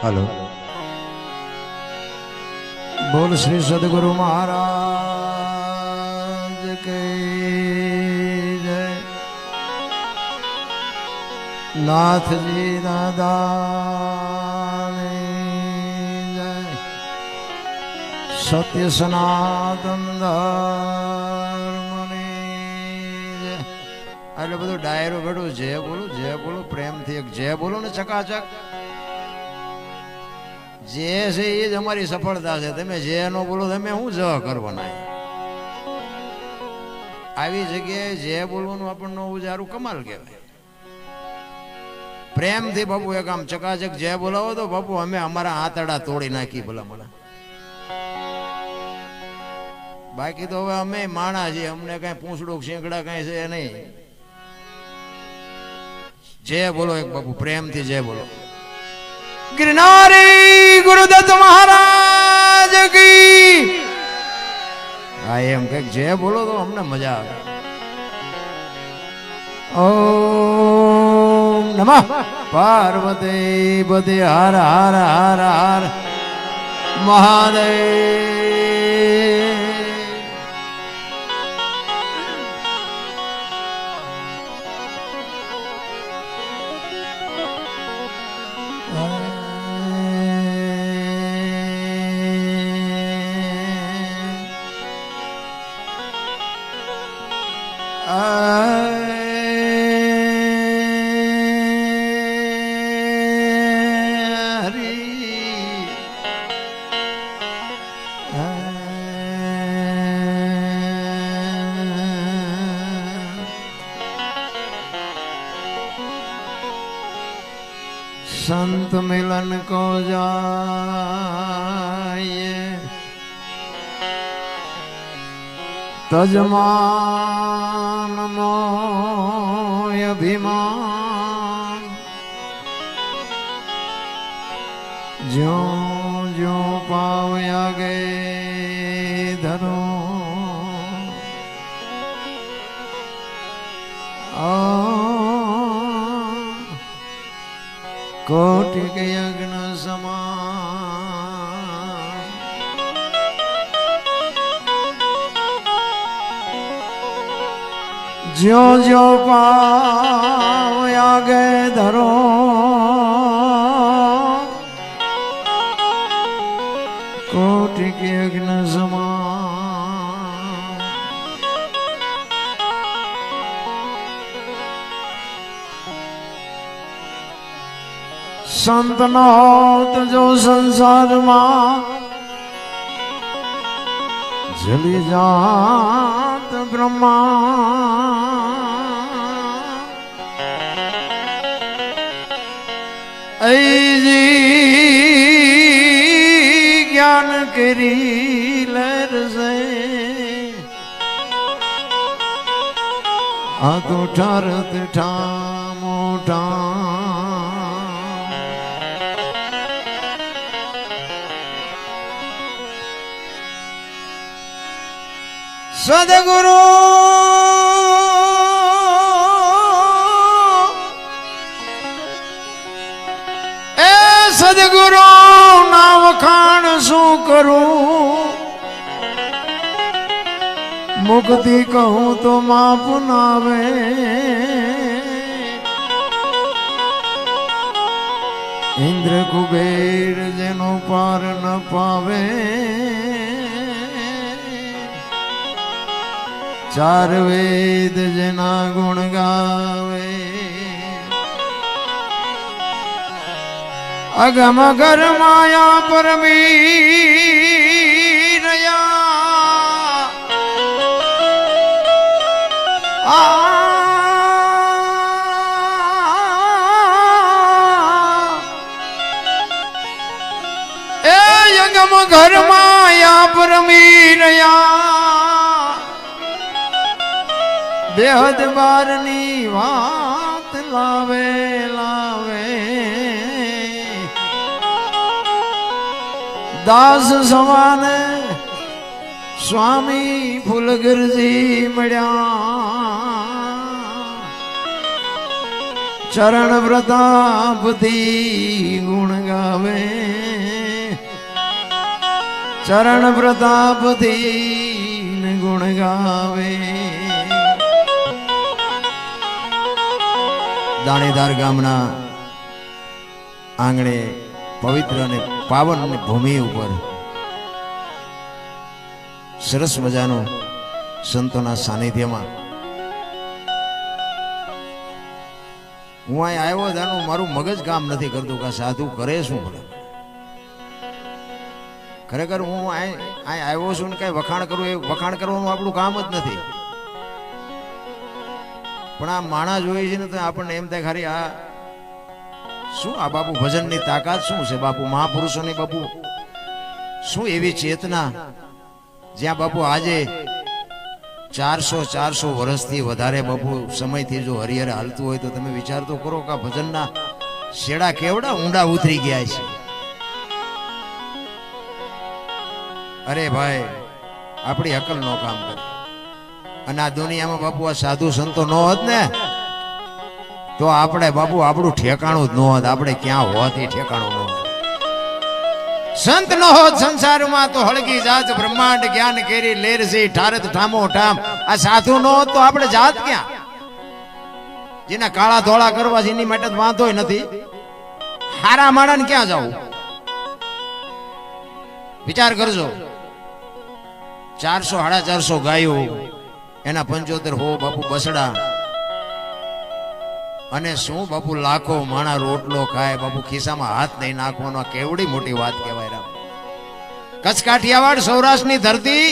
Hello बोल श्री सदगुरु महाराज के जय। नाथ जी दादा जय। सत्य सनातन धर्म जय। એટલે બધું ડાયરો બેઠું જય બોલો પ્રેમથી એક જય બોલો ને ચકાચક। જે છે એ જ અમારી સફળતા છે। તમે જે નો બોલો તમે શું જ કરવાના? આવી જગ્યાએ જે બોલવાનું આપણને ઉજારું કમાલ કહેવાય। પ્રેમથી બાપુ એક આમ ચકાચક જે બોલાવો તો બાપુ અમે અમારા આંતરડા તોડી નાખી ભલામણા। બાકી તો હવે અમે માણા છીએ, અમને કઈ પૂંછડું શેંકડા કઈ છે નહીં। જે બોલો એક બાપુ પ્રેમથી જે બોલો। गिरनारी गुरुदत्त महाराज की। हाँ एम कह जय बोलो तो हमने मजा आवे। ओम नमः पार्वती पति हर हर हर हर महादेव। संत मिलन को जाए तजमान मोय अभिमान। जो जो पावया गए धरो कोटि के यज्ञ समान। ज्यो ज्यो पाव आगे धरो कोटि के यज्ञ समान। संत न होत जो संसार मां जली जात ब्रह्मा। ऐजी ज्ञान करी लहर से आ तो ठरत ठामो ठाम। सदगुरु ए सदगुरु ना वखाण शू करूं। मुक्ति कहूं तो माप नावे। इंद्र कुबेर जेनो पार न पावे। चार वेद जना गुण गावे। अगम घर माया परमीरया। ए अगम घर माया परमीरया। बेहद बारनी बात लावे लावे। दास समान स्वामी फुलगिरजी मड़िया। ચરણ પ્રતાપથી ગુણ ગાવે, ચરણ પ્રતાપથી ગુણ ગાવે. દાણેદાર ગામના આંગણે પવિત્ર અને પાવન ભૂમિ ઉપર સરસ મજાનો સંતોના સાનિધ્યમાં હું અહીં આવ્યો જાણું મારું મગજ કામ નથી કરતું કે સાધુ કરે શું ભલે. ખરેખર હું અહીં આવ્યો છું ને કઈ વખાણ કરું એ વખાણ કરવાનું આપણું કામ જ નથી. પણ આ માણસ જોઈએ છે ને તો આપણને એમ થાય ખરી આ શું આ બાપુ ભજનની તાકાત શું છે બાપુ, મહાપુરુષોની બાપુ શું એવી ચેતના, જ્યાં બાપુ આજે 400 વર્ષથી વધારે બાપુ સમયથી જો હરિહર હાલતું હોય તો તમે વિચાર તો કરો કે ભજનના શેડા કેવડા ઊંડા ઉતરી ગયા છે. અરે ભાઈ આપણી અકલ નો કામ કરે. અને આ દુનિયામાં બાપુ આ સાધુ સંતો ન હોત ને તો આપણે બાપુ આપણું ઠેકાણું જ ન હોત. આપણે ક્યાં હોત એ ઠેકાણું ન હોત. સંત ન હોત સંસારમાં તો હળગી જાત બ્રહ્માંડ જ્ઞાન કેરી લેર છે ઠારત ઠામો ઠામ. આ સાધુ ન હોત તો આપણે જાત ક્યાં? જેના કાળા ધોળા કરવા છે એની માટે વાંધો નથી, હારા માણસ ક્યાં જવું? વિચાર કરજો. 400-450 ગાયો, એના 75 હો બાપુ બસડા, અને શું બાપુ લાખો માણા રોટલો ખાય બાપુ, ખિસ્સામાં હાથ નહીં નાખવાનો. કેવડી મોટી વાત કહેવાય. રામ કચ્છ કાઠિયાવાડ સૌરાષ્ટ્રની ધરતી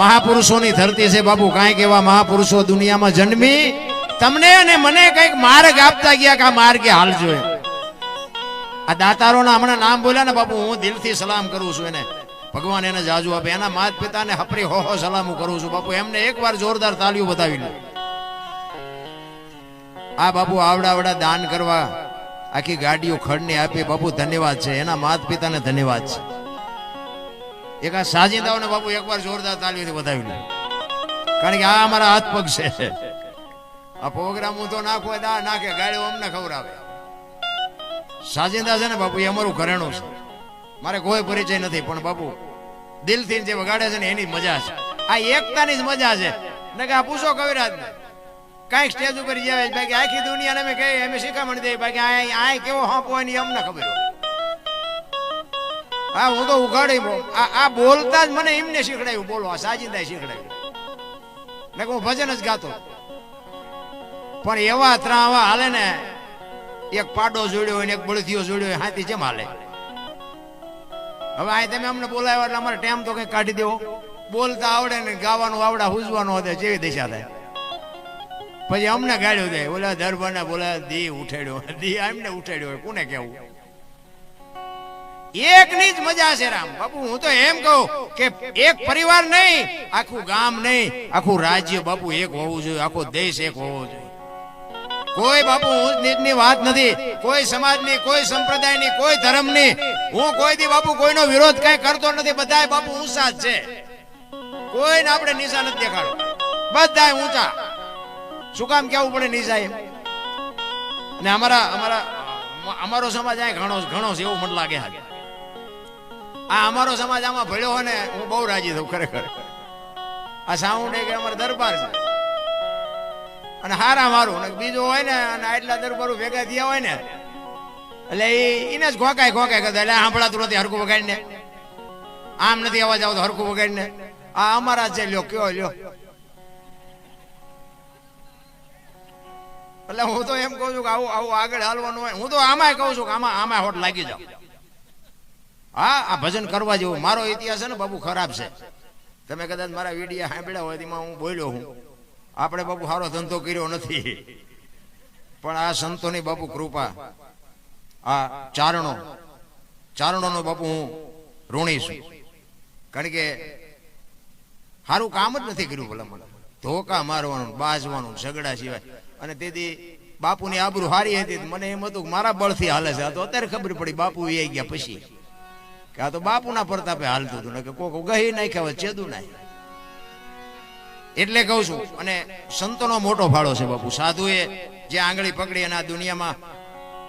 મહાપુરુષોની ધરતી છે બાપુ. કાંઈક એવા મહાપુરુષો દુનિયામાં જન્મી તમને અને મને કઈક માર્ગ આપતા ગયા કે આ માર્ગે હાલજો. આ દાતારોના હમણાં નામ બોલ્યા ને બાપુ, હું દિલથી સલામ કરું છું એને. ભગવાન એને જાજુ આપે. એના માતા પિતાને હપરી હો સલામ કરું છું બાપુ. એમને એકવાર જોરદાર તાળીઓ બતાવી લે. આ બાપુ આવડા દાન કરવા આખી ગાડીઓ ખડને આપી બાપુ, ધન્યવાદ છે. એના માતા પિતાને ધન્યવાદ છે. એક આ સાજિંદાઓને બાપુ એકવાર જોરદાર તાળીઓથી બતાવી લે. કારણ કે આ અમારા હાથ પગ છે. આ પ્રોગ્રામ હું તો નાખો દા નાખે, ગાડીઓ અમને ખવડાવે. સાજિંદા છે ને બાપુ એ અમારું ઘરેણું છે. મારે કોઈ પરિચય નથી, પણ બાપુ દિલથી જે વગાડે છે ને એની મજા છે. આ એકતાની જ મજા છે. ને કે આ પૂછો કવિરાજ ને કઈક સ્ટેજ ઉપર જાય બાકી આખી દુનિયાને અમે કહીએ અમે શીખામણ દઈએ બાકી આ કેવો હોપ હોય ને અમને ખબર હોય. હા હું તો ઉઘાડી આ બોલતા જ મને એમને શીખડાયું બોલવા, સાજિંદા શીખડાયું. ને હું ભજન જ ગાતો. પણ એવા ત્રાવા હાલે ને, એક પાડો જોડ્યો હોય ને એક બળદિયો જોડ્યો હોય, હાથી જેમ હાલે. હવે આ તમે અમને બોલાવ્યા એટલે અમારે ટાઈમ તો કઈ કાઢી દેવો. બોલતા આવડે ને ગાવાનું આવડે, હુજવાનું હોય જેવી દિશા થાય. પછી અમને ગાડ્યો જાય, ઓલા દરબારને બોલા દી ઉઠાડ્યો, દી એમને ઉઠાડ્યો હોય, કોને કેવું? એકની જ મજા છે રામ બાપુ. હું તો એમ કહું કે એક પરિવાર નહીં, આખું ગામ નહીં, આખું રાજ્ય બાપુ એક હોવું જોઈએ, આખો દેશ એક હોવો જોઈએ. કોઈ બાપુ ઊંચ નીચની વાત નથી, કોઈ સમાજની, કોઈ સંપ્રદાયની, કોઈ ધર્મની. હું કોઈ દી બાપુ કોઈનો વિરોધ કઈ કરતો નથી. બધાય બાપુ ઊંચા જ છે. કોઈને આપણે નીચા નથી દેખાડો, બધાય ઊંચા. શું કામ કેવું પડે નીચા એમ? અને અમારો સમાજ આ ઘણો છે એવું મને લાગે. આ અમારો સમાજ આમાં ભળ્યો હોય ને હું બહુ રાજી થઉં ખરેખર. આ સાઉન્ડ કે અમારો દરબાર છે અને હારા મારું બીજું હોય ને, અને આટલા દરબારો ભેગા થયા હોય ને એટલે એને જ ખોકાય કરતા. એટલે સાંભળાતું નથી હરખું વગાડીને, આમ નથી અવાજ આવતો હરખું વગાડીને. આ અમારા છે લ્યો કયો લ્યો. એટલે હું તો એમ કહું છું કે આવું આગળ હાલવાનું હોય. હું તો આમાં કહું છું કે આમાં હોટ લાગી જાવ. હા આ ભજન કરવા જેવું. મારો ઇતિહાસ છે ને બાપુ ખરાબ છે. તમે કદાચ મારા વિડીયો સાંભળ્યા હોય તેમાં હું બોલ્યો હું. આપણે બાપુ સારો ધંધો કર્યો નથી, પણ આ સંતોની બાપુ કૃપા, આ ચારણોનો બાપુ હું ઋણી છું. કારણ કે સારું કામ જ નથી કર્યું ભલા મને. ધોકા મારવાનું, બાજવાનું, ઝઘડા સિવાય. અને તેથી બાપુની આબરૂ હારી હતી. મને એમ હતું કે મારા બળથી હાલે છે. આ તો અત્યારે ખબર પડી બાપુ એ ગયા પછી કે આ તો બાપુના પ્રતાપે હાલતું હતું ને કે કોક ગહી નાખ્યા હોય ચેદું નાય. એટલે કહું છું. અને સંતોનો મોટો ફાળો છે બાપુ. સાધુએ જે આંગળી પકડી અને આ દુનિયામાં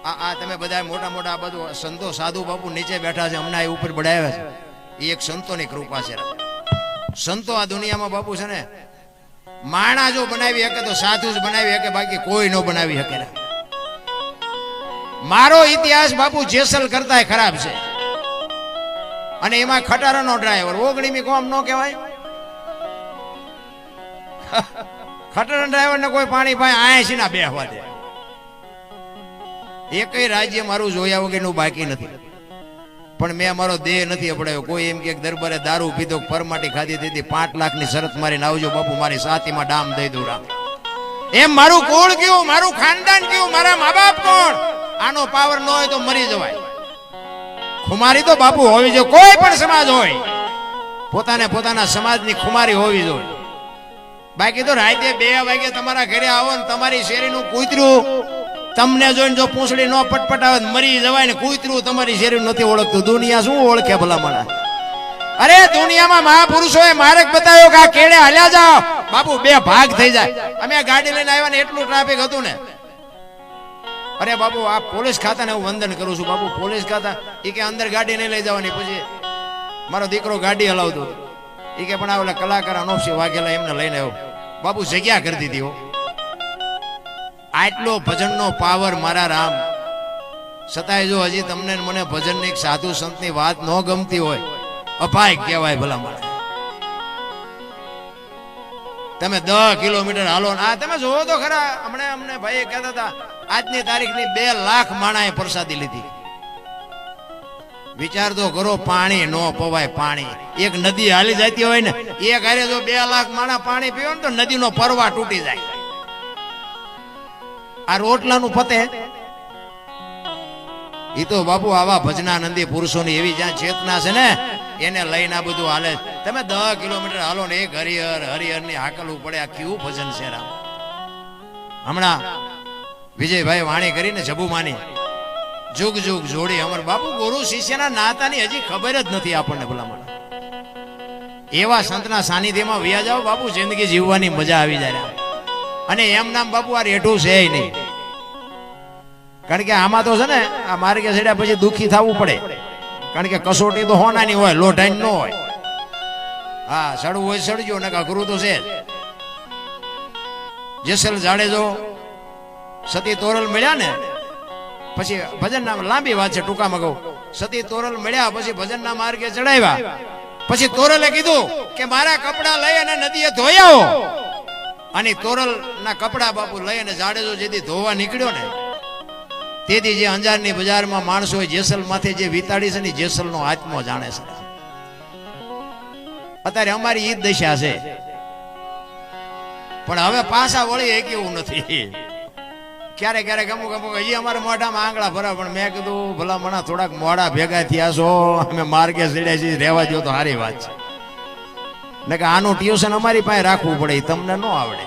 આ તમે બધા મોટા મોટા આ બધું સંતો સાધુ બાપુ નીચે બેઠા છે, હમણાં એ ઉપર બઢાવ્યા છે, એ એક સંતોની કૃપા છે. સંતો આ દુનિયામાં બાપુ છે ને, માણા જો બનાવી શકે તો સાધુ જ બનાવી શકે, બાકી કોઈ ન બનાવી શકે. મારો ઇતિહાસ બાપુ જેસલ કરતા ખરાબ છે. અને એમાં ખટારાનો ડ્રાઈવર ઓગણીમી કોમ ન કહેવાય. ખટારા ડ્રાઈવર ને કોઈ પાણી પાય આયસી ના બેહવા દે. એકય રાજ્ય મારું જોયા વગરનું બાકી નથી. પણ મેં મારો દેહ નથી અપડાયો. કોઈ એમ કે દરબારે દારૂ પીધો, પરમાટી ખાધી દીધી, 5 લાખની શરત મારીને આવજો બાપુ, મારી સાતીમાં ડામ દઈ દઉં રામ. એમ મારું કુળ કયું, મારું ખાનદાન કયું, મારા મા બાપ કોણ, આનો પાવર ન હોય તો મરી જવાય. ખુમારી તો બાપુ હોવી જોઈએ. કોઈ પણ સમાજ હોય, પોતાના સમાજની ખુમારી હોવી જોઈએ. બાકી તો રાતે 2 વાગે તમારા ઘરે આવો ને તમારી શેરીનું કૂતરું તમને જોઈને જો પૂંછડી નો પટપટાવે મરી જવાય ને કૂતરું તમારી શેરી નથી ઓળખતું. દુનિયા શું ઓળખે ભલામણા? અરે દુનિયામાં મહાપુરુષોએ માર્ગ બતાવ્યો કે આ કેડે હાલ્યા જાઓ બાપુ, 2 ભાગ થઈ જાય. અમે ગાડી લઈને આવ્યા ને એટલું ટ્રાફિક હતું ને, અરે બાપુ આ પોલીસ ખાતાને હું વંદન કરું છું બાપુ. પોલીસ ખાતા એ કે અંદર ગાડી નહીં લઈ જવાની. પછી મારો દીકરો ગાડી હલાવતો એ કે પણ આ ઓલા કલાકાર અનોપસિંહ વાઘેલા એમને લઈને આવ્યો બાપુ, જગ્યા કરી દીધી હો. આટલો ભજનનો પાવર મારા રામ. છતાંય જો હજી તમને મને ભજનની એક સાધુ સંતની વાત ન ગમતી હોય, અપાય કહેવાય ભલા મળે. તમે 10 કિલોમીટર હાલો. આ તમે જોવો તો ખરા, હમણાં અમને ભાઈ કહેતા હતા આજની તારીખની 2 લાખ માણાએ પ્રસાદી લીધી. વિચાર તો કરો, પાણી નો પવાય. પાણી એક નદી હાલી જતી હોય ને, એક હારે જો 2 લાખ માણા પાણી પીવો ને તો નદીનો પરવા તૂટી જાય. આ રોટલાનું ફતે એ તો બાપુ આવા ભજનાનંદી પુરુષોની એવી જ્યાં ચેતના છે ને, એને લઈને આ બધું હાલે. તમે 10 કિલોમીટર હાલો ને એક હરિહર ની હાકલવું પડે. આ કેવું ભજન છે રામ. હમણાં વિજયભાઈ વાણી કરીને જબુમાની જુગ જુગ જોડી, અમર બાપુ ગુરુ શિષ્યના નાતાની હજી ખબર જ નથી આપણને ભલામણ. એવા સંતના સાનિધ્યમાં વ્યા જાવ બાપુ, જિંદગી જીવવાની મજા આવી જાય. અને એમ નામ બાપુ આ રેઠું છે નહીં. કારણ કે આમાં તો છે ને, આ માર્ગે ચડ્યા પછી દુઃખી થવું પડે. કારણ કે કસોટી તો હોનાની હોય, લોઢાઈ ન હોય. હા, સડવું હોય સડજો, ને અઘરું તો છે. જેસલ જાડેજો સતી તોરલ મળ્યા ને પછી ભજન ના, લાંબી વાત છે ટૂંકામાં કહું, સતી તોરલ મળ્યા પછી ભજન ના માર્ગે ચડાવ્યા. પછી તોરલે કીધું કે મારા કપડા લઈ અને નદીએ ધોયાઓ. અને તોરલ ના કપડા બાપુ લઈ અને જાડેજો જેથી ધોવા નીકળ્યો ને, તેથી જે અંજારની બજારમાં માણસો જેસલ માથે જે વિતાડી છે ને, જેસલ નો આત્મો જાણે છે. અત્યારે અમારી ઈ દશા છે. પણ હવે પાછા વળી એક એવું નથી. ક્યારેક અમુક હજી અમારા મોઢામાં આંગળા ભરા. પણ મેં કીધું ભલા મણા થોડાક મોડા ભેગા થયા છો, અમે માર્ગે ચડ્યા છીએ, રહેવા દો તો સારી વાત છે. ને કે આનું ટ્યુશન અમારી પાસે રાખવું પડે, તમને ન આવડે.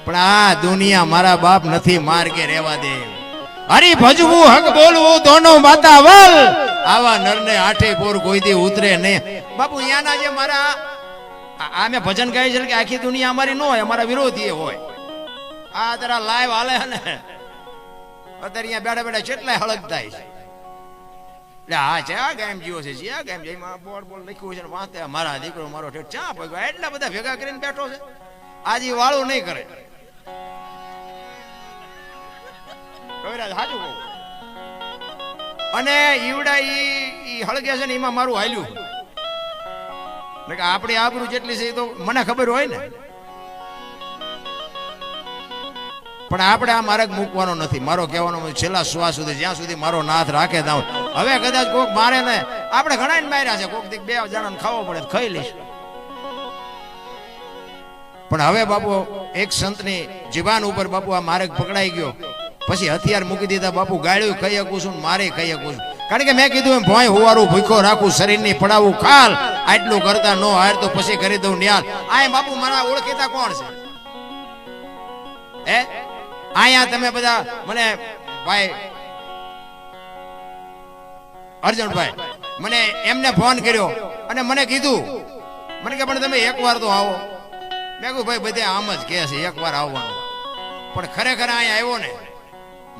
પણ આ દુનિયા મારા બાપ નથી માર્ગે રહેવા દે. હરી ભજવું હક બોલવું દોનો માતા વલ, આવા નરને આઠે પોર કોઈ દી ઉતરે નહીં. બાપુ અહીંયાના જે મારા આ મેં ભજન ગાય છે કે આખી દુનિયા અમારી ન હોય, અમારા વિરોધી હોય. આ જરા લાઈવ હાલે ને અત્યારે અહીંયા બેઠા બેઠા કેટલાય હળગ થાય છે. એટલે હા છે આ ગામ જીવો છે, આ ગામ જેમાં બોર્ડ લખ્યું છે ને વાંચે મારા દીકરો મારો ઠેઠ ચા પગ્યો, એટલા બધા ભેગા કરીને બેઠો છે. આજે વાળું નહીં કરે. સાચું કહું. અને ઈવડા ઈ હળગે છે ને એમાં મારું હાલ્યું. આપણી આબરૂ જેટલી છે એ તો મને ખબર હોય ને. પણ આપણે આ માર્ગ મૂકવાનો નથી. મારો કહેવાનો છેલ્લા શ્વાસ સુધી, જ્યાં સુધી મારો નાથ રાખે ત્યાં. હવે કદાચ કોક મારે ને, આપણે ઘણા ને માર્યા છે, કોક 2 જણાને ખાવો પડે ખાઈ લઈશ. પણ હવે બાપુ એક સંતની જીવાન ઉપર બાપુ આ માર્ગ પકડાઈ ગયો. પછી હથિયાર મૂકી દીધા બાપુ. ગાળ્યું ખાઈ શકું છું, મારે ખાઈ શકું છું. કારણ કે મેં કીધું એમ ભોંય હુવારું ભૂખો રાખું, શરીરની પડાવું ખાલ, આટલું કરતા નો હાર તો પછી કરી દઉં ન્યાલ. આ બાપુ મારા ઓળખીતા કોણ છે? હે અહીંયા તમે બધા મને ભાઈ અર્જુનભાઈ મને એમને ફોન કર્યો અને મને કીધું, મને કે પણ તમે એકવાર તો આવો. મેં કહ્યું ભાઈ બધે આમ જ કહે છે એકવાર આવવાનું, પણ ખરેખર અહીંયા આવ્યો ને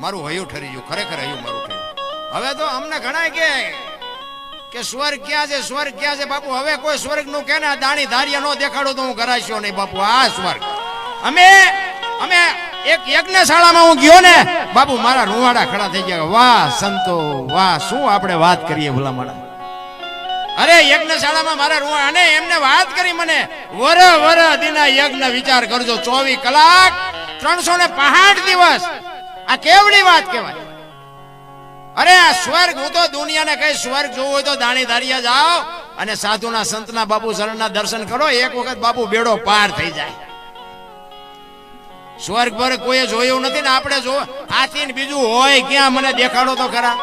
મારું હયું ઠરી ગયું, ખરેખર હયું મારું ઠર્યું. હવે તો અમને ઘણા કે સ્વર્ગ ક્યાં છે, સ્વર્ગ ક્યાં છે બાપુ. હવે કોઈ સ્વર્ગ નું કે ને દાણી ધાર્યા નો દેખાડો તો હું કરાશ્યો નહીં બાપુ. આ સ્વર્ગ અમે એક યજ્ઞશાળામાં હું ગયો ને બાપુ, મારા રૂવાડા ખડા થઈ ગયા. વાહ સંતો વાહ, શું આપણે વાત કરીએ ભલા મારા. અરે યજ્ઞશાળામાં મારા રૂવાડા, અને એમને વાત કરી મને વર દિના યજ્ઞ વિચાર કરજો, 24 કલાક 365 દિવસ. આ કેવડી વાત કહેવાય. અરે આ સ્વર્ગ, હું તો દુનિયાને કઈ સ્વર્ગ જોવું હોય તો દાણી ધારિયા જાઓ અને સાધુના સંતના બાપુ શરણના દર્શન કરો, એક વખત બાપુ બેડો પાર થઈ જાય. સ્વર્ગ પર કોઈ જોયું નથી ને આપણે જો આથી બીજું હોય ક્યાં, મને દેખાડો તો ખરા.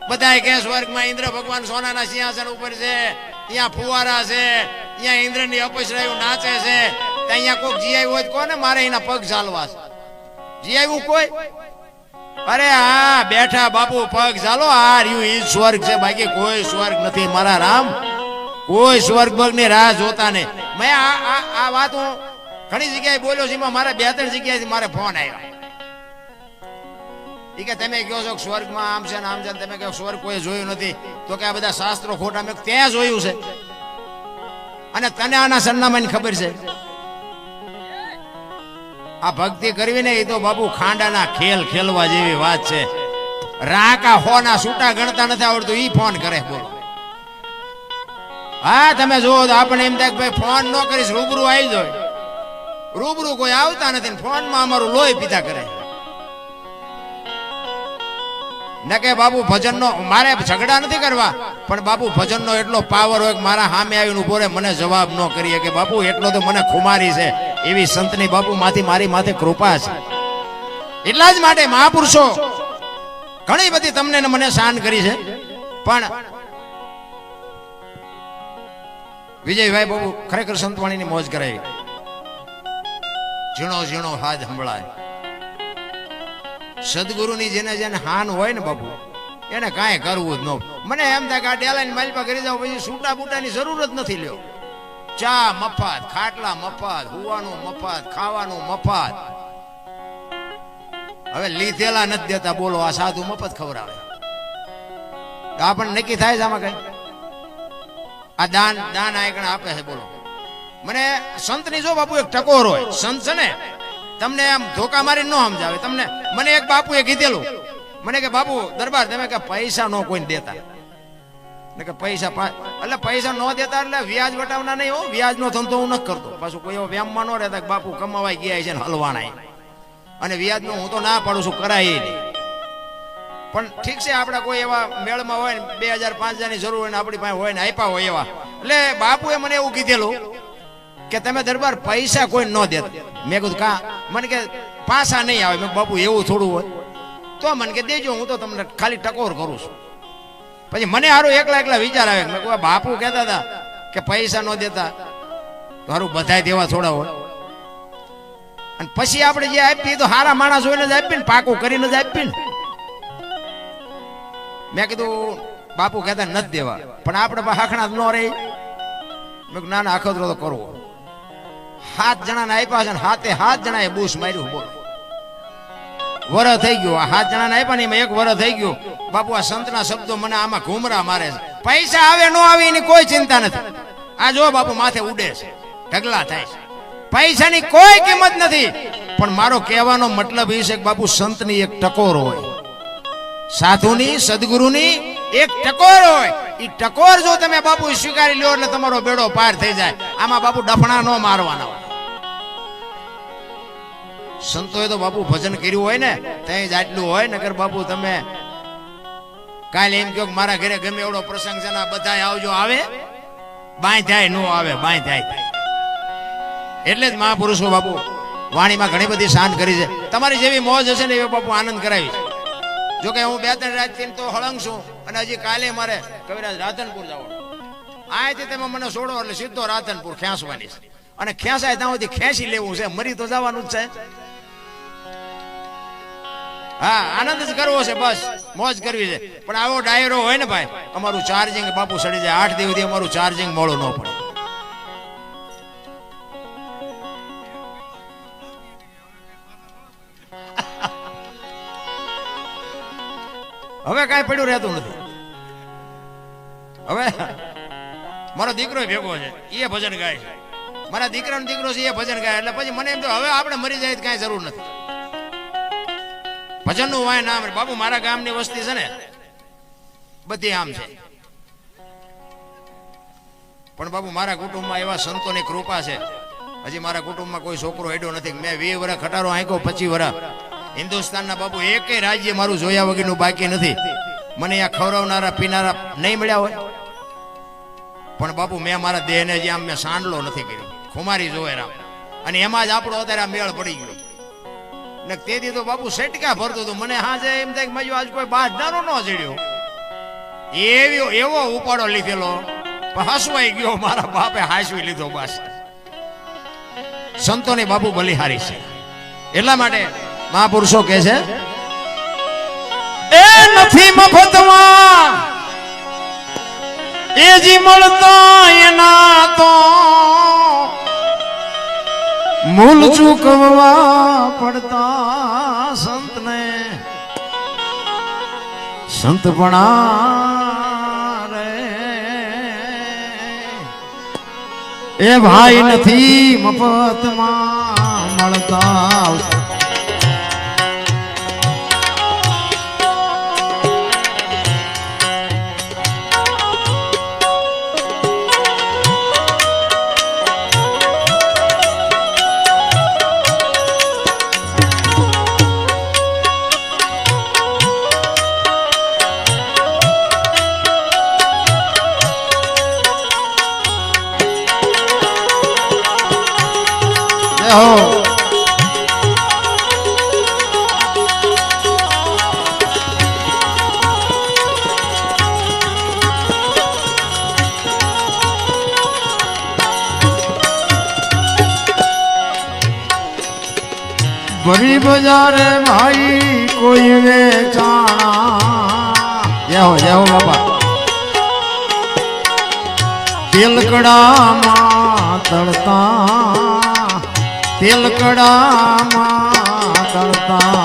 બધા કે સ્વર્ગમાં ઇન્દ્ર ભગવાન સોનાના સિંહાસન ઉપર છે, ત્યાં ફુવારા છે, ત્યાં ઇન્દ્રની અપસરાયું નાચે છે, ત્યાં કોઈક જીઆઈ હોય કોને મારે એના પગ ચાલવા છે. જીઆયું કોઈ? અરે હા બેઠા બાપુ પગ ચાલો, આ રહ્યું ઈ સ્વર્ગ છે, બાકી કોઈ સ્વર્ગ નથી મારા રામ. કોઈ સ્વર્ગ બગ ની રાહ જોતા નહીં. મેં આ વાત હું ઘણી જગ્યાએ બોલ્યો છે, મારા 2-3 જગ્યાએથી મારે ફોન આવ્યો. એ કે તમે કહો છો સ્વર્ગમાં આમ છે ને આમ છે, તમે કહો સ્વર્ગ કોઈ જોયું નથી, તો કે આ બધા શાસ્ત્રો ખોટા. મેં ત્યાં જોયું છે, અને તને આના સરનામાની ખબર છે. આ ભક્તિ કરવી ને એ તો બાપુ ખાંડાના ખેલ ખેલવા જેવી વાત છે. રાકા હોના છૂટા ગણતા નથી આવડતું, ઈ ફોન કરે બોલો. હા તમે જોવો તો આપણે એમ થાય ભાઈ ફોન ન કરીશ, રૂબરૂ આવી જાય. રૂબરૂ કોઈ આવતા નથી, ફોનમાં અમારું લોહી પીતા કરે. ન કે બાપુ ભજનનો મારે ઝઘડા નથી કરવા, પણ બાપુ ભજનનો એટલો પાવર હોય કે મારા સામે આવીને ઉભો રહે, મને જવાબ ન કરીએ કે બાપુ એટલો તો મને ખુમારી છે. એવી સંતની બાપુ માંથી મારી માથે કૃપા છે. એટલા જ માટે મહાપુરુષો ઘણી બધી તમને ને મને શાન કરી છે. પણ વિજયભાઈ બાપુ ખરેખર સંતવાણીની મોજ કરાવી. ઝીણો ઝીણો હાથ સંભળાય. સદગુરુની જેને હાન હોય ને બાપુ, એને કાંઈ કરવું જ ન. મને એમ થાય કે આ ડેલાની માલપા કરી જાવ, પછી સૂટા બૂટાની જરૂર જ નથી. લ્યો ચા મફત, ખાટલા મફત, હુવાનું મફત, ખાવાનું મફત. હવે લીધેલા નથી દેતા બોલો, આ સાધુ મફત ખવડાવે. આપણને નક્કી થાય છે આમાં કઈ? આ દાન આયકણા આપે છે બોલો. મને સંતની જો બાપુ એક ટકોર હોય. સંત છે ને તમને આમ ધોકા મારી ન સમજાવે તમને. મને એક બાપુએ કીધેલું, મને કે બાપુ દરબાર તમે કે પૈસા નો કોઈને દેતા, કે પૈસા એટલે પૈસા ન દેતા એટલે વ્યાજ વટાવના નહીં હો. વ્યાજ નો ધંધો હું નથી કરતો. પાછું કોઈ એવો વ્યામમાં ન રહેતા બાપુ કમાવાય ગયા છે ને હલવાણા, અને વ્યાજ નો હું તો ના પાડું છું, કરાય નહીં. પણ ઠીક છે, આપણે કોઈ એવા મેળમાં હોય ને 2000-5000 ની જરૂર હોય ને આપણી પાસે હોય ને આપ્યા હોય એવા, એટલે બાપુએ મને એવું કીધેલું કે તમે દરબાર પૈસા કોઈ ન દેતા. મેં કીધું કા? મને કે પાછા નહીં આવે. મેં બાપુ એવું થોડું હોય તો મને કે દેજો, હું તો તમને ખાલી ટકોર કરું છું. પછી મને હારું એકલા વિચાર આવે. મેં કહું બાપુ કહેતા હતા કે પૈસા ન દેતા તો હારું બધાય દેવા થોડા હોય, અને પછી આપણે જે આપીએ તો હારા માણસ હોય ને જ આપીએ ને, પાકું કરીને જ આપીએ ને. મેં કીધું બાપુ કહેતા નથી દેવા, પણ આપણે હાખણા ન રહી. મેં ના ના અખતરો તો કરવો. 7 જણાને આપ્યા છે ને 7 જણાએ બૂસ માર્યું બોલો. વર થઈ ગયું. આ 7 જણાને આપ્યા ને એમાં એક વર થઈ ગયું. બાપુ આ સંતના શબ્દો મને આમાં ઘુમરા મારે છે. પૈસા આવે ન આવે એની કોઈ ચિંતા નથી. આ જો બાપુ માથે ઉડે છે, ઢગલા થાય છે. પૈસાની કોઈ કિંમત નથી. પણ મારો કહેવાનો મતલબ એ છે કે બાપુ સંતની એક ટકોર હોય, સાધુની સદગુરુની એક ટકોર હોય. એ ટકોર જો તમે બાપુ સ્વીકારી લ્યો એટલે તમારો બેડો પાર થઈ જાય. આમાં બાપુ ડફણા ન મારવાના હોય. સંતોએ તો બાપુ ભજન કર્યું હોય ને ત્યાં જ આટલું હોય. નકર બાપુ તમે કાલે એમ કહો મારા ઘરે ગમે એવડો પ્રસંગ છે ને બધા આવજો, આવે બાય થાય ન આવે, બાય થાય. એટલે જ મહાપુરુષો બાપુ વાણીમાં ઘણી બધી શાન કરી છે. તમારી જેવી મોજ હશે ને એવો બાપુ આનંદ કરાવી. જો કે હું 2-3 રાતથી તો હળંગ છું, અને હજી કાલે મારે કવિરાજ રાધનપુર જવાનું. અહીંથી તમે મને છોડો એટલે સીધો રાધનપુર ખેંચવાની છે, અને ખેંચાય ત્યાં સુધી ખેંચી લેવું છે. મરી તો જવાનું જ છે. હા આનંદ જ કરવો છે, બસ મોજ કરવી છે. પણ આવો ડાયરો હોય ને ભાઈ, અમારું ચાર્જિંગ બાપુ સડી જાય. 8 દિવસથી અમારું ચાર્જિંગ મોડું ન પડે. હવે કાંઈ પડ્યું રહેતું નથી. હવે મારો દીકરો ભેગો છે, એ ભજન ગાય છે. મારા દીકરાનો દીકરો છે, એ ભજન ગાય. એટલે પછી મને એમ તો હવે આપણે મરી જાય કાંઈ જરૂર નથી. ભજનનું વાય નામ. બાપુ મારા ગામની વસ્તી છે ને બધી આમ છે, પણ બાપુ મારા કુટુંબમાં એવા સંતોની કૃપા છે. હજી મારા કુટુંબમાં કોઈ છોકરો હેડ્યો નથી. મેં 20 વર્ષ ખટારો આંક્યો, 25 વર્ષ હિન્દુસ્તાનના બાપુ એકેય રાજ્ય મારું જોયા વગરનું બાકી નથી. મને આ ખવડાવનારા પીનારા નહીં મળ્યા હોય, પણ બાપુ મેં મારા દેહને જે આમ મેં સાંડલો નથી કર્યો. ખુમારી જોવે રામ, અને એમાં જ આપણો અત્યારે આ મેળ પડી ગયો. ને તેથી તો બાપુ સેટકા ભરતો હતો. મને હાજે એમ થાય કે મજો આજ કોઈ બાજનારો ન જડ્યો, એવો ઉપાડો લીધેલો. હસવાઈ ગયો, મારા બાપે હાસવી લીધો. બસ સંતોની બાપુ બલિહારી છે. એટલા માટે મહાપુરુષો કહે છે એ નથી મફતમાં એ જી મળતા એના તો મૂલ ચૂકવવા પડતા સંતને સંતપણા રે એ ભાઈ નથી મફતમાં મળતા. ભરી બજારે ભાઈ કોઈ વેચાણા જય હો બાપા. તેલકડામાં તળતા તેલકડામાં તળતા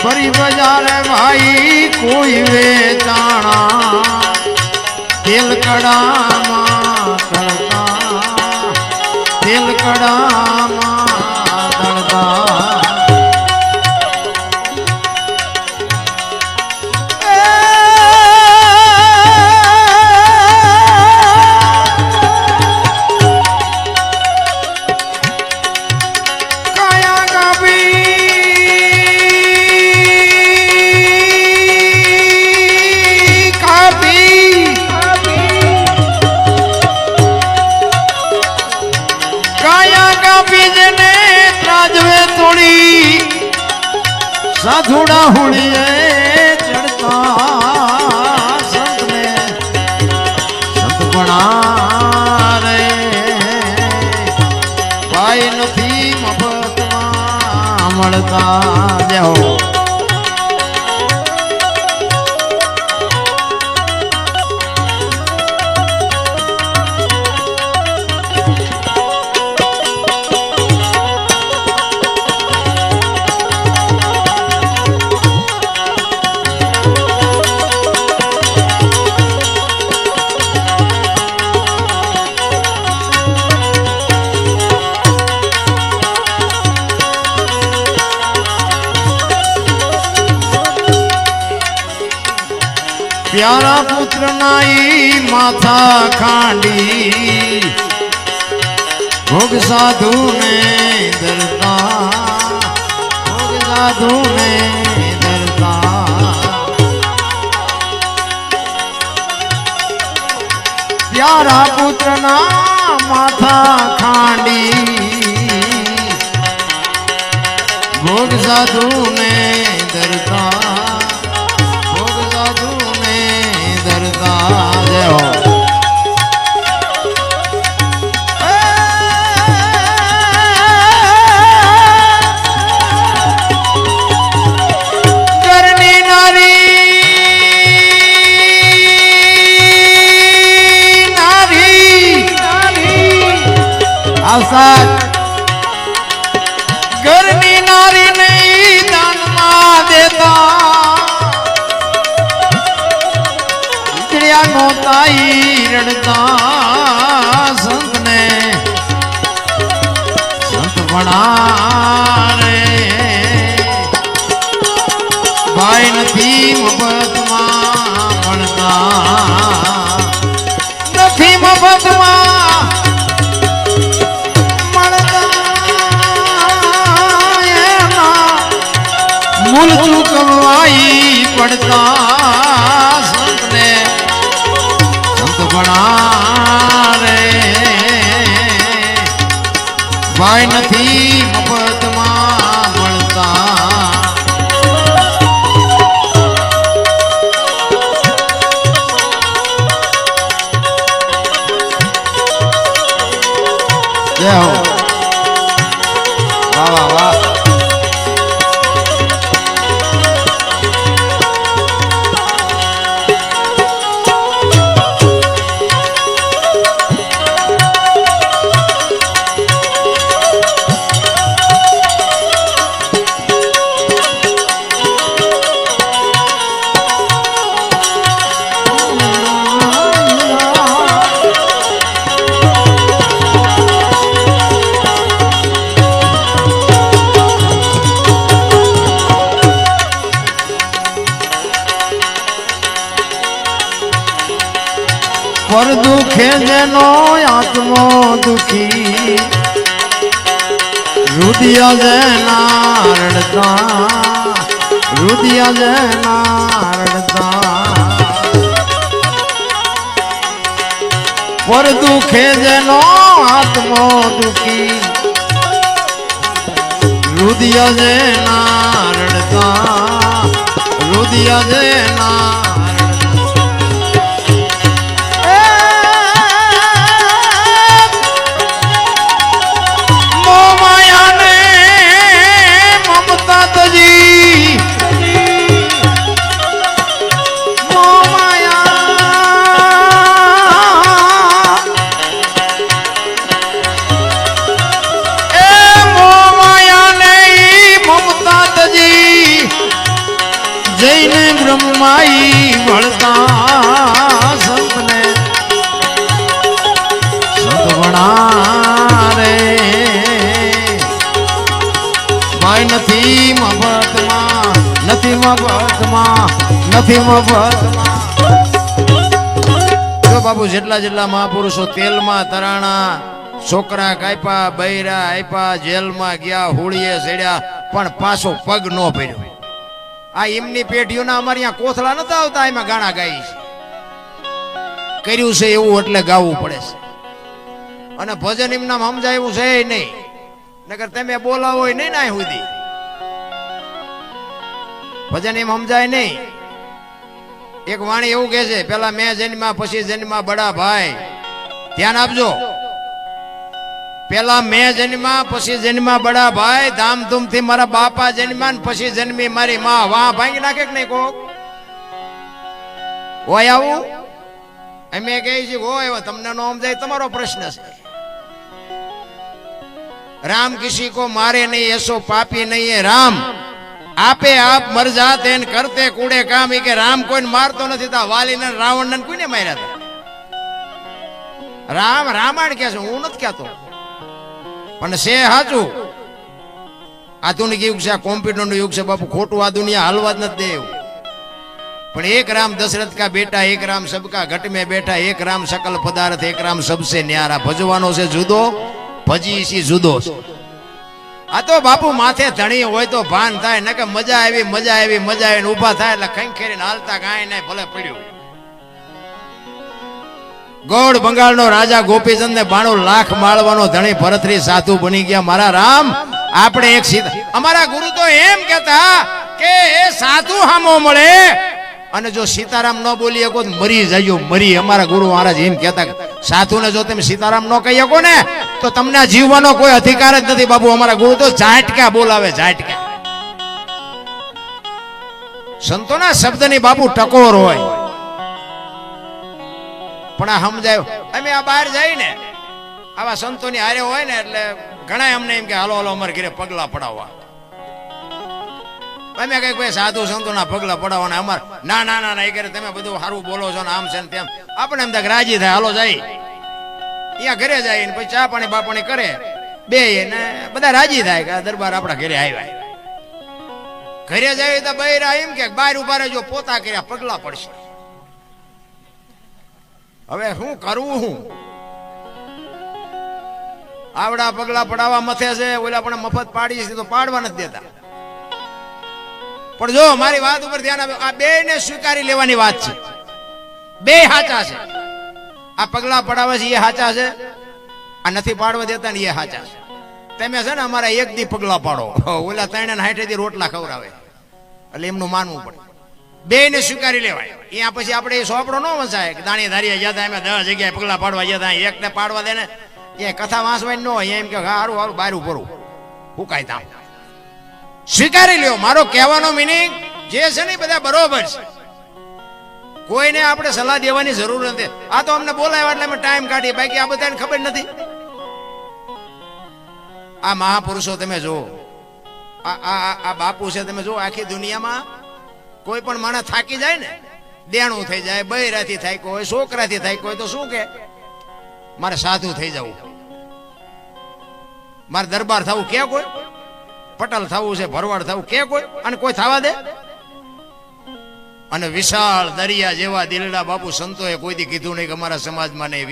ભરી બજારે ભાઈ કોઈ વેચાણા તેલકડામાં તળતા તેલકડામાં તળતા. સાધુડા હુડીએ ચડતા સંતને સંતપણા રે ભાઈ નથી મફતમાં મળતા. જાઓ प्यारा पुत्र नाई माथा खांडी भोग साधु ने दरता भोग साधु ने दरता. प्यारा पुत्र ना माथा खांडी भोग साधु ने दरता ઘરની ભૂલ ચૂકવાઈ પડતા સંતને સંત બના રે ભાઈ નથી મફતમાં મળતા જય હો વાહ વાહ વાહ પર દુખે જેનો આત્મો દુખી રુદિયા જેના રડતા રુદિયા જેના રડતા પર દુખે જેનો આત્મો દુખી રુદિયા જેના રડતા રુદિયા જેના જૈને બ્રહ્માઈ વળતા સંતને સંત બના રે ભાઈ નથી મફતમાં નથી મફતમાં નથી મફતમાં જો બાપુ જેટલા જેટલા મહાપુરુષો તેલમાં તરાણા છોકરા કાપ્યા બૈરા આપ્યા જેલમાં ગયા હોળીએ ચડ્યા પણ પાછો પગ ન ભર્યો આ એમની પેઢીઓના અમારે અહીંયા કોથળા નતા આવતા એમાં ગાણા ગાઈ છે કર્યું છે એવું એટલે ગાવું પડે છે અને ભજન એમના સમજાય એવું છે નહીં નકર તમે બોલાવો નહીં ના સુધી ભજન એમ સમજાય નહીં એક વાણી એવું કહે છે પેલા મેં જન્મા પછી જન્મા બડા ભાઈ ધ્યાન આપજો પેલા મેં જન્મા પછી જન્મા બડા ભાઈ ધામધૂમ થી મારા બાપા જન્મા પછી જન્મી મારી માં વાહ ભાંગી નાખે કે નહીં કોક હોય આવું અમે કહી છીએ હોય તમને નો સમજાય તમારો પ્રશ્ન છે राम किसी को मारे नहीं ऐसो पापी नहीं है राम आपे आप मर जाते हैं करते कूड़े काम ही के राम कोई मारतो नहीं था वाली ने रावण ने कोई ने मारा था राम रामायण क्या हूँ नत क्या तो पण से हाचू आधुनिक युग से कॉम्प्यूटर युग से बापू खोटू आ दुनिया हलवा न दे पण एक राम दशरथ का बेटा एक राम सबका घट में बैठा एक राम सकल पदार्थ एक राम सबसे न्यारा भजवानो से जुदो भजी सी जुदो आ तो बापू माथे धणी होय तो भान थाय न के मजा आवी मजा आवी मजा आवी ऊभा थाय એટલે ખંખેરીને હાલતા ગાય ને ભલે પડ્યું ગોળ બંગાળનો રાજા ગોપીચંદ ને 92 લાખ માળવાનો ધણી ભરતરી સાધુ બની ગયા મારા રામ આપણે એક સીધા અમારા ગુરુ તો એમ કહેતા કે એ સાધુ હામો મળે અને જો સીતારામ ન બોલી શકો મરી જાયો મરી અમારા ગુરુ મહારાજ એમ કહેતા સાધુ ને જો તમે સીતારામ ન કહી શકો ને તો તમને જીવવાનો કોઈ અધિકાર જ નથી બાબુ અમારા ગુરુ તો ઝાટકા બોલાવે ઝાટકા સંતોના શબ્દની બાબુ ટકોર હોય પણ આ સમજાય અમે આ બહાર જઈ ને આવા સંતોની હારે હોય ને એટલે ઘણા અમને એમ કે હાલો હાલો અમારે ઘરે પગલા પડાવવા અમે કઈ કોઈ સાધુ સંતોના પગલા પડાવવાના અમાર ના ના ના ના એ કરે તમે બધું સારું બોલો છો ને આમ છે ને તેમ આપણે એમ તક રાજી થાય હાલો જાય અહીંયા ઘરે જાય ને પછી ચા પાણી બાપાણી કરે બે ને બધા રાજી થાય કે દરબાર આપણા ઘરે આવ્યા ઘરે જાય તો બૈરા એમ કે બહાર ઉભા રહેજો પોતા કર્યા પગલા પડશે હવે શું કરવું હું આવડા પગલા પડાવવા મથે છે ઓલા પણ મફત પાડી છે તો પાડવા નથી દેતા પણ જો મારી વાત ઉપર ધ્યાન આપો, આ બે ને સ્વીકારી લેવાની વાત છે. બે સાચા છે. આ પગલા પડાવે છે એ સાચા છે, આ નથી પાડવા દેતા ને એ સાચા છે. તમે છે ને અમારા એક દી પગલા પાડો, ઓલા 360 દી રોટલા ખવડાવે, એટલે એમનું માનવું પડે. બે ને સ્વીકારી લેવાય. અહીંયા પછી આપણે એ સોપડો ન વસાય કે દાણી ધારીએ જતા એમ 10 જગ્યાએ પગલા પાડવા જતા, એક ને પાડવા દે ને એ કથા વાંચવાની ન હોય. એમ કે હારું હારું બારું ભરું હું કાંઈ તામ સ્વીકારી લ્યો. મારો કહેવાનો મિનિંગ જે છે ને બધા બરોબર છે. કોઈને આપણે સલાહ દેવાની જરૂર નથી. આ તો અમને બોલાવ્યા એટલે અમે ટાઈમ કાઢીએ, બાકી આ બધાને ખબર નથી. આ મહાપુરુષો તમે જુઓ, આ બાપુ છે તમે જુઓ, આખી દુનિયામાં કોઈ પણ માણસ થાકી જાય ને, દેણું થઈ જાય, બૈરાથી થાય, કોઈ છોકરાથી થાય, કોઈ તો શું કે મારે સાધુ થઈ જવું, મારે દરબાર થવું કે કોઈ, પટલ થવું છે, ભરવાડ થવું કે કોઈ, અને કોઈ થવા દે? અને વિશાળ દરિયા જેવા દિલડા બાપુ સંતોએ કોઈથી કીધું નહીં કે અમારા સમાજમાં નહીં,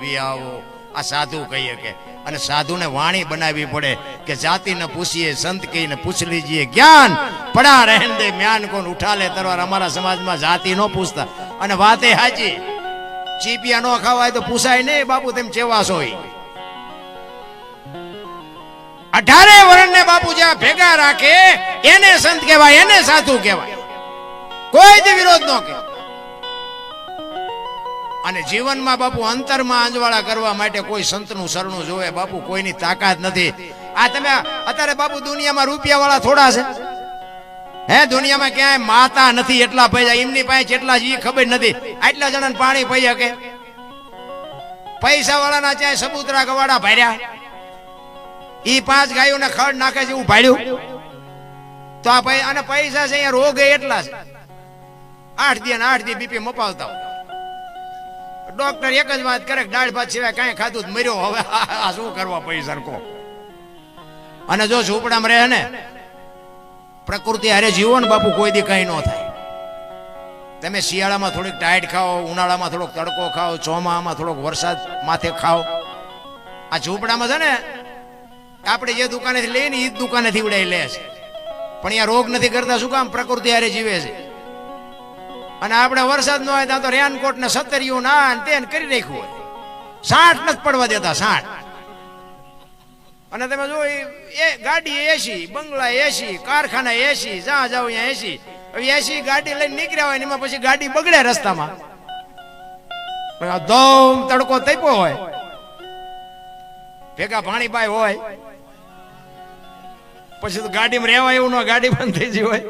વી આવો. આ સાધુ કહીએ કે, અને સાધુને વાણી બનાવવી પડે કે જાતિ ન પૂછીએ સંત કહીને પૂછ લીજીએ જ્ઞાન, પડા રહેન દે મ્યાન કોણ ઉઠા લે તરવાર. અમારા સમાજમાં જાતિ ન પૂછતા. અને વાતે હાચી, ચીપિયા ન ખાવાય તો પૂછાય નહીં બાપુ તેમ ચેવાસ હોય. 18 વર્ષને બાપુ જ્યાં ભેગા રાખે એને સંત કહેવાય, એને સાધુ કહેવાય. કોઈ જ વિરોધ ન કે. અને જીવનમાં બાપુ અંતરમાં અંજવાળા કરવા માટે કોઈ સંતનું શરણું જોવે બાપુ, કોઈની તાકાત નથી. આ તમે અત્યારે બાપુ દુનિયામાં રૂપિયા વાળા થોડા છે હે? દુનિયામાં ક્યાંય માતા નથી એટલા પૈસા એમની પાસે જેટલા છે ખબર નથી. આટલા જણાને પાણી પી શકે? પૈસા વાળાના ચાહે સબૂતરા ગવાડા ભર્યા, ઈ 5 ગાયોને ખડ નાખે છે એવું ભાડ્યું તો આ અને પૈસા છે અહીંયા રોગ એટલા છે. 8 દી બીપી મપાવતા હોય. ડોક્ટર એક જ વાત કરે, દાળ ભાત સિવાય કાંઈ ખાધું જ મર્યો. હવે આ શું કરવા પૈસા કો? અને જો ઝૂંપડામાં રહે ને, પ્રકૃતિ હારે જીવો ને બાપુ, કોઈ દી કઈ ન થાય. તમે શિયાળામાં થોડીક ટાઈટ ખાઓ, ઉનાળામાં થોડોક તડકો ખાઓ, ચોમાસામાં થોડોક વરસાદ માથે ખાઓ. આ ઝૂંપડામાં છે ને આપણે જે દુકાનેથી લઈએ ને એ જ દુકાનેથી ઉડાઈ લે છે, પણ અહીંયા રોગ નથી કરતા. શું કામ? પ્રકૃતિ હારે જીવે છે. અને આપણે વરસાદ ન હોય ત્યાં તો રેનકોટ ને સતરિયું ના તેને કરી નાખ્યું હોય. 60 નથી પડવા દેતા, 60. અને તમે જો એ ગાડી એસી, બંગલા એસી, કારખાના એસી, જ્યાં જાવ ત્યાં એસી. હવે એસી ગાડી લઈને નીકળ્યા હોય ને એમાં પછી ગાડી બગડે રસ્તામાં, ધોમ તડકો તપ્યો હોય, ભેગા પાણી પાય હોય, પછી તો ગાડીમાં રહેવાય એવું ન, ગાડી બંધ થઈ ગઈ હોય.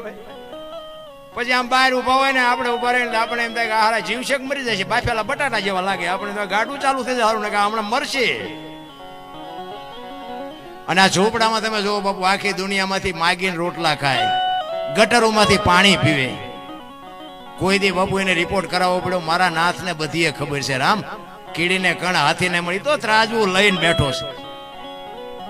પછી આમ બહાર ઉભા હોય ને આપણે ઉભા રહીને આપણે એમ થાય કે હારા જીવશેક મરી જાય છે, બાફેલા બટાટા જેવા લાગે. આપણે તો ગાડું ચાલુ થઈ જાય ને કે હમણાં મરશે. અને આ ઝૂંપડામાં તમે જોવો બાપુ, આખી દુનિયામાંથી માગીને રોટલા ખાય, ગટરોમાંથી પાણી પીવે. કોઈ દી બાપુ એને રિપોર્ટ કરાવવો પડ્યો, મારા નાથને બધીએ ખબર છે રામ, કીડીને કણ હાથીને મળી તો ત્રાજવું લઈને બેઠો છે.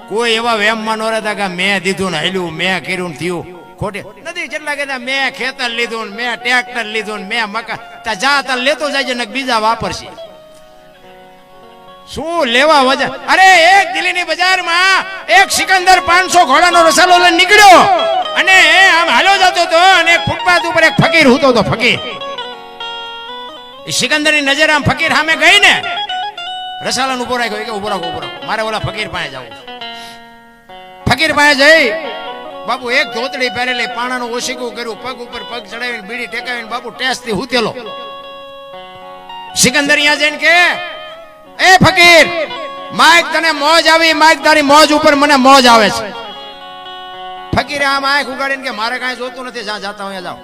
કોઈ એવા વેમમાં ન રહેતા કે મેં દીધું ને હલ્યું, મેં કર્યું ને થયું. ખોટે નથી. જેટલા કહેતા મેં ખેતર લીધું, મેં ટ્રેક્ટર લીધું, મેં મકાન, ત્યાં જા તાર લેતો જાય ને બીજા વાપરશે. શું લેવા વજન? અરે એક દિલ્હીની બજારમાં એક સિકંદર 500 ઘોડાનો રસાલો લઈને નીકળ્યો અને આમ હાલો જતો હતો અને ફૂટપાથ ઉપર એક ફકીર હૂતો હતો. ફકીર, એ સિકંદરની નજર આમ ફકીર સામે ગઈ ને, રસાલાને ઉભો રાખ્યો કે ઉભો રાખો, મારે ઓલા ફકીર પાસે જવું. ફકીર પાસે જઈ બાપુ એક ધોતડી પહેરેલી, પાણાનું ઓશીકું કર્યું, પગ ઉપર પગ ચડાવીને બીડી ટેકાવીને બાપુ ટેસ્ટથી હૂતેલો. સિકંદર અહીંયા જઈને કે એ ફકીર, માઈક તને મોજ આવી, માઈક તારી મોજ ઉપર મને મોજ આવે છે. ફકીરે આમ આંખ ઉગાડીને કે મારે કાંઈ જોતું નથી, જ્યાં જાતા હોય જાઓ.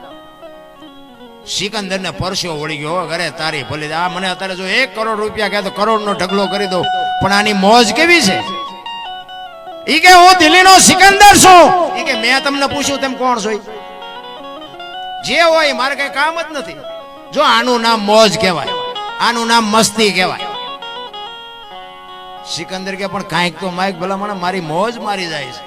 સિકંદરને પરસ્યો વળી ગયો, ઘરે તારી ભલી. આ મને અત્યારે જો 1 કરોડ રૂપિયા કહે તો કરોડનો ઢગલો કરી દઉં, પણ આની મોજ કેવી છે? ઈ કે હું દિલ્હીનો સિકંદર છું. ઈ કે મેં તમને પૂછ્યું તેમ કોણ છો? જે હોય મારે કઈ કામ જ નથી. જો આનું નામ મોજ કહેવાય, આનું નામ મસ્તી કહેવાય. સિકંદર કે પણ કાંઈક તો માઈક ભલા મને મારી મોજ મારી જાય છે.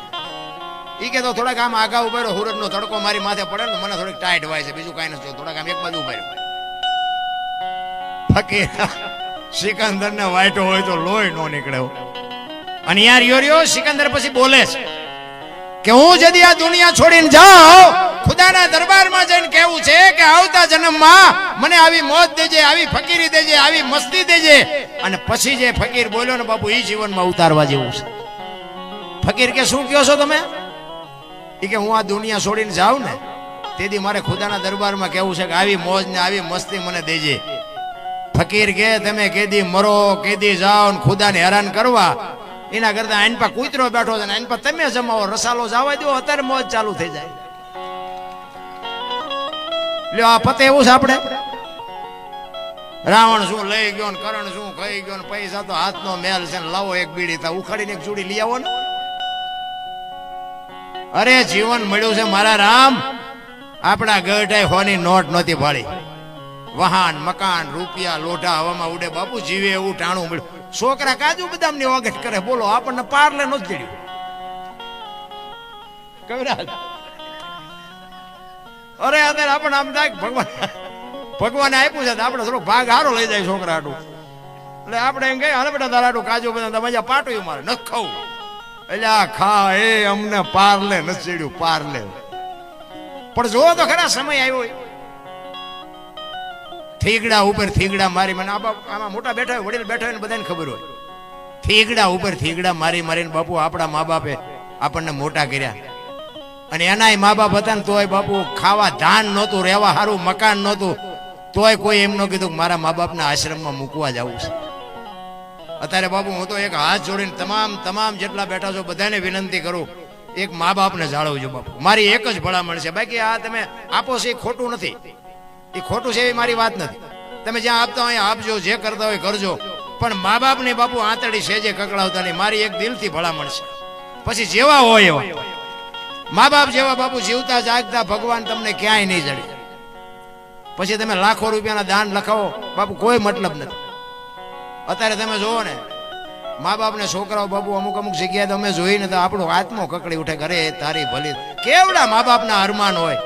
ઈ કે તો થોડાક આમ આગા ઉભા રહ્યો, હુરજ નો તડકો મારી માથે પડે ને મને થોડીક ટાઈટ હોય છે, બીજું કાંઈ નથી. થોડાક આમ એક બાજુ ઉભા રહ્યો. ફકીર સિકંદર ને વાઈટો હોય તો લોહી નો નીકળે. અને યાર યોરિયો સિકંદર પછી બોલે છે કે હું જદી આ દુનિયા છોડીને જાઉં ખુદાના દરબારમાં જઈને કહેવું છે કે આવતા જન્મમાં મને આવી મોજ દેજે, આવી ફકીરી દેજે, આવી મસ્તી દેજે. અને પછી જે ફકીર બોલ્યો ને બાપુ, એ જીવનમાં ઉતારવા જેવું છે. ફકીર કે શું કહો છો તમે? એ કે હું આ દુનિયા છોડીને જાઉં ને તેથી મારે ખુદાના દરબારમાં કહેવું છે કે આવી મોજ ને આવી મસ્તી મને દેજે. ફકીર કે તમે કેદી મરો, કેદી જાઓ ને ખુદાને હેરાન કરવા, એના કરતા આઈન પર કૂતરો બેઠો છે ને આઈન પર તમે જમાવો, રસાલો જવા દો, અત્યારે મોજ ચાલુ થઈ જાય. લ્યો આ પતે એવું છે આપણે. રાવણ શું લઈ ગયો ને કરણ શું ખાઈ ગયો ને પૈસા તો હાથનો મેલ છે ને લાવો એક બીડી તા ઉખાડીને એક ચૂડી લઈ આવો ને. અરે જીવન મળ્યું છે મારા રામ. આપણા ગઢાઈ હોની નોટ નહોતી ભાળી. વાહન, મકાન, રૂપિયા, લોઢા હવામાં ઉડે. બાપુ જીવે એવું ટાણું મળ્યું. છોકરા કાજુ બદામ ની ઓગટ કરે, બોલો આપણને પારલે નથી જડ્યું. કવિરાજ અરે અત્યારે આપણને આમ થાય ભગવાને આપ્યું છે આપણે થોડો ભાગ હારો લઈ જાય છોકરા હાટું. એટલે આપણે એમ કહીએ હાલે બેટા તારા હાટું કાજુ બદામ મજા પાટું મારે ન ખાવું. એટલે આ ખા એ અમને પારલે નથી ચડ્યું, પારલે. પણ જોવો તો ખરા સમય આવ્યો. થીગડા ઉપર થીગડા મારી, મને આમાં મોટા બેઠા હોય, વડીલ બેઠા હોય ને બધાને ખબર હોય. થીગડા ઉપર થીગડા મારી મારીને બાપુ આપણા મા બાપે આપણને મોટા કર્યા. અને એનાય મા બાપ હતા ને તોય બાપુ ખાવા ધાન નહોતું, રહેવા સારું મકાન નહોતું, તોય કોઈ એમ ન કીધું કે મારા મા બાપના આશ્રમમાં મૂકવા જવું છે. અત્યારે બાપુ હું તો એક હાથ જોડીને તમામ જેટલા બેઠા છો બધાને વિનંતી કરું, એક મા બાપને જાળવજો બાપુ. મારી એક જ ભલામણ છે. બાકી આ તમે આપો છો એ ખોટું નથી, એ ખોટું છે એવી મારી વાત નથી. તમે જ્યાં આપતા હોય આપજો, જે કરતા હોય કરજો, પણ મા બાપની બાપુ આંતળી સેજે કકડાવતા નહીં. મારી એક દિલથી ભલામણ છે. પછી જેવા હોય એવા મા બાપ જેવા બાપુ જીવતા જાગતા ભગવાન તમને ક્યાંય નહીં જડે. પછી તમે લાખો રૂપિયાના દાન લખાવો બાપુ, કોઈ મતલબ નથી. અત્યારે તમે જોવો ને મા બાપ ને છોકરાઓ બાપુ અમુક જગ્યાએ તમે જોઈને તો આપણો આત્મો કકડી ઉઠે. ઘરે તારી ભલી કેવડા મા બાપના અરમાન હોય.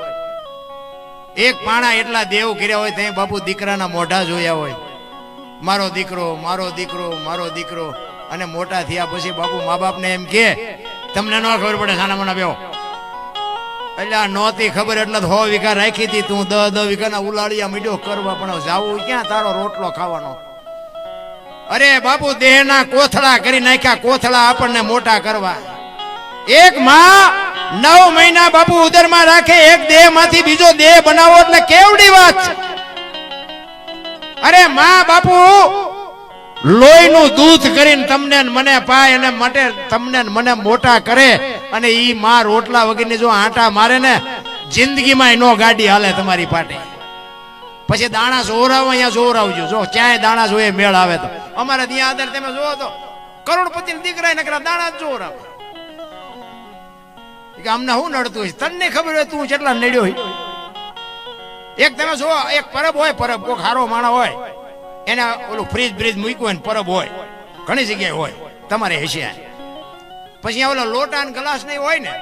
એક પાણા એટલા દેવ કર્યા હોય ત્યાં બાપુ દીકરાના મોઢા જોયા હોય, મારો દીકરો, મારો દીકરો, મારો દીકરો. અને મોટા થયા પછી બાપુ મા બાપને એમ કે તમને ન ખબર પડે સાના મના બેહો. એટલે આ નહોતી ખબર એટલે 100 વીઘા રાખી હતી તું, 10 વીઘાના ઉલાળિયા મીડ્યો કરવા, પણ જાવું ક્યાં તારો રોટલો ખાવાનો. અરે બાપુ દેહના કોથળા કરી નાખ્યા, કોથળા આપણને મોટા કરવા. એક માં 9 મહિના બાપુ ઉદરમાં રાખે, એક દેહ માંથી બીજો દેહ બનાવો એટલે કેવડી વાત છે. અરે માં બાપુ લોહીનું દૂધ કરીને તમને મને પાય અને માટે તમને મને મોટા કરે. અને ઈ માં રોટલા વગરની જો આંટા મારે ને જિંદગીમાં નો ગાડી હાલે તમારી પાટે. પછી દાણા જોરાવો, અહીંયા જોરાવજો. જો ક્યાંય દાણા જોઈએ મેળ આવે તો. અમારે ત્યાં અંદર તમે જોવો તો કરોડપતિ દીકરા નકરા દાણા જ જોરાવે. કે અમને શું નડતું હોય, તને ખબર હોય તું કેટલા નડ્યો હોય. એક તમે જો એક પરબ હોય, પરબ કોઈ ખારો માણા હોય એને ઓલું ફ્રીજ બ્રીજ મૂક્યું હોય ને પરબ હોય, ઘણી જગ્યાએ હોય તમારે હેસિયા. પછી ઓલો લોટા ને ગ્લાસ નહીં હોય ને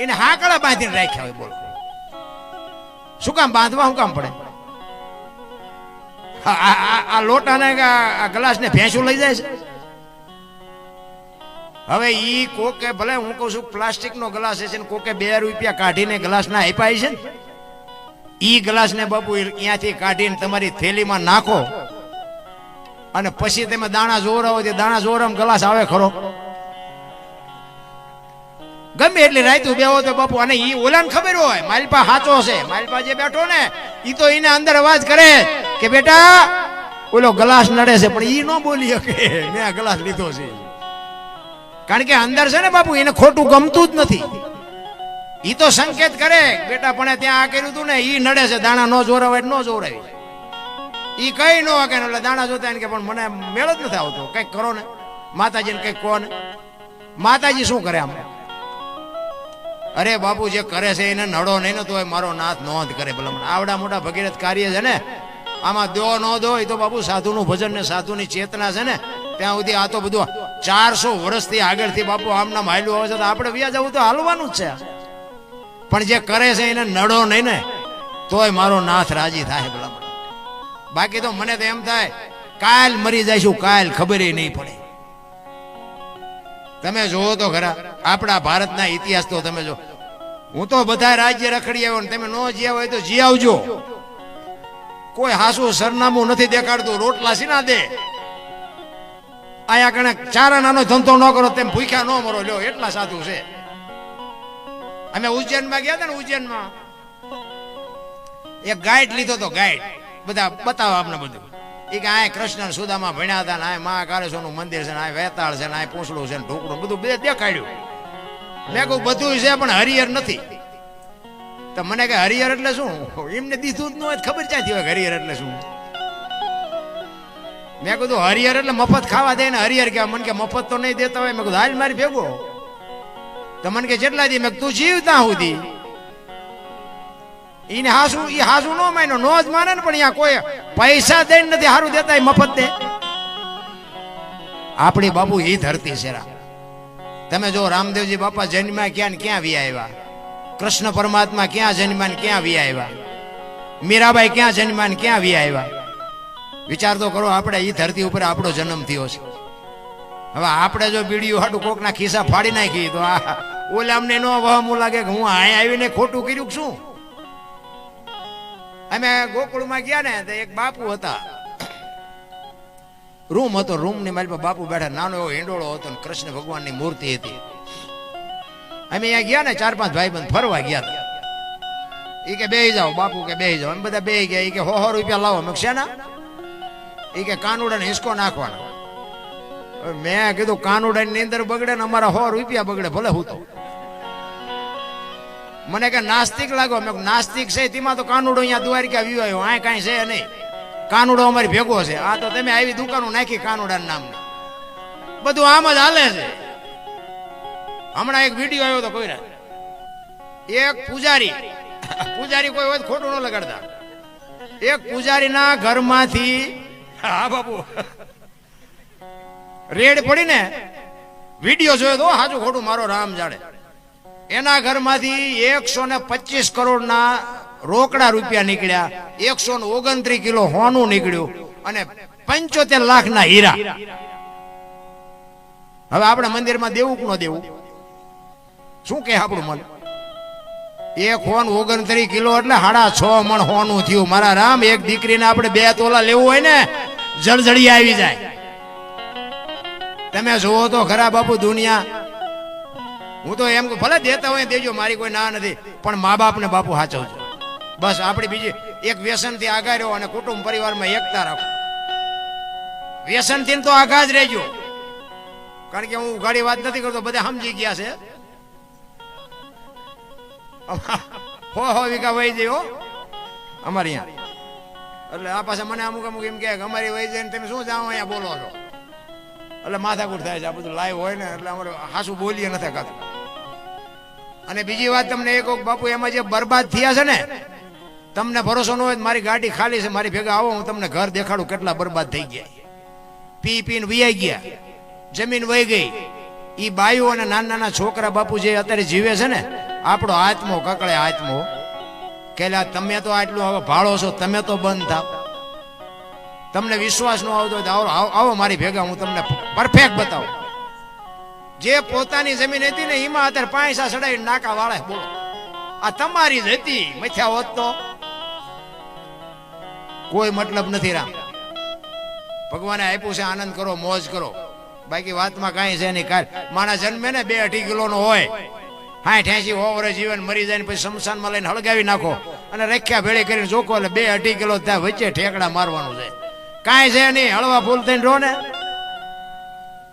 એને હાકડા બાંધીને રાખ્યા હોય. બોલો શું કામ બાંધવા, શું કામ પડે? આ લોટા ને આ ગ્લાસ ને ભેંસું લઈ જાય છે. હવે ઈ કોકે ભલે હું કહું છું પ્લાસ્ટિક નો ગ્લાસ છે ને કોકે 2 રૂપિયા કાઢીને ગ્લાસ ના આપ્યા છે ને, ઈ ગ્લાસ ને બાપુ અહીંયાથી કાઢીને તમારી થેલીમાં નાખો અને પછી તમે દાણા જોરાવો, દાણા જોરામ ગ્લાસ આવે ખરો? ગમે એટલી રાયતું બેહો તો બાપુ. અને ઈ ઓલાને ખબર હોય માલપા સાચો છે, માલપા જે બેઠો ને ઈ તો એને અંદર અવાજ કરે કે બેટા ઓલો ગ્લાસ નડે છે, પણ ઈ ન બોલી શકે મેં આ ગ્લાસ લીધો છે. કારણ કે અંદર છે ને બાપુ એને ખોટું ગમતું જ નથી. ઈ તો સંકેત કરે બેટા પણ ત્યાં આ કર્યું તું ને ઈ નડે છે, દાણા નો જોરાવે ન જોરાવી. ઈ કઈ ન કે એટલે દાણા જોતા કે પણ મને મેળ જ નથી આવતો, કઈક કરો ને માતાજીને કઈક કહો ને. માતાજી શું કરે આમ? અરે બાપુ જે કરે છે એને નડો નહીં ને તો મારો નાથ નોંધ કરે. ભલા આવડા મોટા ભગીરથ કાર્ય છે ને, આમાં દો ન દો એ તો બાપુ સાધુનું ભજન ને સાધુની ચેતના છે ને ત્યાં સુધી. આ તો બધું 400 વર્ષથી આગળથી બાપુ આમના હાલ્યું આવે છે, તો આપણે વ્યાજ જવું તો હાલવાનું જ છે. પણ જે કરે છે એને નડો નહીં ને તોય મારો નાથ રાજી થાય. ભલા બાકી તો મને તો એમ થાય કાલ મરી જઈશું, કાલ ખબર નહીં પડે. તમે જોવો તો ખરા આપણા ભારતના ઇતિહાસ તો તમે જો હું તો બધા રાજ્ય રખડી આવ્યો ને તમે ન જ્યા હોય તો જી આવજો. કોઈ હાસુ સરનામું નથી દેખાડતું, રોટલા સીના દે. આયા કણે ચારા નાનો ધંધો ન કરો તેમ ભૂખ્યા ન મરો, લ્યો એટલા સાધુ છે. અમે ઉજ્જૈનમાં ગયા હતા ને, ઉજ્જૈનમાં એક ગાઈડ લીધો તો, ગાઈડ બધા બતાવો આપણે બધું. એ કે આ કૃષ્ણ સુદામા ભણ્યા હતા ને, આ મહાકાળેશ્વરનું મંદિર છે ને, આ વેતાળ છે ને, આ પૂંછડું છે ને, ઢોકળું બધું બે દેખાડ્યું. મેં કહું બધું છે પણ હરિહર નથી. તો મને કે હરિહર એટલે શું? એમને દીધું જ ન હોય, ખબર ક્યાંથી હોય હરિહર એટલે શું? મેં કીધું હરિહર એટલે મફત ખાવા દે ને હરિહર કહેવાય. મને કે મફત તો નહીં દેતા હોય. મેં કીધું હાલ મારી ભેગો. તો મને કે જેટલા દી? મેં તું જીવતા સુધી એને હાસુ, એ હાસુ ન માન્યો, નો જ માને ને. પણ અહીંયા કોઈ પૈસા દઈને નથી હારું દેતા, મફત દે. આપણી બાપુ એ ધરતી છે. તમે જો રામદેવજી બાપા જન્મ્યા ક્યાં ને ક્યાં વી આવ્યા, કૃષ્ણ પરમાત્મા ક્યાં જન્મ્યા ને ક્યાં વી આવ્યા, મીરાબાઈ ક્યાં જન્મ્યા ને ક્યાં વી આવ્યા. વિચાર તો કરો, આપણે એ ધરતી ઉપર આપણો જન્મ થયો છે. હવે આપણે જો બીડીયું હાટું કોકના ખિસ્સા ફાડી નાખી તો આ ઓલા અમને નો વહમું લાગે કે હું અહીંયા આવીને ખોટું કર્યું શું? અમે ગોકુળમાં ગયા ને તો એક બાપુ હતા, રૂમ હતો, રૂમ ની મારી પાસે બાપુ બેઠા, નાનો એવો હિંડોળો હતો ને કૃષ્ણ ભગવાનની મૂર્તિ હતી. અમે અહીંયા ગયા ને 4-5 ભાઈબંધ ફરવા ગયા હતા. એ કે બેહી જાઓ બાપુ, કે બેહી જાઓ. અમે બધા બેહી ગયા. એ કે 100 રૂપિયા લાવો. મેં શેના? એ કે કાનુડાને હિસકો નાખવાનો. મેં કીધું કાનુડાની અંદર બગડે ને અમારા 100 રૂપિયા બગડે, ભલે હું તો. મને કે નાસ્તિક લાગો. મેં નાસ્તિક છે તેમાં તો કાનુડો અહીંયા દ્વારિકા વિવાયો, આ કાંઈ છે નહીં. કાનુડો અમારી ભેગો છે. આ તો તમે આવી દુકાનો નાખી કાનુડાના નામની, બધું આમ જ હાલે છે. હમણાં એક વિડીયો આવ્યો તો કોઈ રાત, એક પૂજારી કોઈ હોય ખોટું ન લગાડતા, એક પૂજારીના ઘરમાંથી, હા બાપુ રેડ પડીને વિડીયો જોયો તો, હાજુ ખોટું મારો રામ જાડે, એના ઘરમાંથી 125 કરોડના રોકડા રૂપિયા નીકળ્યા, 129 કિલો હોનું નીકળ્યું અને 75 લાખના હીરા. હવે આપણે મંદિરમાં દેવું કે ન દેવું? શું કે આપણું મન? 129 કિલો એટલે 6.5 મણ હોનું થયું. મારા રામ, એક દીકરીને આપણે 2 તોલા લેવું હોય ને જળજળી આવી જાય. તમે જોવો તો ખરા બાપુ દુનિયા. હું તો એમ ભલે દેતા હોય દેજો, મારી કોઈ ના નથી, પણ મા બાપ ને બાપુ સાચવજો. બસ આપણી બીજી એક વ્યસન થી આગા રહ્યો અને કુટુંબ પરિવારમાં એકતા રાખો. વ્યસન થી તો આગા જ રહેજો. કારણ કે હું ઉઘાડી વાત નથી કરતો, બધા સમજી ગયા છે. 100 વીઘા વહી જાય અમારી અહીંયા. એટલે આ પાસે મને અમુક એમ કે અમારી વહી જાય ને તમે શું જાઓ અહીંયા બોલો છો, એટલે માથાકૂટ થાય છે. આ બધું લાઈવ હોય ને એટલે અમારે હાસું બોલીએ નથી ખાતું. અને બીજી વાત તમને એક બાપુ, એમાં જે બરબાદ થયા છે ને, તમને ભરોસો ન હોય, મારી ગાડી ખાલી છે, મારી ભેગા આવો, હું તમને ઘર દેખાડું કેટલા બરબાદ થઈ ગયા. પીને વિયાઈ ગયા, જમીન વહી ગઈ. એ બાઈઓ અને નાના છોકરા બાપુ જે અત્યારે જીવે છે ને, આપણો આત્મો કકળે આત્મો કેલા તમે તો આટલું હવે ભાળો છો, તમે તો બંધ થાવ. તમને વિશ્વાસ ન આવતો આવો મારી ભેગા, હું તમને પરફેક્ટ બતાવું. જે પોતાની જમીન હતી ને એમાં અત્યારે પૈસા ચડાવી નાકા વાળે. બોલો, આ તમારી જ હતી, મથ્યા હોત તો કોઈ મતલબ નથી. રામ ભગવાને આપ્યું છે, આનંદ કરો, મોજ કરો. બાકી વાતમાં કાંઈ છે નહીં. કાલ માણસ જન્મે ને 2-2.5 કિલોનો હોય, 60-80 વર્ષ જીવન મરી જાય ને પછી શમશાનમાં લઈને હળગાવી નાખો અને રખ્યા ભેળી કરીને જોકો એટલે 2-2.5 કિલો ત્યાં વચ્ચે ઠેકડા મારવાનું છે. કાંઈ છે નહીં, હળવા ફૂલ થઈને રહો ને.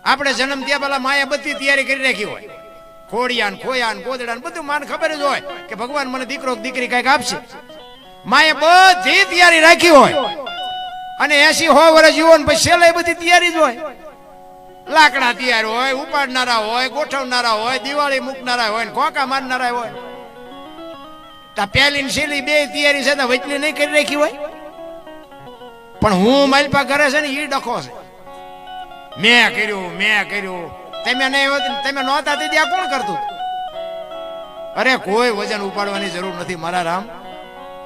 આપણે જન્મ ત્યાં પેલા માએ બધી તૈયારી કરી રાખી હોય, ખોડિયા ખોયા ગોદડા બધું માને ખબર જ હોય કે ભગવાન મને દીકરો દીકરી કઈક આપશે. માએ બધી તૈયારી રાખી હોય અને 80-100 વર્ષ જીવો ને પછી છેલ્લે બધી તૈયારી જ હોય. લાકડા તૈયાર હોય, ઉપાડનારા હોય, ગોઠવનારા હોય, દિવાળી મૂકનારા હોય ને ખોકા મારનારા હોય. તા પહેલી ને છેલ્લી 2 તૈયારી છે, વચલી નહીં કરી રાખી હોય. પણ હું માલપા કરે છે ને એ ડખો છે. મેં કર્યું તમે નહીં, તમે નહોતા તે ત્યાં કોણ કરતું? અરે કોઈ વજન ઉપાડવાની જરૂર નથી મારા રામ.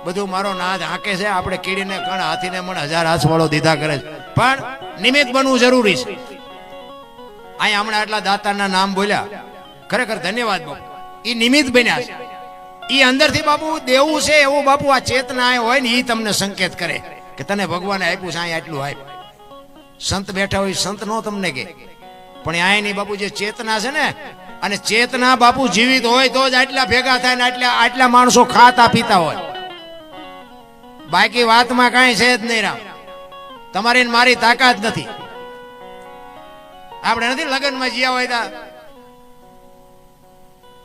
બધું મારો નાદ હાકે છે. આપણે કીડીને કણ, હાથીને મણ 1000 હાથવાળો દીધા કરે છે, પણ નિમિત્ત બનવું જરૂરી છે. અહીંયા હમણાં આટલા દાતાના નામ બોલ્યા, ખરેખર ધન્યવાદ બાપુ. એ નિમિત્ત બન્યા છે. ઈ અંદરથી બાપુ દેવું છે એવું બાપુ આ ચેતના હોય ને ઈ તમને સંકેત કરે કે તને ભગવાને આપ્યું છે અહીંયા આટલું આપ્યું. સંત બેઠા હોય સંત નો તમને કે, પણ અહીંની બાપુ જે ચેતના છે ને, અને ચેતના બાપુ જીવિત હોય તો જ આટલા ભેગા થાય ને આટલા માણસો ખાતા પીતા હોય. બાકી વાતમાં કાંઈ છે જ નહીં રામ. તમારી ને મારી તાકાત નથી. આપણે નથી લગ્નમાં જ્યાં હોય તા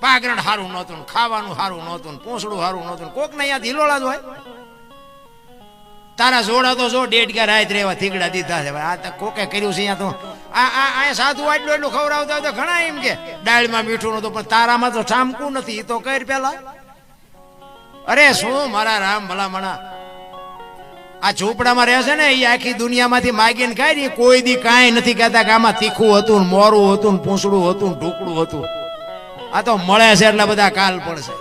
પાગરણ સારું નહોતું, ખાવાનું સારું નહોતું, પૂંછડું સારું નહોતું, કોક ને અહીંયા હિલોળા જ હોય. તારા જોડા તો જો ડેઢ રાત રેવા થીગડા દીધા છે. આ તો કોકે કર્યું છે અહીંયા તો આ સાધુ એટલું ખવડાવતા હોય તો ઘણા એમ કે દાળમાં મીઠું નતું, પણ તારામાં તો ઠામકું નથી. એ તો કર પેલા. અરે શું મારા રામ ભલામણા આ ઝૂંપડામાં રહે છે ને એ આખી દુનિયામાંથી માગીને ખાય ને કોઈ દી કાંઈ નથી કહેતા કે આમાં તીખું હતું, મોરું હતું, પૂંછડું હતું, ઢોકળું હતું. આ તો મળે છે એટલે બધા કાલ પડશે.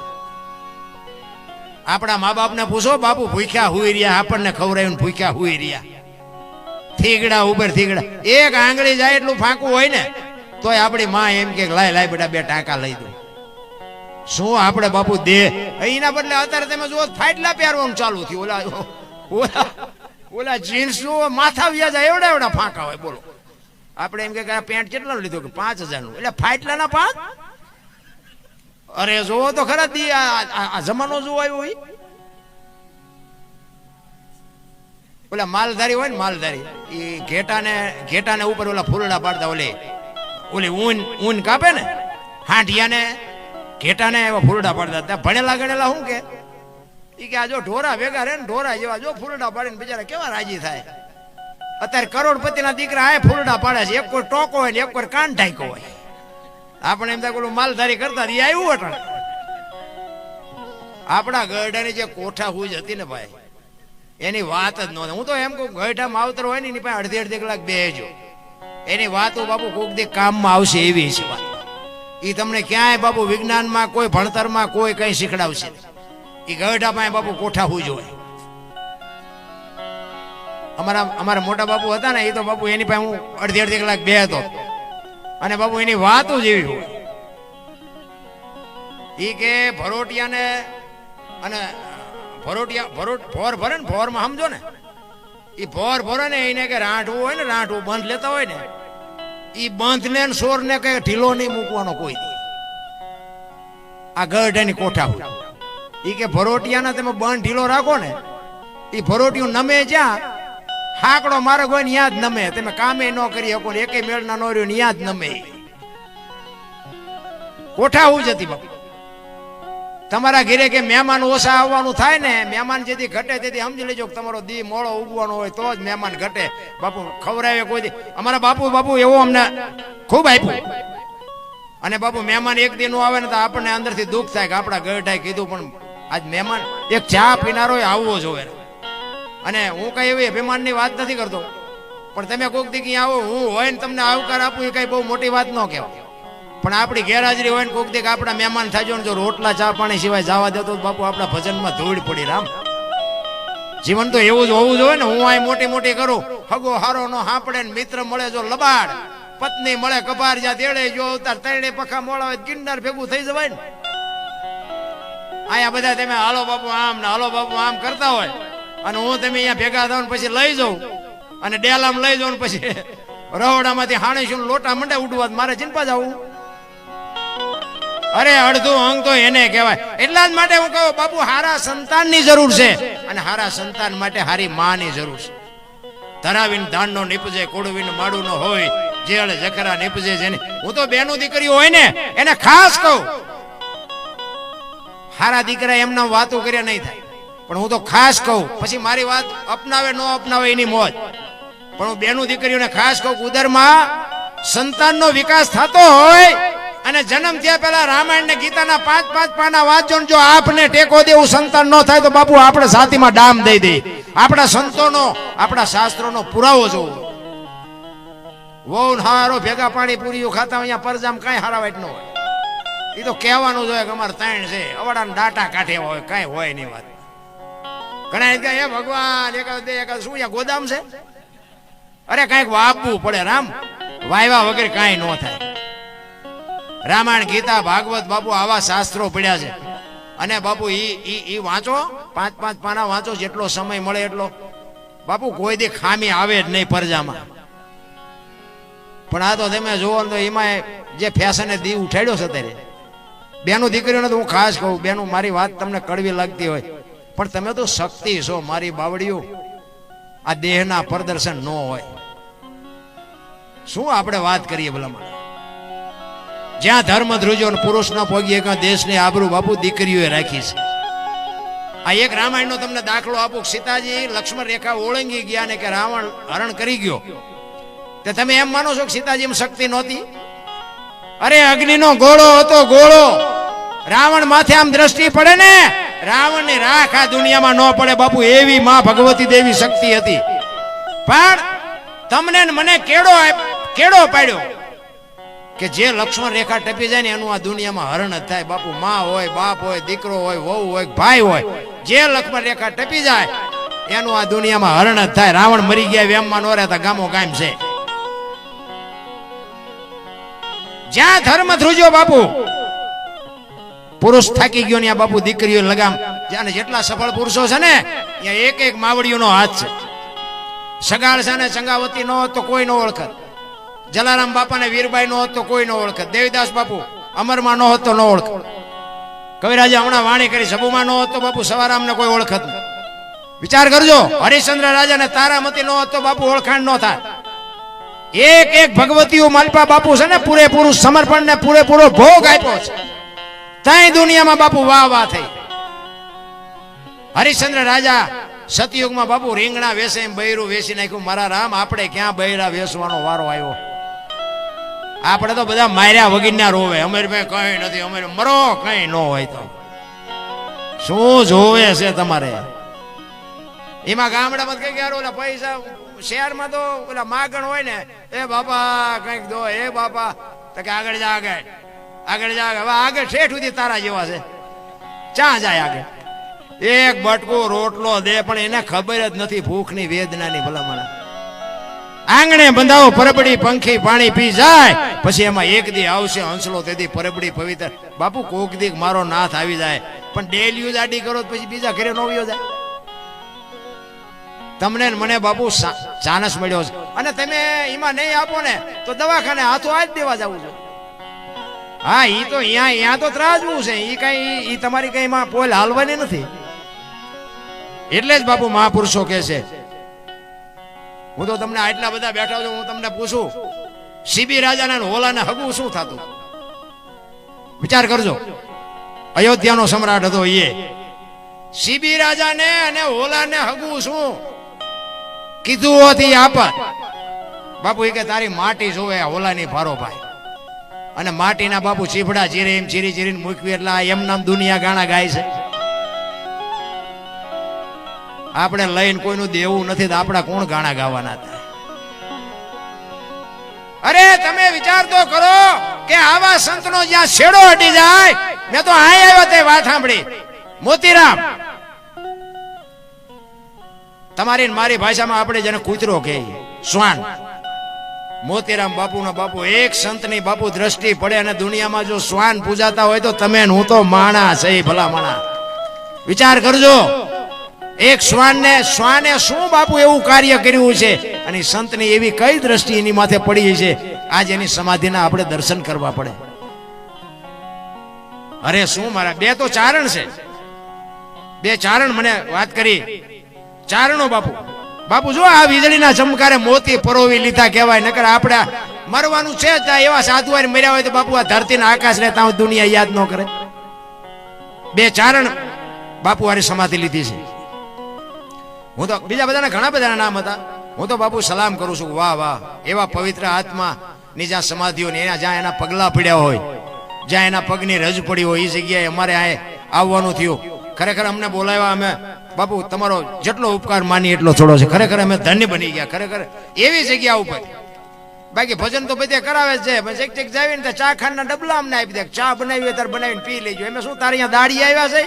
આપણા મા બાપ ને પૂછો, બાપુ ભૂખ્યા હુઈ રહ્યા, આપણને ખવડાવીને ભૂખ્યા હુઈ રહ્યા. થીગડા ઉપર થીગડા, એક આંગળી જાય એટલું ફાંકું હોય ને તોય આપણી માં એમ કે લાય બેટા બે ટાંકા લઈ દો. શું આપણે બાપુ દે? એના બદલે અત્યારે તમે જુઓ ફાટલા પહેરવાનું ચાલુ થયું. ઓલા જીન્સ જુઓ માથા વ્યા જાય એવડા ફાંકા હોય. બોલો આપણે એમ કે પેન્ટ કેટલાનું લીધું કે 5000 એટલે ફાટલાના 5. અરે જોવો તો ખરા દી આ જમાનો જોવો આવ્યો હોય. ઓલા માલધારી હોય ને માલધારી, એ ઘેટાને ઉપર ઓલા ફૂલડા પાડતા, ઓલી ઊન કાપે ને હાંઠિયાને ઘેટાને એવા ફૂલડા પાડતા. ત્યાં ભણેલા ગણેલા શું કે ઈ કે આ જો ઢોરા ભેગા રે ને ઢોરા જેવા જો ફૂલડા પાડીને બિચારા કેવા રાજી થાય. અત્યારે કરોડપતિના દીકરા આ ફૂલડા પાડે છે. એક કોઈ ટોકો હોય ને એક કોઈ કાન ઢાંકો હોય. આપણે એમ થાય ઓલું માલધારી કરતા એ આવ્યું અટણ. આપણા ગઢાની જે કોઠા હુજ હતી ને ભાઈ, એની વાત જ નહોતી. હું તો એમ કહું ગઢા માવતર હોય ને એની પાસે અડધી કલાક બેસજો, એની વાતો બાપુ કોઈક દી કામમાં આવશે એવી છે વાત. એ તમને ક્યાંય બાપુ વિજ્ઞાનમાં કોઈ ભણતરમાં કોઈ કઈ શીખડાવશે. એ ગઢા પાસે બાપુ કોઠા હુજ હોય. અમારા મોટા બાપુ હતા ને, એ તો બાપુ એની પાસે હું અડધી કલાક બેસતો, અને બાપુ એની વાતો જેવી હોય. ઈ કે ભરોટિયાને અને ભોર ભરે ને, ભોરમાં સમજો ને, એ ભોર ભરે ને એને કે રાંઠવું હોય ને, રાંઠવું બંધ લેતા હોય ને, એ બંધને સોર ને કઈ ઢીલો નહીં મૂકવાનો કોઈ દી. આ ગઢાની કોઠા હોય. ઈ કે ભરોટિયાના તમે બંધ ઢીલો રાખો ને, એ ભરોટિયું નમે જ્યાં હાકડો માર્ગ હોય ને યાદ નમે. તમે કામે ન કરી શકો, એકે મેળ ના નો રહ્યો ને યાદ નમે. કોઠા હું જતી બાપુ. તમારા ઘરે કે મહેમાન ઓછા આવવાનું થાય ને, મહેમાન જેથી ઘટે તેથી સમજી લેજો કે તમારો દી મોડો ઉગવાનો હોય તો જ મહેમાન ઘટે. બાપુ ખવડાવે કોઈ દી. અમારા બાપુ એવો અમને ખૂબ આપ્યું. અને બાપુ મહેમાન એક દી નો આવે ને તો આપણને અંદરથી દુઃખ થાય કે આપણા ગઢાએ કીધું, પણ આજ મહેમાન એક ચા પીનારો આવવો જોઈએ. અને હું કઈ એવી અભિમાનની વાત નથી કરતો, પણ તમે કોઈક દી આવો, હું હોય ને તમને આવકાર આપું એ કઈ બહુ મોટી વાત ન કહેવાય. પણ આપણી ગેરહાજરી હોય ને કોઈક દી આપણા મહેમાન થાજો ને જો રોટલા ચા પાણી સિવાય જવા દેતો બાપુ આપણા ભજનમાં ધૂળ પડી. રામ જીવન તો એવું જ હોવું જોઈએ ને. હું અહીં મોટી કરું, હગો હારો નો હાંપડે ને મિત્ર મળે જો લબાડ, પત્ની મળે કપાર જ્યાં તેડે જો અવતાર તરડે પખા મોડા હોય ગિરનાર ભેગું થઈ જવાય ને. અહીંયા બધા તમે હાલો બાપુ આમ ને હાલો બાપુ આમ કરતા હોય, અને હું તમે અહીંયા ભેગા થાવ ને પછી લઈ જાઉં અને ડેલામાં લઈ જાઉં ને પછી રહોડામાંથી હાણીશું લોટા મંડે ઉડવા, મારે ચિંતા જવું. અરે અડધું અંગ તો એને કહેવાય. એટલા જ માટે હું કહું બાપુ હારા સંતાનની જરૂર છે, અને હારા સંતાન માટે હારી માની જરૂર છે. ધરાવીને ધાનનો નીપજે, કોડવીને માડું નો હોય, જેળ જખરા નીપજે જેને. હું તો બેનું દીકરીઓ હોય ને એને ખાસ કહું, હારા દીકરા એમના વાતો કર્યા નહીં થાય, પણ હું તો ખાસ કહું. પછી મારી વાત અપનાવે ન અપનાવે એની મોજ, પણ હું બેનું દીકરીઓને ખાસ કહું, ઉદરમાં સંતાનનો વિકાસ થતો હોય અને જન્મ થયા પહેલા રામાયણ ને ગીતાના 5-5 પાના વાંચો, જો આપને ટેકો દેવું સંતાન ન થાય તો બાપુ આપણે છાતીમાં ડામ દઈ દે. આપણા સંતોનો, આપણા શાસ્ત્રોનો પુરાવો જોવો. વહુ હારો ભેગા પાણી પૂરીઓ ખાતા અહીંયા પરજામ કાંઈ હારા વાટ ન હોય. એ તો કહેવાનું જોઈએ કે અમારે ત્રણ છે, અવડાના ડાટા કાઢે હોય, કાંઈ હોય નહીં વાત. ઘણા હે ભગવાન એકાદ શું ગોદામ છે? અરે કાંઈક વાપવું પડે રામ, વાયવા વગર કાંઈ ન થાય. રામાયણ ગીતા ભાગવત બાપુ આવા શાસ્ત્રો પડ્યા છે, અને બાપુ ઈ વાંચો, 5-5 પાના વાંચો, જેટલો સમય મળે એટલો. બાપુ કોઈ દી ખામી આવે જ નહીં પરજામાં. પણ આ તો તમે જોવો તો એમાં જે ફેશને દી ઉઠાડ્યો છે અત્યારે બેનું દીકરીઓને તો હું ખાસ કહું, બેનું મારી વાત તમને કડવી લાગતી હોય પણ તમે તો શક્તિ છો મારી બાવડીઓ. આ દેહના પ્રદર્શન ન હોય. શું આપણે વાત કરીએ ભલામણ. જ્યાં ધર્મ ધ્રુજો પુરુષ ન પોગીએ કે દેશની આબરૂ બાપુ દીકરીઓએ રાખી છે. આ એક રામાયણનો તમને દાખલો આપું. સીતાજી લક્ષ્મણ રેખા ઓળંગી ગયા ને કે રાવણ હરણ કરી ગયો, તે તમે એમ માનો છો કે સીતાજી શક્તિ નહોતી? અરે અગ્નિનો ગોળો હતો, ગોળો. રાવણ માથે આમ દ્રષ્ટિ પડે ને, રાવણ ની રાખ આ દુનિયામાં ન પડે બાપુ. એવી માં ભગવતી દેવી શક્તિ હતી. પણ તમને મને કેડો પાડ્યો કે જે લક્ષ્મણ રેખા ટપી જાય ને એનું આ દુનિયામાં હરણ જ થાય બાપુ. માં હોય, બાપ હોય, દીકરો હોય, વહુ હોય, ભાઈ હોય, જે લક્ષ્મણ રેખા ટપી જાય એનું આ દુનિયામાં હરણ જ થાય. રાવણ મરી ગયા વેમમાં નો રહેતા ગામો કાયમ છે. જ્યાં ધર્મ ધ્રુજો બાપુ, પુરુષ થાકી ગયો ને બાપુ દીકરીઓ લગામ. જ્યાં જેટલા સફળ પુરુષો છે ને ત્યાં એક એક માવડીઓનો હાથ છે. સગાળ છે ને ચંગાવતી નો હોત તો કોઈ નો ઓળખત. જલારામ બાપા ને વીરબાઈ નો હોત તો કોઈ નો ઓળખત. દેવીદાસ બાપુ અમરમાં નો હોત તો નો ઓળખત. કવિરાજે હમણાં વાણી કરી સબુમાં નો હોત તો બાપુ સવારામ ને કોઈ ઓળખત નહીં. વિચાર કરજો, હરિશ્ચંદ્ર રાજા ને તારામતી નો હોત તો બાપુ ઓળખાણ નો થાય. એક એક ભગવતીઓ માલપા બાપુ છે ને પૂરેપૂરું સમર્પણ ને પૂરેપૂરો ભોગ આપ્યો છે. ત્યાં દુનિયામાં બાપુ વાહ વાહ થઈ. હરિશ્ચંદ્ર રાજા સતયુગમાં બાપુ રીંગણા વેસે એમ બૈરું વેસી નાખ્યું. મારા રામ, આપણે ક્યાં બૈરા વેસવાનો વારો આવ્યો? આપણે તો બધા માર્યા વગીરના રોવે. અમારી પાસે કઈ નથી, અમારે મરો કઈ ન હોય તો શું જોવે છે તમારે? એમાં ગામડામાં કઈ ગયા ઓલા પૈસા, શહેરમાં તો ઓલા માગણ હોય ને, એ બાપા કઈક દો, એ બાપા તો કે આગળ જા, આગળ જા. હવે આગળ ઠેઠ સુધી તારા જેવા છે, ચા જાય આગળ. એક બટકો રોટલો દે પણ એને ખબર જ નથી ભૂખની વેદનાની ભલામણ. આંગણે બંધાવો પરબડી પંખી પાણી પી જાય, પછી એમાં એક દી આવશે હંસલો, તેથી પરબડી પવિત્ર. બાપુ કોક દી મારો નાથ આવી જાય પણ ડેલી આડી કરો પછી બીજા ઘરે નો આવ્યો જાય. તમને મને બાપુ ચાનસ મળ્યો છે અને તમે એમાં નહીં આપો ને તો દવાખાને હાથો આજ દેવા જવું છે. હા, ઈ તો અહીંયા તો ત્રાજવું છે. ઈ કઈ ઈ તમારી કઈ માં પોલ હાલવાની નથી. એટલે જ બાપુ મહાપુરુષો કહે છે. હું તો તમને આટલા બધા બેઠા છું, હું તમને પૂછું, સીબી રાજાના હોલાને હગું શું થતું? વિચાર કરજો. અયોધ્યાનો સમ્રાટ હતો એ. સીબી રાજાને અને હોલાને હગું શું કીધું હોતી આપત? બાપુ એ કે તારી માટી જોવે હોલાની ફારો ભાઈ. અને માટીના બાપુ ચીફડા ચીરે એમ ચીરી ચીરીને મૂકવી એટલે એમ નામ દુનિયા ગાણા ગાય છે. આપણે લઈને કોઈનું દેવું નથી તો આપણા કોણ ગાણા ગાવાના હતા? અરે તમે વિચાર તો કરો કે આવા સંતનો જ્યાં છેડો હટી જાય. મેં તો અહીં આવ્યો તે વાત સાંભળી. મોતીરામ, તમારી મારી ભાષામાં આપણે જેને કૂતરો કહીએ, શ્વાન. મોતીરામ બાપુના બાપુ એક સંતની બાપુ દ્રષ્ટિ પડે અને દુનિયામાં જો શ્વાન પૂજાતા હોય તો તમે હું તો માણા છે ભલા માણા. વિચાર કરજો, એક શ્વાને શું બાપુ એવું કાર્ય કર્યું છે અને સંતની એવી કઈ દ્રષ્ટિ એની માથે પડી છે, આજ એની સમાધિના આપણે દર્શન કરવા પડે. અરે શું મારા બે તો ચારણ છે, બે ચારણ મને વાત કરી. ચારણો બાપુ જો આ વીજળીના ચમકારે મોતી પરોવી લીધા કહેવાય. નકર આપણે મરવાનું છે જ. એવા સાધુ મર્યા હોય તો બાપુ આ ધરતીના આકાશ ને ત્યાં દુનિયા યાદ ન કરે. બે ચારણ બાપુ હારે સમાધિ લીધી છે. હું તો બીજા બધાના ઘણા બધાના નામ હતા. હું તો બાપુ સલામ કરું છું. વાહ વાહ, એવા પવિત્ર આત્મા ની જ્યાં સમાધિઓ ને જ્યાં એના પગલા પડ્યા હોય, જ્યાં એના પગની રજ પડી હોય, એ જગ્યાએ અમારે આ આવવાનું થયું. ખરેખર અમને બોલાવ્યા. અમે બાપુ તમારો જેટલો ઉપકાર માની એટલો થોડો છે. ખરેખર અમે ધન્ય બની ગયા. ખરેખર એવી જગ્યા ઉપર. બાકી ભજન તો બધે કરાવે છે. એક ચેક જાવીને તો ચા ખાંડના ડબલા અમને આપી દે. ચા બનાવી તાર બનાવીને પી લેજો. એમ શું તારે અહીંયા દાડી આવ્યા છે?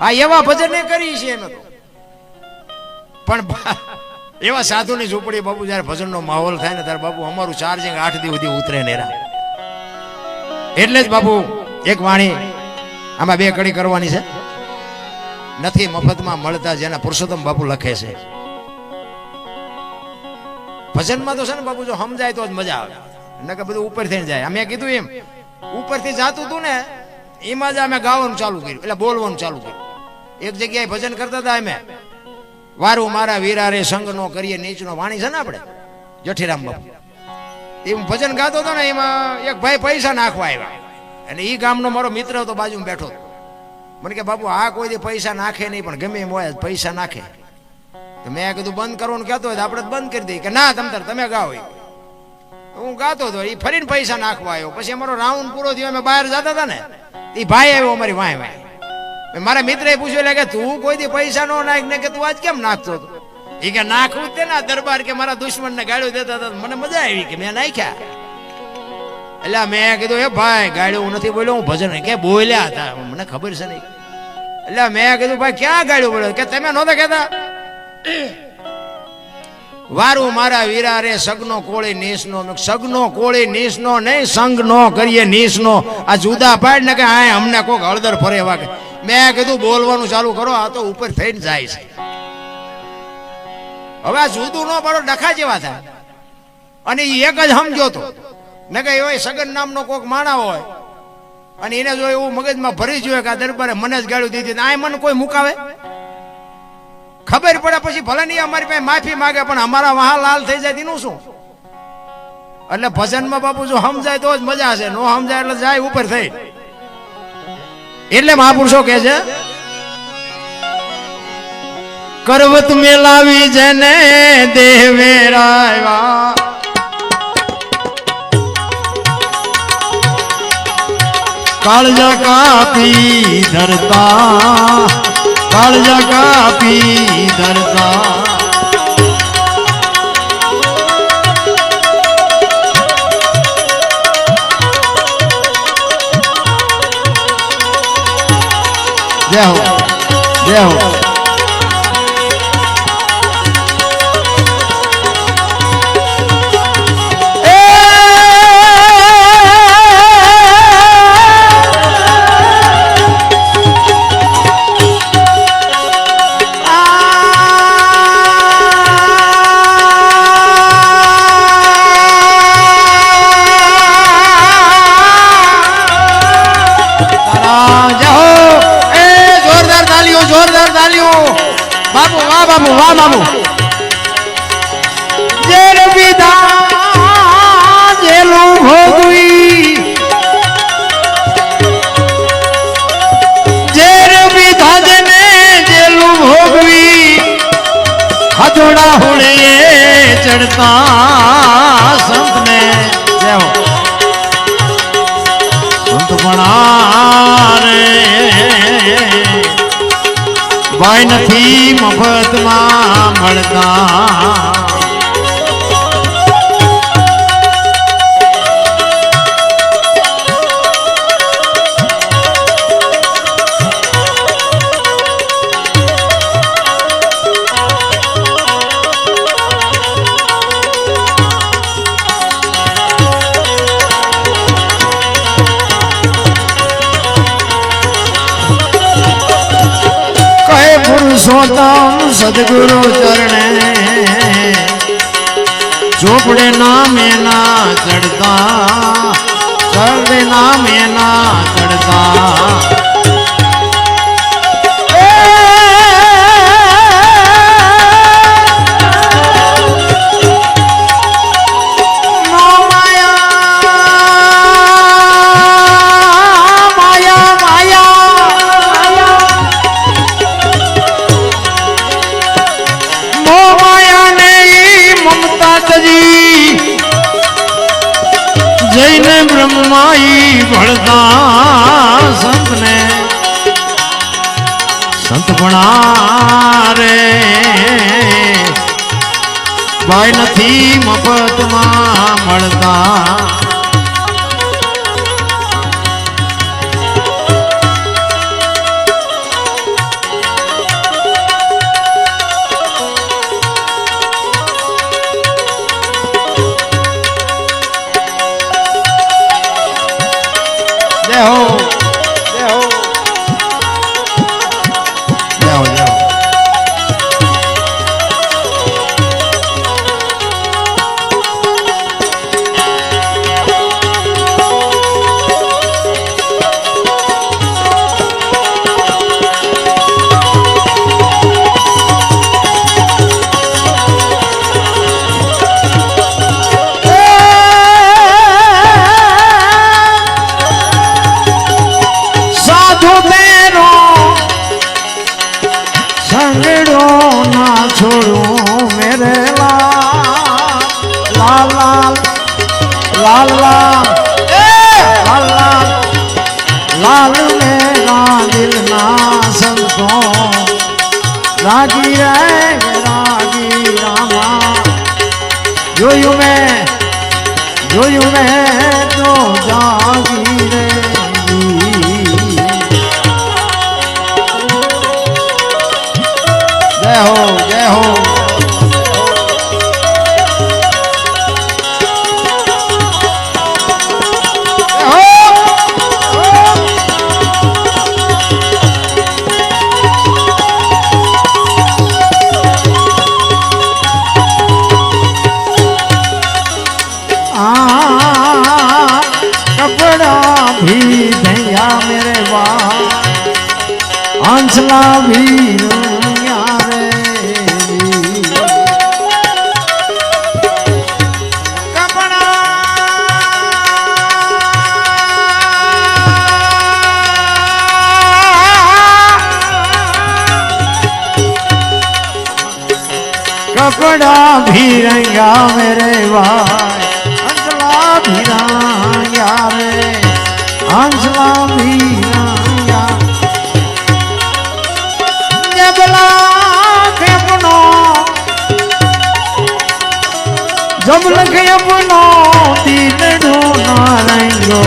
હા, એવા ભજન કરી છે એમ તો. પણ એવા સાધુની ઝૂંપડી બાપુ જયારે ભજનનો માહોલ થાય ને ત્યારે બાપુ અમારું ચાર્જિંગ 8 દી સુધી ઉતરે નેરા. એટલે જ બાપુ એક વાણી આમાં બે કડી કરવાની છે. નથી મફતમાં મળતા જેના પુરુષોત્તમ બાપુ લખે છે. ભજનમાં તો છે ને બાપુ જો સમજાય તો જ મજા આવે, નકર બધું ઉપર થઈને જાય. અમે કીધું એમ ઉપરથી જાતું હતું ને એમાં જ અમે ગાવાનું ચાલુ કર્યું, એટલે બોલવાનું ચાલુ કર્યું. એક જગ્યાએ ભજન કરતા હતા અમે, વારું મારા વીરા રે સંગ નો કરીએ નીચનો વાણી છે ને આપણે જઠીરામ બાપુ, એ હું ભજન ગાતો હતો ને એમાં એક ભાઈ પૈસા નાખવા આવ્યા, અને એ ગામનો મારો મિત્ર હતો, બાજુમાં બેઠો હતો. મને કે બાપુ આ કોઈ પૈસા નાખે નહીં, પણ ગમે એમ હોય પૈસા નાખે. તો મેં કીધું બંધ કરવાનું કહેતો હોય તો આપણે બંધ કરી દઈએ. કે ના તમે ગાઓ. હું ગાતો હતો, એ ફરીને પૈસા નાખવા આવ્યો. પછી અમારો રાઉન્ડ પૂરો થયો, અમે બહાર જતા હતા ને, એ ભાઈ આવ્યો અમારી વાય વાય. મારા મિત્રએ પૂછ્યું એટલે કે તું કોઈ દી પૈસા નો નાખ ને, કે તું આજ કેમ નાખતો હતો? એ કે નાખવું જ તેના દરબાર કે મારા દુશ્મન ને ગાળ્યો દેતા હતા, મને મજા આવી કે મેં નાખ્યા. એટલે મેં કીધું એ ભાઈ ગાળ્યો હું નથી બોલ્યો, હું ભજન કે બોલ્યા હતા, મને ખબર છે નહીં. એટલે મેં કીધું ભાઈ ક્યાં ગાળ્યો બોલ્યો? કે તમે નહોતા કહેતા વારું મારા વીરા રે સગનો કોળી નીસનો. સગનો કોળી નીસનો નહીં, સંગ નો કરીએ નીસનો. આ જુદા પાડ ને કે હા અમને કોક હળદર ફરે એવા કે. મેં કીધું બોલવાનું ચાલુ કરો, આ તો ઉપર થઈને જાય છે. હવે આ જુદું નો પાડો ડખા જેવા થાય. અને એ એક જ સમજો તો ને કે એવો સગન નામનો કોક માણા હોય અને એને જો એવું મગજમાં ભરી જોઈએ કે આ દરબારે મને જ ગાળું દીધી, આ મને કોઈ મુકાવે? ખબર પડે પછી ભલે નહીં અમારી પાસે માફી માગે, પણ અમારા વહા લાલ થઈ જાય તેનું શું? એટલે ભજનમાં બાપુ જો સમજાય તો જ મજા છે, નો સમજાય એટલે જાય ઉપર થઈ. એટલે મહાપુરુષો કહે છે કરવત મેલાવી જેને દેહ વેરાવ્યા, કાળજા કાપી ધરતા, કાળજા કાપી ધરતા. જય હો, જય હો. બાબુ વાહ બાબુ વાહ બાબુ. જેર વિધા જેલું ભોગવી, જેર વિધા જેને જેલું ભોગવી, હથોડા હોળે ચડતા સંતને જેવો સંત ભણા રે ભાઈ નથી મફતમાં મળતા. પુરુષોત્તમ સદગુરુ ચરણે ચોપડે નામે ના ચડતા, ચડે નામે ના ચડતા. જઈને બ્રહ્માઈ ભળતા સંતને સંત ભણા રે ભાઈ નથી મફતમાં મળતા. જય હો, જય હો. रागी रे रागी रामा जोयू मैं तो जागी रे जय हो जय हो भी भैया मेरे हंसला भी यारे कपड़ा कपड़ा भी रंगा मेरे भाई हंसला भी रंगा रे हंसला मीरा जबला अपनो जब लगे अपनो दिल ढूंढना रहेंगो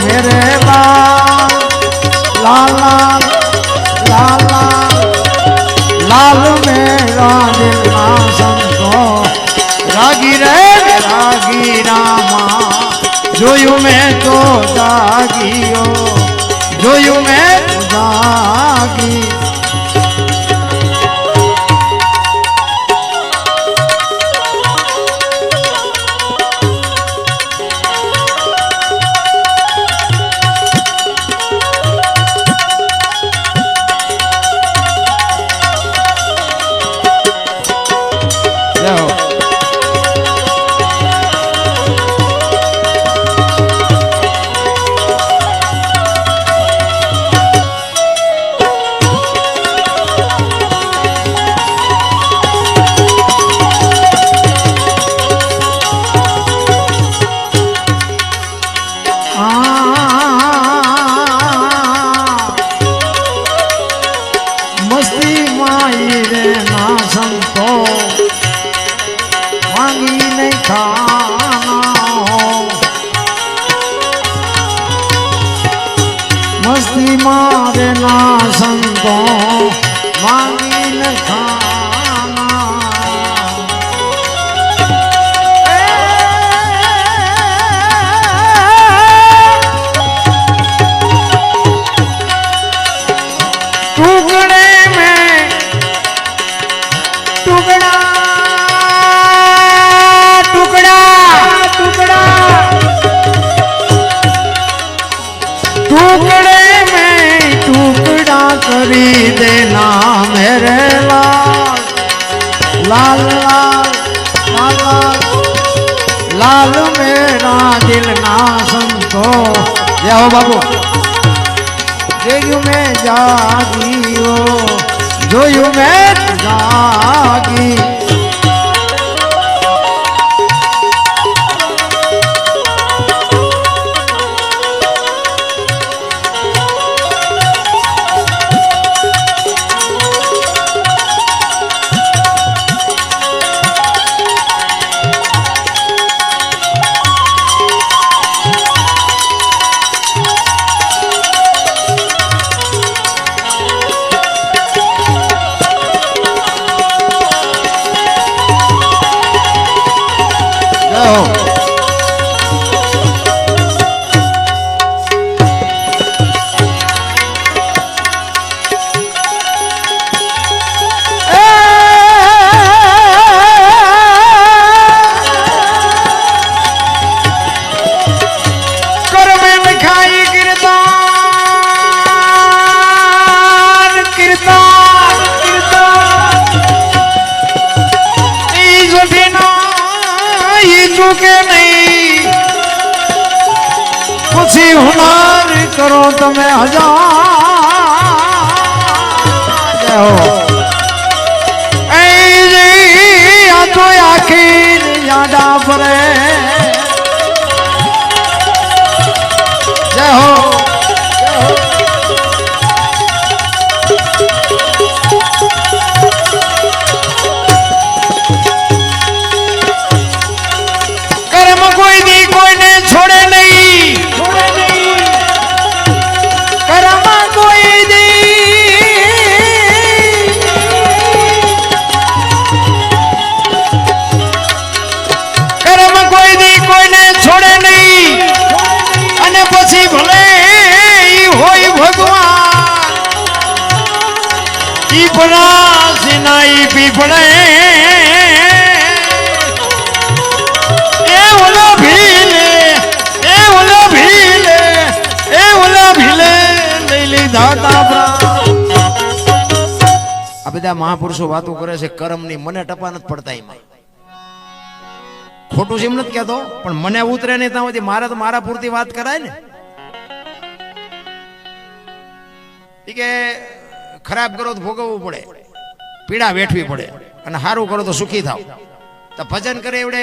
मेरे लाल लाल लाल लाल मेरा दिल ना संतो रागी रे रागी रामा जोयू मैं तो जागियो जोयू मैं तो जागी मस्ती मारे ना संतो मांगी न खाना टुकड़े में टुकड़ा टुकड़ा टुकड़ा टुकड़े में टुकड़ा करी देना मेरे लाल लाल लाल लाल लाल मेरा दिल ना संतो जय हो बाबू देखू मैं जागी हो जोयू मैं जागी के नहीं कुछ हुनर करो तुम्हें हजार हो तो आखिर यादा परे जय हो પીપળા સિનાઈ પીપળે એ ઓલો ભીલે એ ઓલો ભીલે એ ઓલો ભીલે લઈ લીધા તાબરા. આ બધા મહાપુરુષો વાતો કરે છે કર્મની, મને ટપા નથી પડતા એમાં. ખોટું છે એમ નથી કહેતો, પણ મને ઉતરે નહીં ત્યાં સુધી મારે તો મારા પૂરતી વાત કરાય ને. ઈ કે ખરાબ કરો તો ભોગવવું પડે, પીડા વેઠવી પડે, અને સારું કરો તો સુખી થાવ. તો ભજન કરે એવડે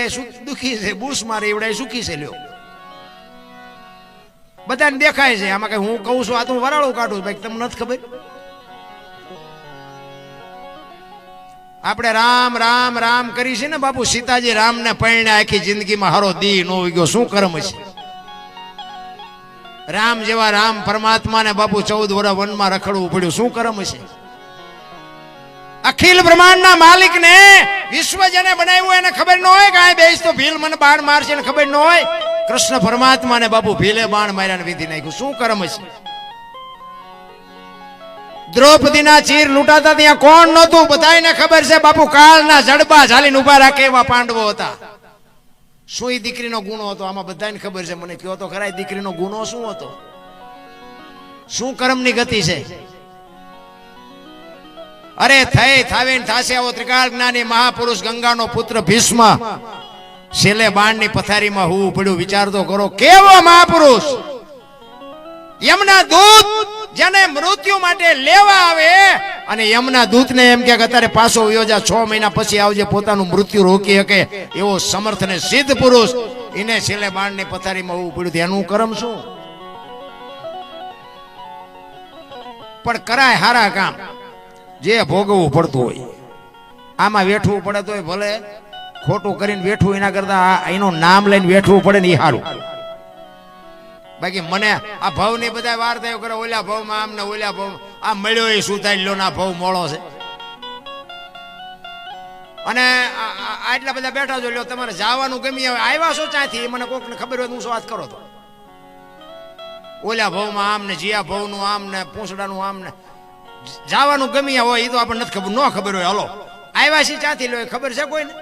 દુખી છે, બૂસ મારે એવડે સુખી છે. લ્યો, બધાને દેખાય છે આમાં. કઈ હું કહું છું આ તો વરાળું કાઢું, ભાઈ તમને નથી ખબર. આપણે રામ રામ રામ કરી છે ને બાપુ. સીતાજી રામ ને પરણે આખી જિંદગીમાં હારો દી નો ગયો. શું કર્મ છે? રામ જેવા રામ પરમાત્મા ને બાપુ 14 વર્ષ વનમાં રખડવું પડ્યું. શું કર્મ છે? અખિલ બ્રહ્માંડના માલિક ને, વિશ્વ જેને બનાવ્યું એને ખબર ન હોય કે આ બેસ તો ભીલ મને બાણ મારશે ને ખબર ન હોય. કૃષ્ણ પરમાત્મા ને બાપુ ભીલે બાણ માર્યા ને વિધિ નાખ્યું. શું કર્મ છે? દ્રૌપદીના ચીર લૂંટાતા ત્યાં કોણ નહોતું? બધાને ખબર છે બાપુ. કાળના જડબા ઝાલીને ઉભા રાખે એવા પાંડવો હતા. શું એ દીકરીનો ગુનો હતો? આમાં બધાને ખબર છે. મને કયો તો ખરા, દીકરીનો ગુનો શું હતો? શું કર્મની ગતિ છે? અરે થઈ થાવે થાશે આવો ત્રિકાળ જ્ઞાની મહાપુરુષ ગંગાનો પુત્ર ભીષ્મ છેલ્લે બાણની પથારીમાં હોવું પડ્યું. વિચાર તો કરો, કેવો મહાપુરુષ! યમના દૂત જેને મૃત્યુ માટે લેવા આવે અને યમના દૂતને એમ કે અત્યારે પાછો વયો જા, 6 મહિના પછી આવજે, પોતાનું મૃત્યુ રોકી શકે એવો સમર્થ ને સિદ્ધ પુરુષ, એને છેલ્લે બાણની પથારીમાં હોવું પડ્યું. એનું કર્મ શું? પણ કરાય હારા કામ જે ભોગવવું પડતું હોય. આમાં વેઠવું પડે તો ભલે, ખોટું કરીને વેઠવું એના કરતા એનું નામ લઈને વેઠવું પડે ને એ સારું. બાકી મને આ ભાવ ની બધા વાર થયો કરે, ઓલા ભાવમાં આમ ને ઓલા ભાવ આ મળ્યો એ સુતાઈ લો ના ભાવ મોળો છે. અને આટલા બધા બેઠા જો લ્યો, તમારે જવાનું ગમી આવે, આવ્યા છો ત્યાંથી મને કોક ને ખબર હોય હું શું વાત કરો તો ઓલા ભાવમાં આમ ને જીયા ભાવનું આમ ને પૂંછડાનું આમ ને જવાનું ગમી હોય એ તો આપણને નથી ખબર, ન ખબર હોય. હલો આવ્યા છે ત્યાંથી લો, ખબર છે કોઈને?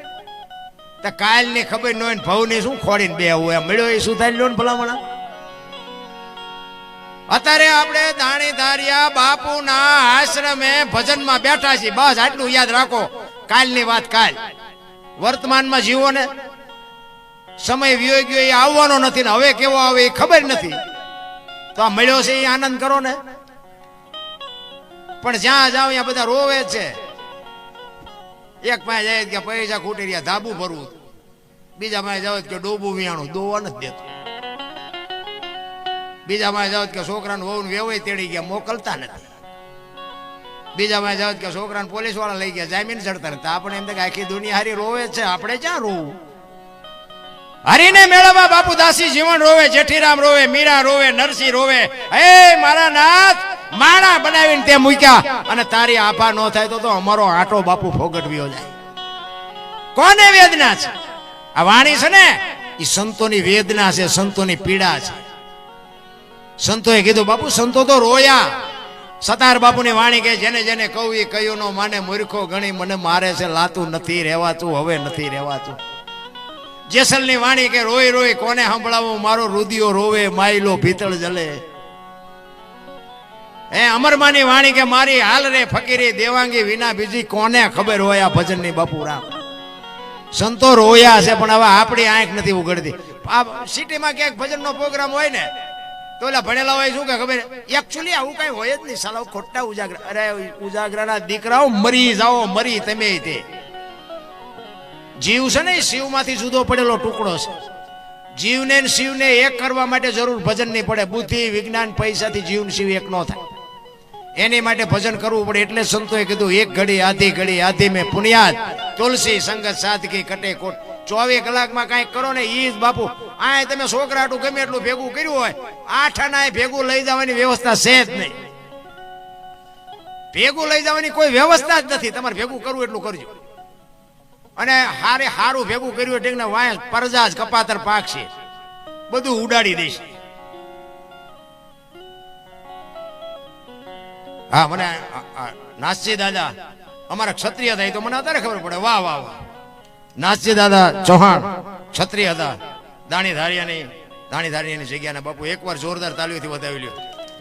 તો કાલ ની ખબર ન હોય ને ભાવ ની શું ખોડીને બે હોય, મળ્યો એ સુતાઈ લો ને ભલામણા. અત્યારે આપણે દાણી ધારિયા બાપુના આશ્રમે ભજનમાં બેઠા છીએ. બસ આટલું યાદ રાખો. કાલની વાત કાલ, વર્તમાનમાં જીવો ને. સમય વિયો ગયો એ આવવાનો નથી ને હવે કેવો આવે એ ખબર નથી. તો આ મળ્યો છે એ આનંદ કરો ને. પણ જ્યાં જાઓ ત્યાં બધા રોવે છે. એક પાસે જાય કે પૈસા ખૂટી રહ્યા, ધાબુ ભરવું. બીજા પાસે જાવ કે ડોબું વિયાણું, દોવા નથી દેતું. બીજા માં જાવ કે છોકરાને વહુ વેવાય તેડી ગયા, મોકલતા નથી. બીજા માં જાવ કે છોકરાને પોલીસ વાળા લઈ ગયા, જામીન ચડતા નથી. આપણે એમ કે આખી દુનિયા હારી રોવે છે, આપણે ક્યાં રોવું? હરીને મેળવવા બાપુ દાસી જીવન રોવે, જેઠીરામ રોવે, મીરા રોવે, નરસિંહ રોવે. હે મારા નાથ, માણા બનાવીને તે મૂક્યા અને તારી આભા ન થાય તો અમારો આટો બાપુ ફોગટવ્યો જાય. કોને વેદના છે? આ વાણી છે ને એ સંતોની વેદના છે, સંતોની પીડા છે. સંતોએ કીધું બાપુ સંતો તો રોયા. સતાર બાપુની વાણી કે જેને જેને કહું એ કયું નો માને, મૂર્ખો ગણી મને મારે છે, લાતું નથી રહેવાતું, હવે નથી રહેવાતું. જેસલની વાણી કે રોઈ રોઈ કોને સંભળાવું, મારો રુદિયો રોવે, માયલો ભીતળ જલે. હે અમરમાની વાણી કે મારી હાલ રે ફકીરી દેવાંગી વિના બીજી કોને ખબર હોય આ ભજનની બાપુ રામ. સંતો રોયા છે પણ હવે આપણી આંખ નથી ઉઘડતી. આ સિટીમાં ક્યાંક ભજનનો પ્રોગ્રામ હોય ને તો ઓલા ભણેલા હોય શું કે ખબર, એકચ્યુઅલી આવું કઈ હોય જ નહીં. સાલા ખોટા ઉજાગરા. અરે ઉજાગરાના દીકરાઓ મરી જાઓ, મરી તમે. તે જીવ છે ને શિવમાંથી જુદો પડેલો ટુકડો છે. જીવને શિવને એક કરવા માટે જરૂર ભજન નહીં પડે. બુદ્ધિ વિજ્ઞાન પૈસાથી જીવ શિવ એક નો થાય. એની માટે ભજન કરવું પડે. એટલે સંતોએ કીધું એક ઘડી આધી મેં પુણ્યાત, તુલસી સંગત સાદગી કટે કોટ. 24 કલાકમાં કાંઈક કરો ને ઈ જ બાપુ. આ તમે છોકરાટું ગમે એટલું ભેગું કર્યું હોય, 8 આના ભેગું લઈ જવાની વ્યવસ્થા છે જ નહીં. ભેગું લઈ જવાની કોઈ વ્યવસ્થા જ નથી. તમારે ભેગું કરવું એટલું કરજો. અને હારું ભેગું કર્યું એટલે વાય પરજાજ કપાતર પાક છે, બધું ઉડાડી દેશે. હા મને નાથજી દાદા અમારા ક્ષત્રિય થાય તો મને અત્યારે ખબર પડે. વાહ વાહ વાહ. નાથજી દાદા ચૌહાણ ક્ષત્રિય હતા. દાણીધારિયાની જગ્યાને બાપુ એકવાર જોરદાર તાલીઓથી વધાવી લ્યો.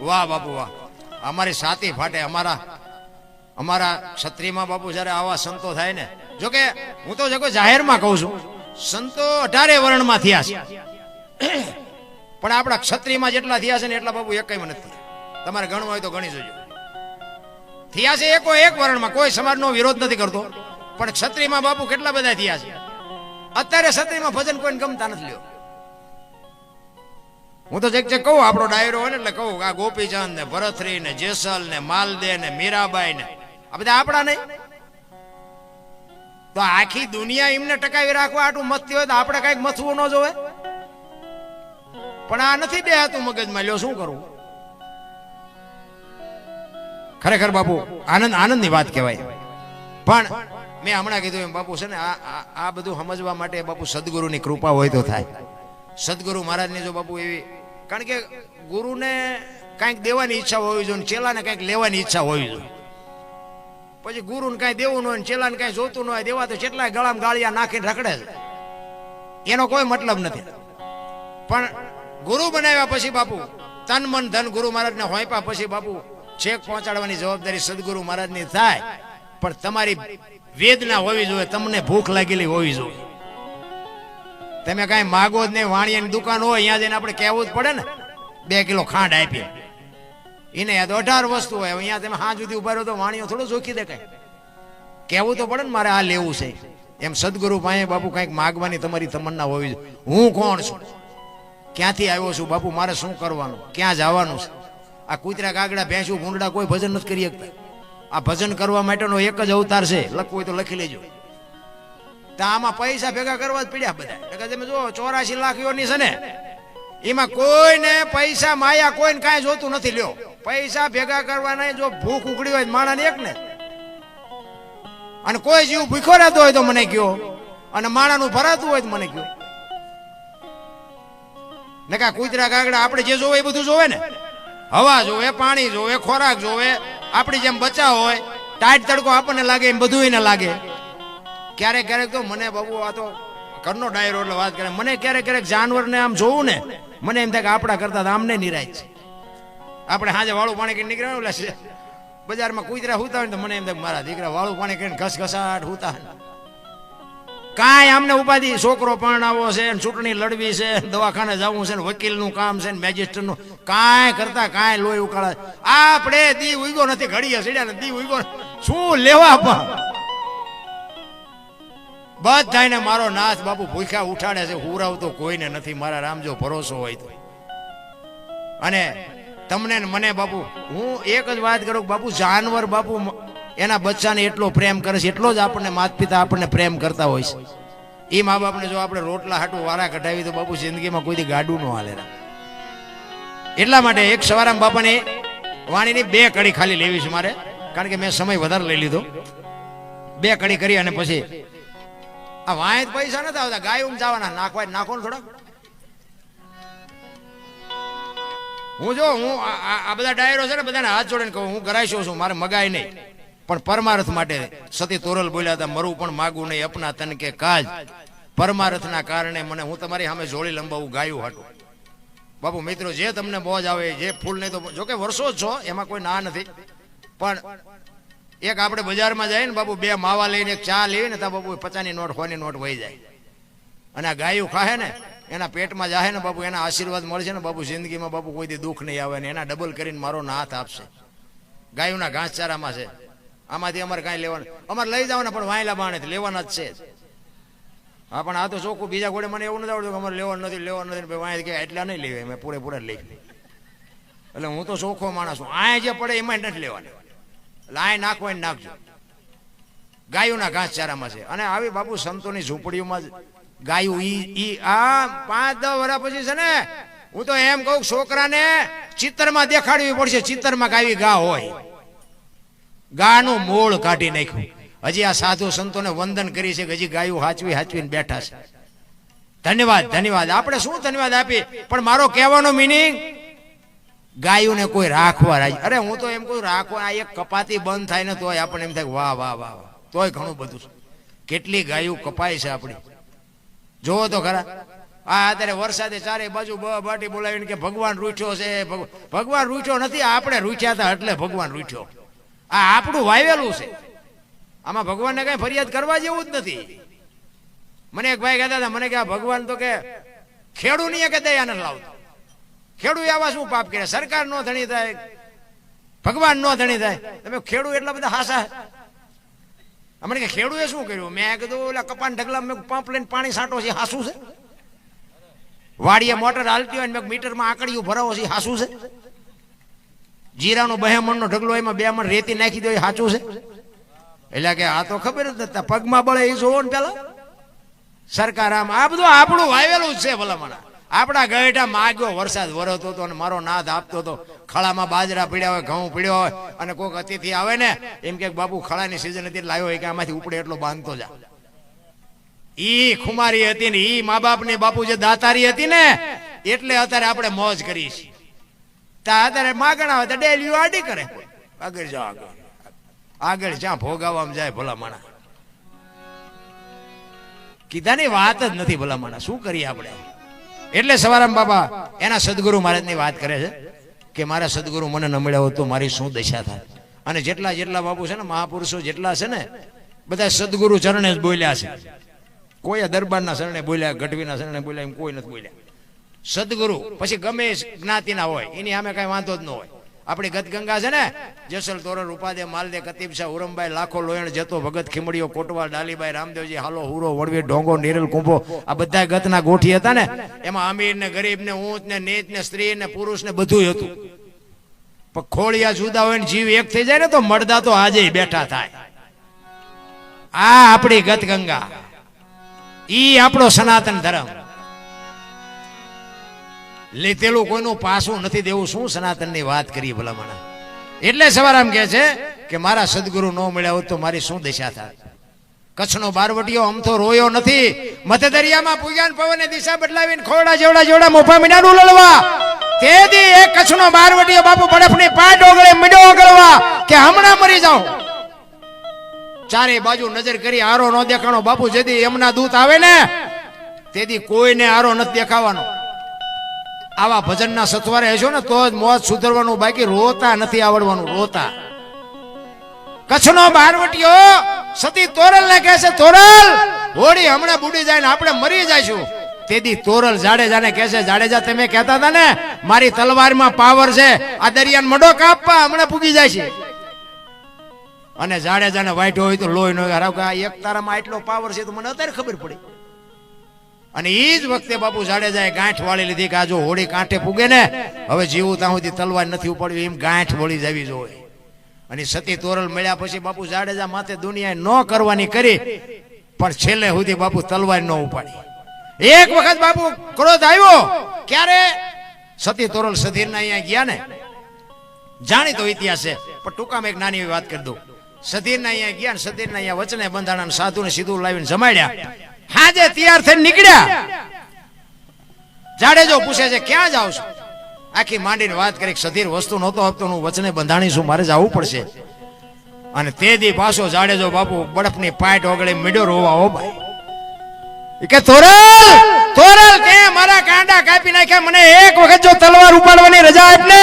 વાહ બાપુ વાહ. અમારી સાતી ફાટે. અમારા ક્ષત્રિયમાં બાપુ જ્યારે આવા સંતો થાય ને, જોકે હું તો જો જાહેરમાં કહું છું, સંતો 18 વર્ણમાં થયા છે, પણ આપણા ક્ષત્રિયમાં જેટલા થયા છે ને એટલા બાપુ એકમાં નથી. તમારે ગણવા હોય તો ગણી જોજો. થયા છે એકો એક વર્ણમાં, કોઈ સમાજનો વિરોધ નથી કરતો, પણ ક્ષત્રિયમાં બાપુ કેટલા બધા થયા છે. અત્યારે ક્ષત્રિયમાં ભજન કોઈને ગમતા નથી. લ્યો હું તો જે કહું આપણો ડાયરો હોય ને એટલે કહું આ ગોપીચંદ ને ભરતરી ને જેસલ ને માલદે ને મીરાબાઈ ને આ બધા આપણા નહીં. તો આખી દુનિયા એમને ટકાવી રાખવા આટલું મથતી હોય તો આપણે કઈક મથવું ન જોવે. પણ આ નથી બેહાતું મગજમાં. લ્યો શું કરવું. ખરેખર બાપુ આનંદની વાત કહેવાય. પણ મેં હમણાં કીધું એમ બાપુ છે ને આ બધું સમજવા માટે બાપુ સદગુરુની કૃપા હોય તો થાય. સદગુરુ મહારાજની જો બાપુ એવી, કારણ કે ગુરુને કંઈક દેવાની ઈચ્છા હોવી જોઈએ, ચેલાને કંઈક લેવાની ઈચ્છા હોવી જોઈએ. પછી ગુરુને કાંઈ દેવું ન હોય, ચેલાને કાંઈ જોતું ન હોય, દેવા તો કેટલાય ગળામાં ગાળિયા નાખીને રખડે છે, એનો કોઈ મતલબ નથી. પણ ગુરુ બનાવ્યા પછી બાપુ તન મન ધન ગુરુ મહારાજને હોંપ્યા પછી બાપુ છેક પહોંચાડવાની જવાબદારી સદગુરુ મહારાજની થાય. પણ તમારી વેદના હોવી જોઈએ, તમને ભૂખ લાગેલી હોવી જોઈએ. તમે કાંઈ માગો જ નહીં, વાણિયાની દુકાન હોય અહીંયા જઈને આપણે કહેવું જ પડે ને 2 કિલો ખાંડ આપીએ. એને યાદ 18 વસ્તુ હોય. અહીંયા તમે હાં સુધી ઉભા રહો તો વાણીઓ થોડું જોખી દે. કઈ કહેવું તો પડે ને મારે આ લેવું છે. એમ સદગુરુ પાસે બાપુ કંઈક માગવાની તમારી તમન્ના હોવી જોઈએ. હું કોણ છું, ક્યાંથી આવ્યો છું બાપુ, મારે શું કરવાનું, ક્યાં જવાનું છે. આ કૂતરા કાગડા ભેંસું ભૂંડડા કોઈ ભજન નથી કરી શકતા. આ ભજન કરવા માટેનો એક જ અવતાર છે. લખવું હોય તો લખી લેજો. તો આમાં પૈસા ભેગા કરવા જ પડ્યા બધા. તમે જો 84 લાખીઓની છે ને, એમાં કોઈને પૈસા માયા કોઈને કાંઈ જોતું નથી. લ્યો પૈસા ભેગા કરવાના, જો ભૂખ ઉકળી હોય માણાને એક ને, અને કોઈ જીવ ભૂખો રહેતો હોય તો મને કયો, અને માણાનું ભરાતું હોય તો મને કયો. ને કા કૂતરા કાગડા આપણે જે જોવે એ બધું જોવે ને. હવા જોવે, પાણી જોવે, ખોરાક જોવે. આપણી જેમ બચાવ હોય, ટાઈટ તડકો આપણને લાગે એમ બધું એને લાગે. ક્યારેક ક્યારેક તો મને બાબુ આ તો ઘરનો ડાયરો એટલે વાત કરે, મને ક્યારેક જાનવરને આમ જોવું ને મને એમ થાય કે આપણા કરતા આમને નિરાય છે. આપણે સાંજે વાળું પાણી કરીને નીકળ્યા એટલે બજારમાં કૂતરા હુતા હોય તો મને એમ થાય મારા દીકરા વાળું પાણી કરીને ઘસઘસાટ હુતા. કાંઈ આમને ઉપાધિ, છોકરો પરણાવો છે, ચૂંટણી લડવી છે, દવાખાને જવું છે, વકીલનું કામ છે, મેજિસ્ટ્રેટનું, કાંઈ કરતા કાંઈ લોહી ઉકાળે. આપણે દી ઉગ્યો નથી, ઘડીએ સીડ્યા દી ઉગ્યો, શું લેવા પણ બધાને મારો નાથ બાપુ ભૂખ્યા ઉઠાડે છે. હુરાવતો કોઈને નથી, મારા રામ જો ભરોસો હોય તો. અને તમને ને મને બાપુ હું એક જ વાત કરું બાપુ, જાનવર બાપુ એના બચ્ચાને એટલો પ્રેમ કરે છે, એટલો જ આપણને માતા પિતા આપણને પ્રેમ કરતા હોય છે. એ મા બાપને જો આપણે રોટલા હાટું વારા કઢાવી તો બાપુ જિંદગીમાં કોઈ ગાડું ન હાલે. એટલા માટે એક સવારામ બાપાની વાણીની 2 કડી ખાલી લેવી છે મારે, કારણ કે મેં સમય વધારે લઈ લીધો. 2 કડી કરી અને પછી આ વાંય પૈસા નથી આવતા, ગાયું જવાના નાખવા નાખો ને થોડા. હું આ બધા ડાયરો છે ને બધાને હાથ જોડીને કહું, હું કરાઈશો છું, મારે મગાય નહીં, પણ પરમાર્થ માટે. સતી તોરલ બોલ્યા હતા, મરું પણ માગું નહીં અપના તન કે કાજ. પરમાર્થના કારણે મને હું તમારી સામે જોડી લંબાવું ગાયું હાટું. બાપુ મિત્રો, જે તમને બોજ આવે, જે ફૂલ નહીં તો જોકે વર્ષો જ છો, એમાં કોઈ ના નથી. પણ એક આપણે બજારમાં જાય ને બાપુ, 2 માવા લઈને એક ચા લેવી ને ત્યાં બાપુ 50ની નોટ 100ની નોટ વહી જાય. અને આ ગાયું ખાહે ને એના પેટમાં જાહે ને બાપુ, એના આશીર્વાદ મળશે ને બાપુ, જિંદગીમાં બાપુ કોઈ દી દુઃખ નહીં આવે ને એના ડબલ કરીને મારો નાથ આપશે. ગાયુંના ઘાસચારામાં છે, આમાંથી અમારે કાંઈ લેવાનું, અમારે લઈ જવાના પણ વાયલા બાણે લેવાના જ છે. હા પણ આ તો ચોખ્ખું, બીજા ઘોડે મને એવું નથી આવડતું કે અમારે લેવાનું નથી વાય કે એટલા નહીં લેવાય, મેં પૂરેપૂરા લઈ. એટલે હું તો ચોખ્ખો માણસ છું, આ જે પડે એમાં નથી લેવાના. એટલે આ નાખવા નાખજો. ગાયુંના ઘાસચારામાં છે. અને આવી બાપુ સંતોની ઝૂંપડીઓમાં ગાયું ઈ આ 5-10 વર્ષ પછી છે ને, હું તો એમ કહું છોકરાને ચિત્રમાં દેખાડવી પડશે. ચિત્રમાં આવી ગા હોય, ગાનું મૂળ કાઢી નાખ્યું. હજી આ સાધુ સંતોને વંદન કરી છે કે હજી ગાયું હાચવીને બેઠા છે. ધન્યવાદ. આપણે શું ધન્યવાદ આપી, પણ મારો કહેવાનો મિનિંગ ગાયોને કોઈ રાખવા રાજી, અરે હું તો એમ કહું રાખવા, આ એક કપાતી બંધ થાય ને તોય આપણને એમ થાય વાહ વાહ વાહ વાહ, તોય ઘણું બધું છે. કેટલી ગાયો કપાય છે આપણી, જોવો તો ખરા. આ અત્યારે વરસાદે ચારે બાજુ બાટી બોલાવીને કે ભગવાન રૂઠ્યો છે, ભગવાન રૂઠ્યો નથી, આપણે રૂઠ્યા હતા એટલે ભગવાન રૂઠ્યો. આ આપણું વાવેલું છે, આમાં ભગવાનને કઈ ફરિયાદ કરવા જેવું જ નથી. મને એક ભાઈ કહેતા હતા, મને કે આ ભગવાન તો કે ખેડૂ નહીં કે દયા નથી લાવતો, ખેડૂ આવા શું પાપ કરે, સરકાર નો ધણી થાય, ભગવાન નો ધણી થાય, તમે ખેડૂ એટલા બધા હાસા. અમને કે ખેડૂએ શું કર્યું, મેં કીધું ઓલા કપાન ઢગલા મેં પંપ લઈને પાણી છાંટો છે, હાસું છે? વાડીએ મોટર હાલતી હોય ને મીટરમાં આંકડીયું ભરાવો છે, હાસું છે? જીરાનો 2 મણનો ઢગલો એમાં 2 મણ રેતી નાખી દો, સાચું છે? એટલે કે આ તો ખબર જ નથી, પગમાં બળે એ જોવો ને પેલા. સરકાર આમ આ બધું આપણું વાવેલું જ છે ભલામણા. આપણા ગઢા માગ્યો વરસાદ વરસતો હતો અને મારો નાદ આપતો હતો, ખળામાં બાજરા પીડ્યા હોય, ઘઉં પીડ્યો હોય, અને કોઈક અતિથિ આવે ને એમ કે બાપુ ખળાની સિઝન હતી લાવ્યો હોય કે આમાંથી ઉપડે એટલો બાંધતો જા. ઈ ખુમારી હતી ને ઈ મા બાપ ની બાપુ જે દાતારી હતી ને, એટલે અત્યારે આપણે મોજ કરી છીએ. અત્યારે માગણા હોય તો ડેલી આડી કરે, આગળ જાઓ આગળ જ્યાં ભોગાવામાં જાય ભલામણા. કીધાની વાત જ નથી ભલામણા, શું કરીએ આપણે. એટલે સવારામ બાબા એના સદગુરુ મહારાજની વાત કરે છે કે મારા સદગુરુ મને ન મળ્યા હોત તો મારી શું દશા થાય. અને જેટલા જેટલા બાપુ છે ને, મહાપુરુષો જેટલા છે ને, બધા સદગુરુ ચરણે જ બોલ્યા છે. કોઈ દરબારના શરણે બોલ્યા, ગઢવીના શરણે બોલ્યા, એમ કોઈ નથી બોલ્યા. સદગુરુ પછી ગમે જ્ઞાતિના હોય એની સામે કઈ વાંધો જ ન હોય. આપણી ગતગંગા છે ને, જેસલ તોરલ ઉપાદે માલદે કતીબ શાહ ઉરમભાઈ લાખો લોયણ જતો ભગત ખીમડીઓ કોટવાલ ડાલીબાઈ રામદેવજી હાલો હુરો વડવી ઢોંગો નીરલ કુંભો, આ બધા ગતના ગોઠી હતા ને. એમાં અમીર ને ગરીબ ને ઊંચ ને નીચ ને સ્ત્રી ને પુરુષ ને બધું હતું. પણ ખોળિયા જુદા હોય ને જીવ એક થઈ જાય ને તો મળદા તો આજે બેઠા થાય. આ આપણી ગતગંગા, ઈ આપણો સનાતન ધર્મ. લીધેલું કોઈનું પાછું નથી દેવું. શું સનાતનની વાત કરીએ ભલામણા. એટલે સવારામ કહે છે કે મારા સદગુરુ ન મળ્યા હોત તો મારી શું દશા થાય. કચ્છનો બારવટીયો અમથો રોયો નથી, મધ્ય દરિયામાં પૂગ્યા પવને દિશા બદલાવીને ખોડા જેવડા જેવડા મોફા મીંડાનું લલવા. તેથી એક કચ્છનો બારવટીયો બાપુ બરફની પાટ ઓગળે મીંડો ઓગળવા કે હમણાં મરી જાઉં. ચારે બાજુ નજર કરી આરો ન દેખાણો બાપુ. જેથી એમના દૂત આવે ને તેથી કોઈને આરો નથી દેખાવાનો. આવા ભજનના સથવારે હશો ને તો જ મોત સુધરવાનું, બાકી રોતા નથી આવડવાનું. રોતા કચ્છનો બારવટીયો સતી તોરલ ને કહે છે, તોરલ હોડી હમણાં બુડી જાય ને આપણે મરી જઈશું. તેથી તોરલ જાડેજાને કહે છે, જાડેજા તમે કહેતા હતા ને મારી તલવારમાં પાવર છે, આ દરિયાને મડો કાપવા હમણાં પૂગી જાય છે. અને જાડેજાને વાઈટો હોય તો લોહી નો હરાવ કે એક તારામાં આટલો પાવર છે તો મને અત્યારે ખબર પડી. અને એ જ વખતે બાપુ જાડેજાએ ગાંઠ વાળી લીધી કે આ જો હોડી કાંઠે પૂગે ને હવે જીવું ત્યાં સુધી તલવાર નથી ઉપાડવી, એમ ગાંઠ વળી જવી જોઈએ. અને સતી તોરલ મળ્યા પછી બાપુ જાડેજા માથે દુનિયાએ ન કરવાની કરી, પણ છેલ્લે સુધી બાપુ તલવાર ન ઉપાડી. એક વખત બાપુ ક્રોધ આવ્યો, ક્યારે સતી તોરલ સધીરના અહીંયા ગયા ને, જાણીતો ઇતિહાસ છે પણ ટૂંકામાં એક નાની એવી વાત કરી દઉં. સધીરના અહીંયા ગયા ને સધીરના અહીંયા વચને બંધાણા સાધુને સીધું લાવીને જમાડ્યા. હાજે તૈયાર થઈને નીકળ્યા. જાડેજો પૂછે છે ક્યાં જાવ છો? આખી માંડીને વાત કરી, સધીર વસ્તુ નહોતો આપતો, હું વચને બંધાણી છું, મારે જવું પડશે. અને તે દી પાછો જાડેજો બાપુ બરફની પાટ ઓગળે મીડો રોવા. ઓ ભાઈ કે તોરલ તોરલ તે મારા કાંડા કાપી નાખ્યા, મને એક વખત જો તલવાર ઉપાડવાની રજા આપ ને,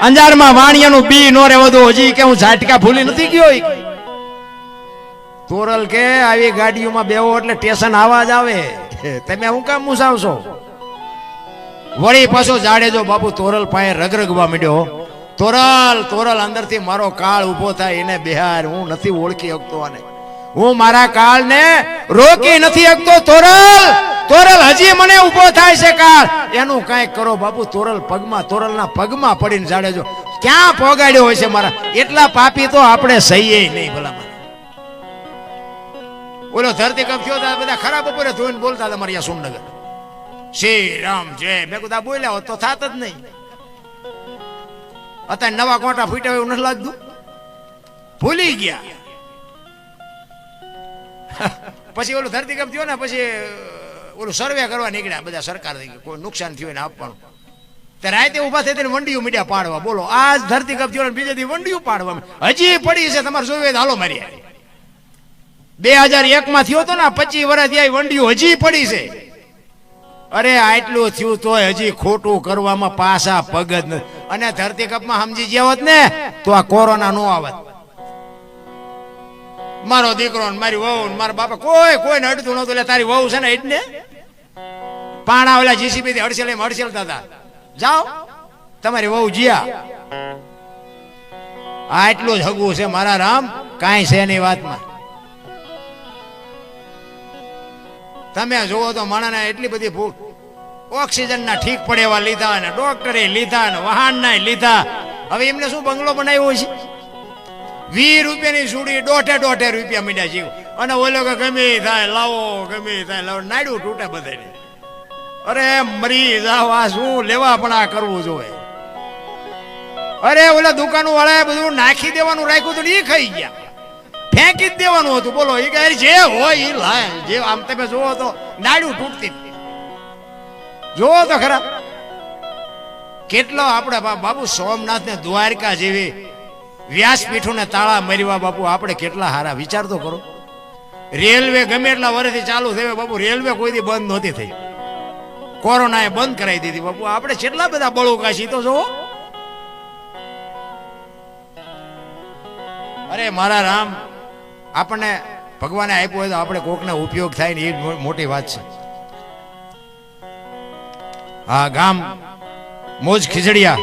અંજારમાં વાણિયાનું બી નો રહેવો દો. હજી કે હું ઝાટકા ભૂલી નથી ગયો. તોરલ કે આવી ગાડીઓમાં બેવો એટલે સ્ટેશન આવાજ આવે, તમે હું કામ મુસાવશો? વળી પાછો જાડેજો બાપુ તોરલ પાસે રગરગવા માંડ્યો. તોરલ તોરલ અંદરથી મારો કાળ ઉભો થાય એને બિહાર, હું નથી ઓળખી શકતો, અને હું મારા કાળને રોકી નથી શકતો. તોરલ તોરલ હજી મને ઉભો થાય છે કાળ, એનું કાંઈક કરો બાપુ. તોરલ પગમાં, તોરલના પગમાં પડીને જાડેજો ક્યાં પોગાડ્યો હોય છે મારા. એટલા પાપી તો આપણે સહીએ નહીં ભલામાં. ઓલો ધરતી કપ થયો હતા, બધા ખરાબ બપોરે ધોઈને બોલતા હતા મારી સુમનગર, શ્રી રામ જય. મેં કીધું બોલ્યા હોત તો થાત જ નહીં. અત્યારે નવા કોટા ફૂટ્યા એવું નથી લાગતું, ભૂલી ગયા. પછી ઓલું ધરતી કપ થયો ને પછી ઓલું સર્વે કરવા નીકળ્યા બધા, સરકાર કોઈ નુકસાન થયું એને આપવાનું. તે રાતે ઉભા થઈ વંડિયું મીડિયા પાડવા. બોલો આજ ધરતી કપ થયો બીજે દી વંડિયું પાડવા હજી પડી છે. તમારે જોયું હાલો મારી 2001 માં થયો તો ને 25 વર્ષ થયા વંડિયું હજી પડી છે. અરે આટલું થયું તોય હજી ખોટું કરવામાં પાસા પગ જ નથી. અને ધરતી કપમાં સમજી ગયા હોત ને તો આ કોરોના નો આવત. મારો દીકરો ને મારી વહુ ને મારા બાપા કોઈને અડતું નતું. એટલે તારી વહુ છે ને એટલે પાણા ઓલા જીસીબી થી હડસેલતા હતા. જાઓ તમારી વહુ જીયા. આટલું જ હગું છે મારા રામ, કાંઈ છે નહીં વાતમાં. તમે જોવો તો માણાને એટલી બધી ભૂખ. ઓક્સિજન ના ઠીક પડે એવા લીધા ને ડોક્ટરે લીધા ને વાહન ના લીધા. હવે એમને શું બંગલો બનાવ્યો છે? 20 રૂપિયાની સુડી 1.5 રૂપિયા મીડા જીવ. અને ઓલો કે ગમે થાય લાવો, ગમે થાય લાવો, નાડ્યું તૂટે બધે. અરે મરી જાવ, આ શું લેવા પણ આ કરવું જોઈએ. અરે ઓલા દુકાનો વાળાએ બધું નાખી દેવાનું રાખ્યું તો એ ખાઈ ગયા. ફેંકી જ દેવાનું હતું. બોલો એ કે જે હોય એ લાય. જે આમ તમે જોવો તો નાડ્યું તૂટતી. જોવો તો ખરા કેટલો આપણે બાપુ સોમનાથ ને દ્વારકા જેવી વ્યાસપીઠો ને તાળા મરવા બાપુ આપણે કેટલા હારા. વિચાર તો કરો. રેલવે ગમે એટલા વર્ષથી ચાલુ થયો બાપુ, રેલવે કોઈ દી બંધ નહોતી થઈ. કોરોનાએ બંધ કરાવી દીધી બાપુ. આપણે કેટલા બધા બળુકા છીએ તો જોવો. અરે મારા રામ, આપણને ભગવાને આપ્યો હોય તો આપણે કોકને ઉપયોગ થાય ને એ મોટી વાત છે. હા, ગામ મોજ ખીજડીયા,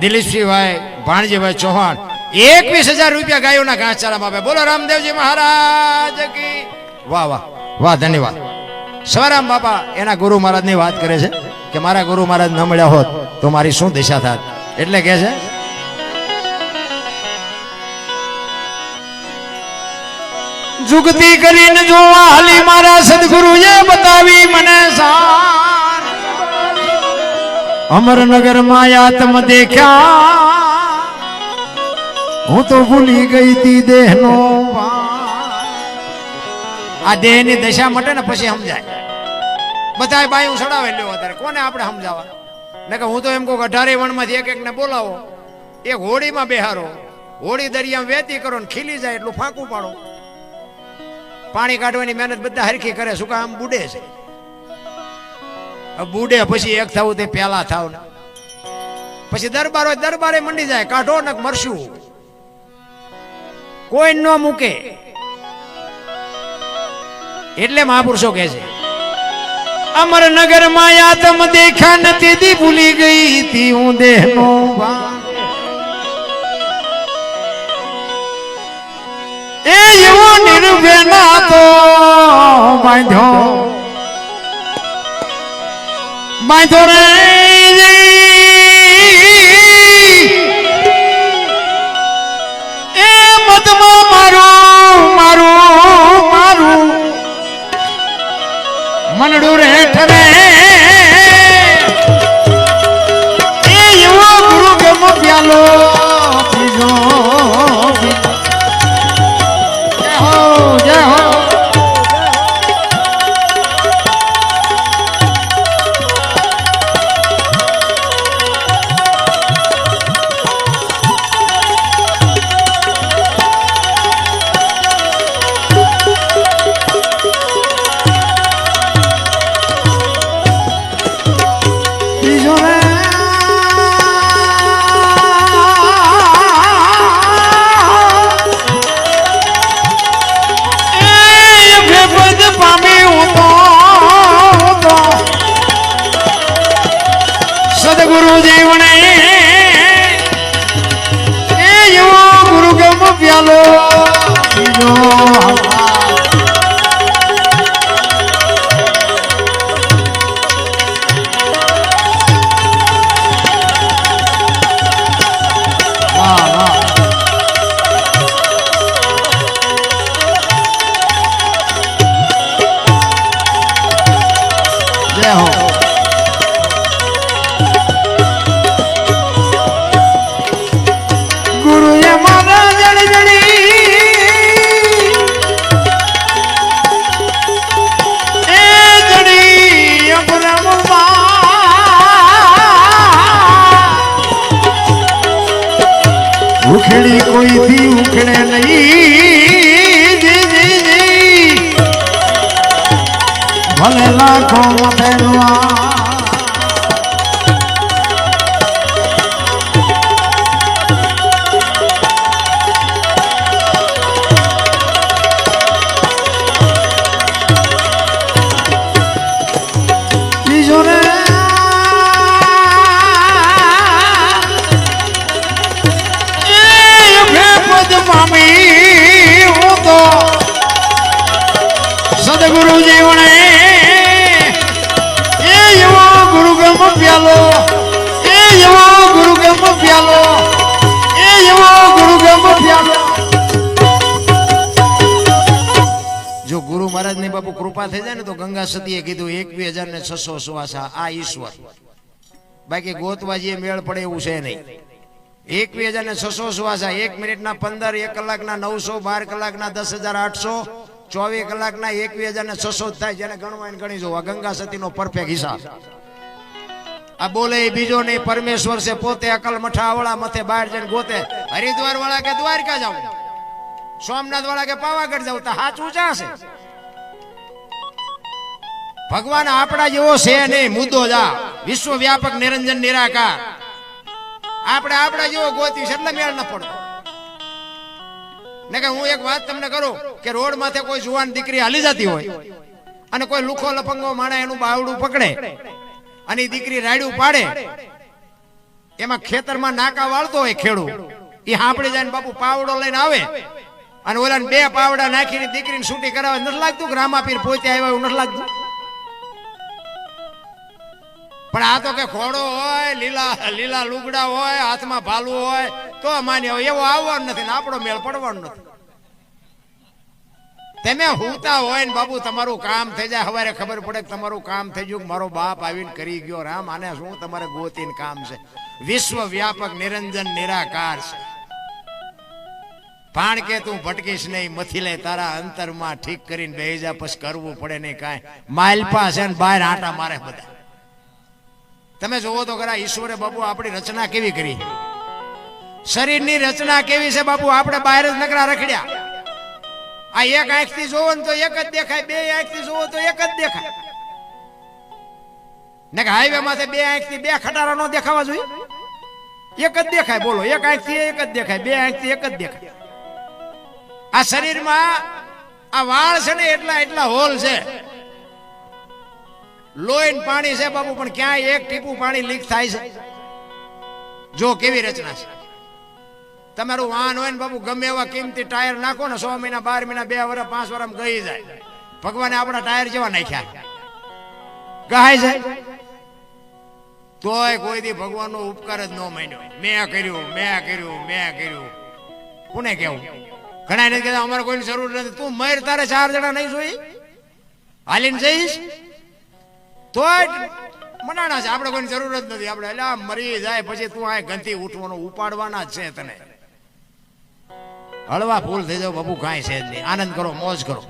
દિલીપસિંહભાઈ ભાણજીભાઈ ચૌહાણ 21,000 રૂપિયા ગાયોના ઘાસચારામાં આપે. બોલો રામદેવજી મહારાજ કી. વાહ વાહ વાહ, ધન્યવાદ. સવારામ બાપા એના ગુરુ મહારાજની વાત કરે છે કે મારા ગુરુ મહારાજ ન મળ્યા હોત તો મારી શું દિશા થાત. એટલે કે છે જુગતી કરીને જોવા હાલી મારા સદગુરુએ બતાવી મને સાર. અમરનગર માં આત્મ દેખ્યા, હું તો ભૂલી ગઈ તી દેહનો. આ દેહની દશા મટે ને પછી સમજાય. બધા બાયું સડાવે લ્યો અત્યારે કોને આપણે સમજાવવા ને. કે હું તો એમ કહું 18 વણમાંથી એક ને બોલાવો, એક હોળીમાં બેહારો, હોળી દરિયામાં વેતી કરો ને ખીલી જાય એટલું ફાંકું પાડો. પાણી કાઢવાની મહેનત બધા હરખી કરે. શું કામ બુડે છે? બુડે પછી એક થવું તે પેલા થાવ ને પછી દરબારે મંડી જાય. કાઢો ને મરશું કોઈ ન મૂકે. એટલે મહાપુરુષો કહે છે અમરનગર માં આત્મ દેખા નથી દી ભૂલી ગઈ તી હું દેહનો. એ એવો નિર્ભેના તો બાંધો રે એ મતમાં મારું મનડું રે ઠરે. એ એવો ગુરુ ગમ પ્યાલો પીજો. જય હો. લાખો મથેલવા સદગુરુ જીવણે એ એવો ગુરુગમ પ્યાલો એ એવો ગુરુગમ પ્યાલો એ એવો ગુરુગમ પ્યાલો. જો ગુરુ મહારાજ ની બાપુ કૃપા થઈ જાય ને તો ગંગા સતીએ કીધું 21,600 શ્વાસા આ ઈશ્વર, બાકી ગોતવાજીએ મેળ પડે એવું છે નહીં. 21,600 શ્વાસા, 1 મિનિટના 15, 1 કલાકના 900, 12 કલાકના 10,800, 24 કલાકના 21,600 થાય. જેને ગણવા ગણી જો. આ ગંગા સતીનો પરફેક્ટ હિસાબ. આ બોલે બીજો નહીં, પરમેશ્વર છે પોતે. અકલ મઠાવળા મથે બહાર જઈને ગોતે. હરિદ્વાર વાળા કે દ્વારકા જાવ, સોમનાથ વાળા કે પાવાગઢ જાવ, તો હાથ ઊંચા છે. ભગવાન આપણા જેવો છે નહીં. મુદ્દો જા વિશ્વ વ્યાપક નિરંજન નિરાકાર. આપણે આપણા જેવો ગોતી છે એટલે મેળ ન પડતો. ને કે હું એક વાત તમને કરું કે રોડ માથે કોઈ જુવાન દીકરી હાલી જતી હોય અને કોઈ લુખો લફંગો માણા એનું બાવડું પકડે અને દીકરી રાડ્યું પાડે, એમાં ખેતરમાં નાકા વાળતો હોય ખેડૂત, એ હાંપડી જાય બાપુ પાવડો લઈને આવે અને ઓલા 2 પાવડા નાખીને દીકરીને છૂટી કરાવે. નથી લાગતું કે રામાપીર પોતે આવ્યા એવું નથી લાગતું? પણ આ તો કે ઘોડો હોય, લીલા લુગડા હોય, હાથમાં ભાલું હોય તો માન્ય હોય. એવો આવવાનું નથી ને આપણો મેળ પડવાનો નથી. તમે હુતા હોય ને બાબુ તમારું કામ થઈ જાય, સવારે ખબર પડે કે તમારું કામ થઈ ગયું, મારો બાપ આવીને કરી ગયો. રામ આને શું તમારે ગોતીને કામ છે? વિશ્વ વ્યાપક નિરંજન નિરાકાર છે. પાણ કે તું ભટકીશ નહીં, મથી લે તારા અંતરમાં ઠીક કરીને બેહી જા, પછી કરવું પડે નહીં કાંઈ. માલપા છે ને બહાર આટા મારે બધા. તમે જોવો તો ખરા ઈશ્વરે બાપુ આપણી રચના કેવી કરી, શરીરની રચના કેવી છે બાપુ. આપણે બહાર જ નકરા રખડ્યા. આ એક આંખથી જોવો ને તો એક જ દેખાય, 2 આંખથી જોવો તો એક જ દેખાય. ને કે હાઈવે માથે 2 આંખથી 2 ખટારા નો દેખાવા જોઈએ? એક જ દેખાય. બોલો, એક આંખથી એક જ દેખાય, 2 આંખથી એક જ દેખાય. આ શરીરમાં આ વાળ છે ને એટલા હોલ છે. લોહીન પાણી છે બાપુ, પણ ક્યાંય એક ટીપું પાણી લીક થાય છે? જો કેવી રચના છે. તમારું વાહન હોય ને બાપુ, ગમે એવા કિંમતી ટાયર નાખો ને, 6 મહિના 12 મહિના 2 વર્ષ 5 વર્ષ ગઈ જાય. ભગવાને આપણા ટાયર જેવા નાખ્યા, ગહાય જાય. તોય કોઈ દી ભગવાનનો ઉપકાર જ ન માન્યો. મેં કર્યું. કોને કેવું? ઘણા નથી કહેતા અમારે કોઈની જરૂર નથી. તું મર, તારે 4 જણા નહીં જોઈ હાલીને જઈશ તો મનાણા છે. આપણે કોઈની જરૂર જ નથી. આપણે એટલે મરી જાય પછી તું આ ગંતી ઉઠવાનો ઉપાડવાના જ છે. તને હળવા ફૂલ થઈ જાવ બાપુ, કાંઈ છે જ નહીં. આનંદ કરો, મોજ કરો.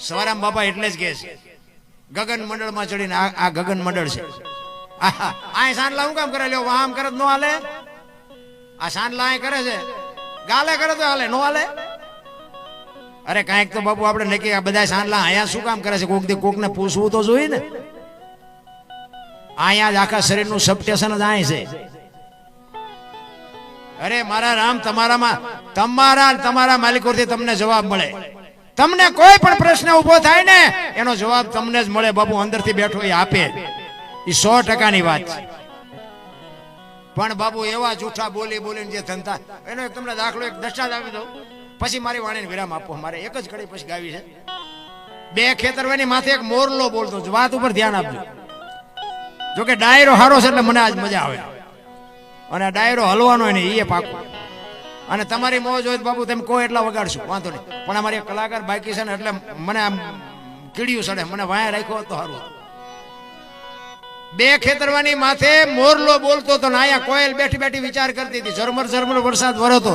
સવારામ બાપા એટલે જ કહે છે ગગન મંડળમાં ચડીને, આ ગગન મંડળ છે. આ સાંડલા શું કામ કરે? લ્યો આમ કરે નો હાલે. આ સાંડલા આ કરે છે, ગાલે કરે તો હાલે, નો હાલે. અરે કાંઈક તો બાપુ આપણે નક્કી. આ બધા સાંડલા અહીંયા શું કામ કરે છે? કોકને પૂછવું તો જોઈએ ને. અહીંયા જ આખા શરીરનું સબસ્ટેશન જ અહીં છે. અરે મારા રામ, તમારા માલિકોથી તમને જવાબ મળે. તમને કોઈ પણ પ્રશ્ન ઉભો થાય ને એનો જવાબ તમને જ મળે બાપુ. અંદરથી બેઠો એ આપે, એ 100%ની વાત છે. પણ બાપુ એવા જૂઠા બોલીને જે ધંધા, એનો એક તમને દાખલો, એક દર્શાત આપી દઉં, પછી મારી વાણીને વિરામ આપો. મારે એક જ કડી પછી ગાવી છે. 2 ખેતરવાની માથે એક મોરલો બોલતો. વાત ઉપર ધ્યાન આપજો. જોકે ડાયરો હારો છે એટલે મને આજ મજા આવે. અને આ ડાયરો હલવાનો નહીં એ પાકો. અને તમારી મોજ હોય બાપુ તમે કોઈ એટલા વગાડશો, વાંધો નહીં. પણ અમારી એક કલાકાર બાકી છે ને એટલે મને આમ કીડિયું સડે. મને વાયા રાખ્યો તો સારું. 2 ખેતરવાની માથે મોરલો બોલતો હતો ને અહીંયા કોયલ બેઠી વિચાર કરતી હતી. ઝરમર વરસાદ વરતો.